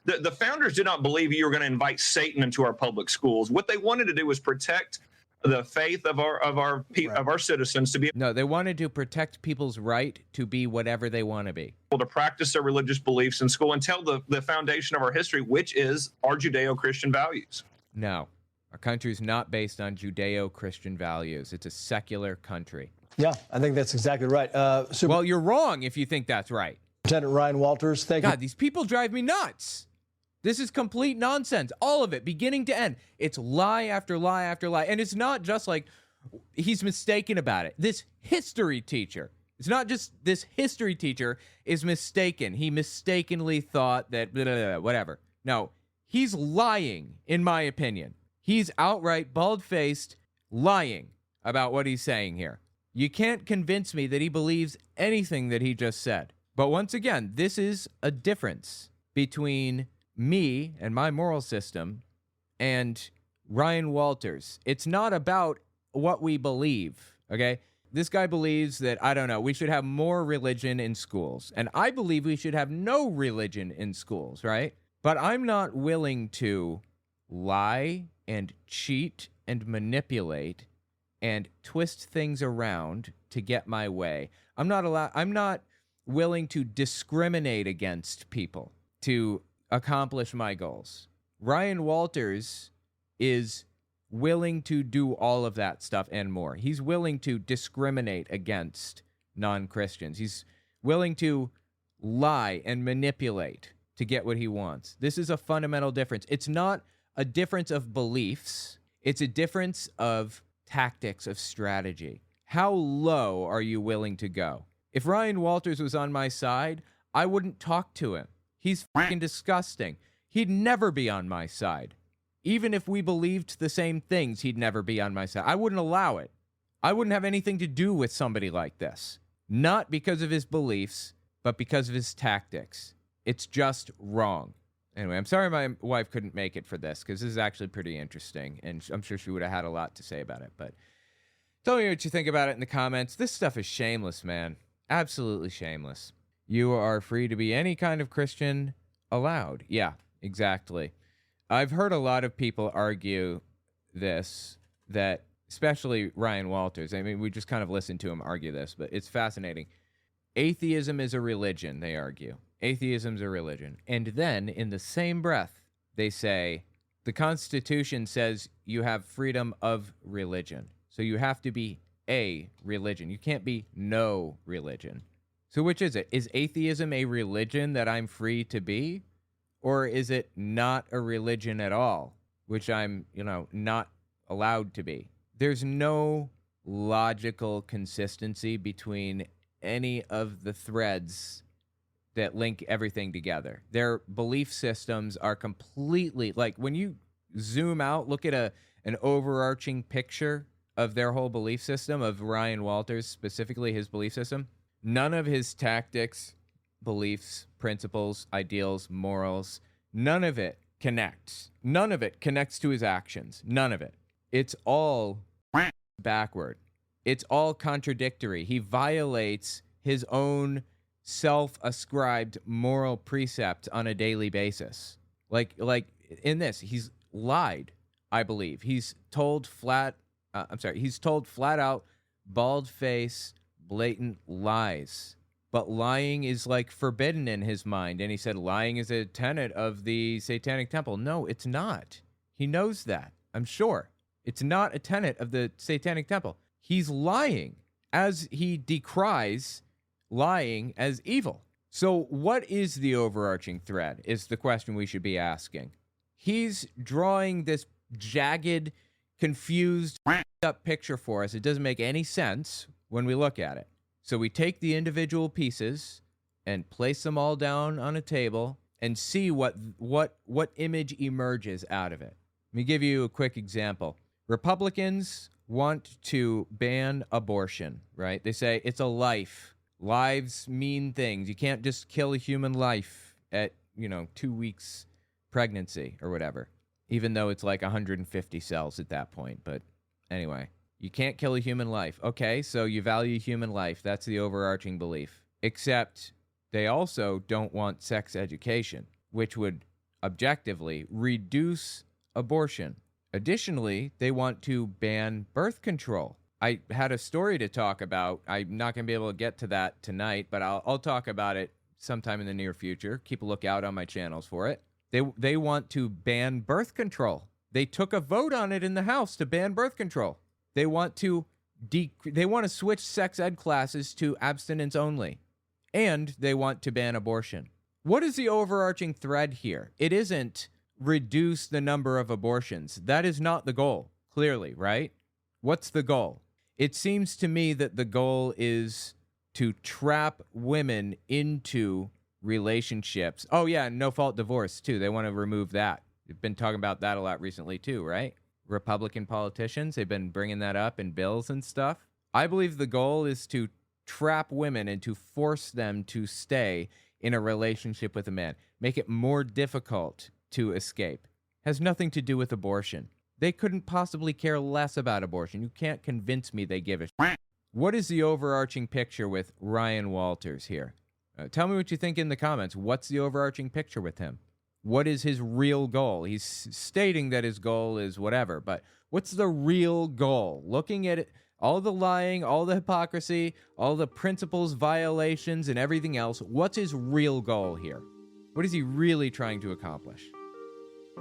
[SPEAKER 5] The founders did not believe you were going to invite Satan into our public schools. What they wanted to do was protect the faith of our citizens to be.
[SPEAKER 1] No, they wanted to protect people's right to be whatever they want to be.
[SPEAKER 5] To practice their religious beliefs in school and tell the foundation of our history, which is our Judeo-Christian values.
[SPEAKER 1] No, our country's not based on Judeo-Christian values. It's a secular country.
[SPEAKER 6] Yeah, I think that's exactly right.
[SPEAKER 1] Well, you're wrong if you think that's right.
[SPEAKER 6] Lieutenant Ryan Walters, thank you.
[SPEAKER 1] God, these people drive me nuts. This is complete nonsense. All of it, beginning to end. It's lie after lie after lie. And it's not just like he's mistaken about it. This history teacher, it's not just this history teacher is mistaken. He mistakenly thought that blah, blah, blah, whatever. No, he's lying, in my opinion. He's outright bald-faced lying about what he's saying here. You can't convince me that he believes anything that he just said. But once again, this is a difference between me and my moral system and Ryan Walters. It's not about what we believe, okay? This guy believes that, I don't know, we should have more religion in schools. And I believe we should have no religion in schools, right? But I'm not willing to lie and cheat and manipulate and twist things around to get my way. I'm not willing to discriminate against people to accomplish my goals. Ryan Walters is willing to do all of that stuff and more. He's willing to discriminate against non-Christians. He's willing to lie and manipulate to get what he wants. This is a fundamental difference. It's not a difference of beliefs. It's a difference of tactics, of strategy. How low are you willing to go? If Ryan Walters was on my side, I wouldn't talk to him. He's fucking disgusting. He'd never be on my side. Even if we believed the same things, he'd never be on my side. I wouldn't allow it. I wouldn't have anything to do with somebody like this. Not because of his beliefs, but because of his tactics. It's just wrong. Anyway, I'm sorry my wife couldn't make it for this, because this is actually pretty interesting, and I'm sure she would have had a lot to say about it. But tell me what you think about it in the comments. This stuff is shameless, man. Absolutely shameless. You are free to be any kind of Christian allowed. Yeah, Exactly. I've heard a lot of people argue this, that especially Ryan Walters. I mean, we just kind of listened to him argue this, but it's fascinating. Atheism is a religion, they argue. Atheism's a religion. And then, in the same breath, they say, the Constitution says you have freedom of religion. So you have to be a religion. You can't be no religion. So which is it? Is atheism a religion that I'm free to be? Or is it not a religion at all, which I'm, not allowed to be? There's no logical consistency between any of the threads that link everything together. Their belief systems are completely, like when you zoom out, look at an overarching picture of their whole belief system, of Ryan Walters, specifically his belief system. None of his tactics, beliefs, principles, ideals, morals, none of it connects. None of it connects to his actions. None of it. It's all backward. It's all contradictory. He violates his own self-ascribed moral precepts on a daily basis. Like in this, he's lied, I believe. He's told flat out, bald-faced, blatant lies. But lying is like forbidden in his mind. And he said lying is a tenet of the Satanic Temple. No, it's not. He knows that, I'm sure. It's not a tenet of the Satanic Temple. He's lying as he decries lying as evil. So what is the overarching thread is the question we should be asking. He's drawing this jagged, confused, up picture for us. It doesn't make any sense when we look at it. So we take the individual pieces and place them all down on a table and see what image emerges out of it. Let me give you a quick example. Republicans want to ban abortion, right? They say it's a life. Lives mean things. You can't just kill a human life at, 2 weeks pregnancy or whatever, even though it's like 150 cells at that point. But anyway, you can't kill a human life. Okay, so you value human life. That's the overarching belief. Except they also don't want sex education, which would objectively reduce abortion. Additionally, they want to ban birth control. I had a story to talk about. I'm not going to be able to get to that tonight, but I'll talk about it sometime in the near future. Keep a lookout on my channels for it. They want to ban birth control. They took a vote on it in the House to ban birth control. They want to switch sex ed classes to abstinence only. And they want to ban abortion. What is the overarching thread here? It isn't reduce the number of abortions. That is not the goal, clearly, right? What's the goal? It seems to me that the goal is to trap women into relationships. Oh, yeah, no-fault divorce, too. They want to remove that. We've been talking about that a lot recently, too, right? Republican politicians, they've been bringing that up in bills and stuff. I believe the goal is to trap women and to force them to stay in a relationship with a man. Make it more difficult to escape. Has nothing to do with abortion. They couldn't possibly care less about abortion. You can't convince me they give a shit. What is the overarching picture with Ryan Walters here? Tell me what you think in the comments. What's the overarching picture with him? What is his real goal? He's stating that his goal is whatever, but what's the real goal? Looking at it, all the lying, all the hypocrisy, all the principles violations and everything else, what's his real goal here? What is he really trying to accomplish?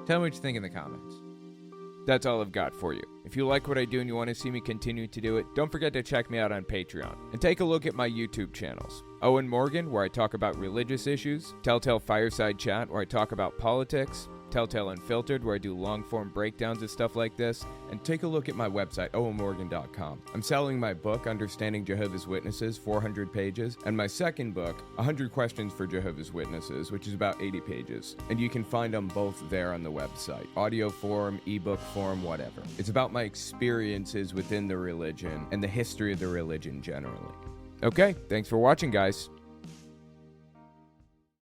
[SPEAKER 1] Tell me what you think in the comments. That's all I've got for you. If you like what I do and you want to see me continue to do it, don't forget to check me out on Patreon. And take a look at my YouTube channels. Owen Morgan, where I talk about religious issues. Telltale Fireside Chat, where I talk about politics. Telltale Unfiltered, where I do long-form breakdowns of stuff like this. And take a look at my website, owenmorgan.com. I'm selling my book, Understanding Jehovah's Witnesses, 400 pages, and my second book, 100 Questions for Jehovah's Witnesses, which is about 80 pages. And you can find them both there on the website. Audio form, ebook form, whatever. It's about my experiences within the religion and the history of the religion generally. Okay, thanks for watching, guys.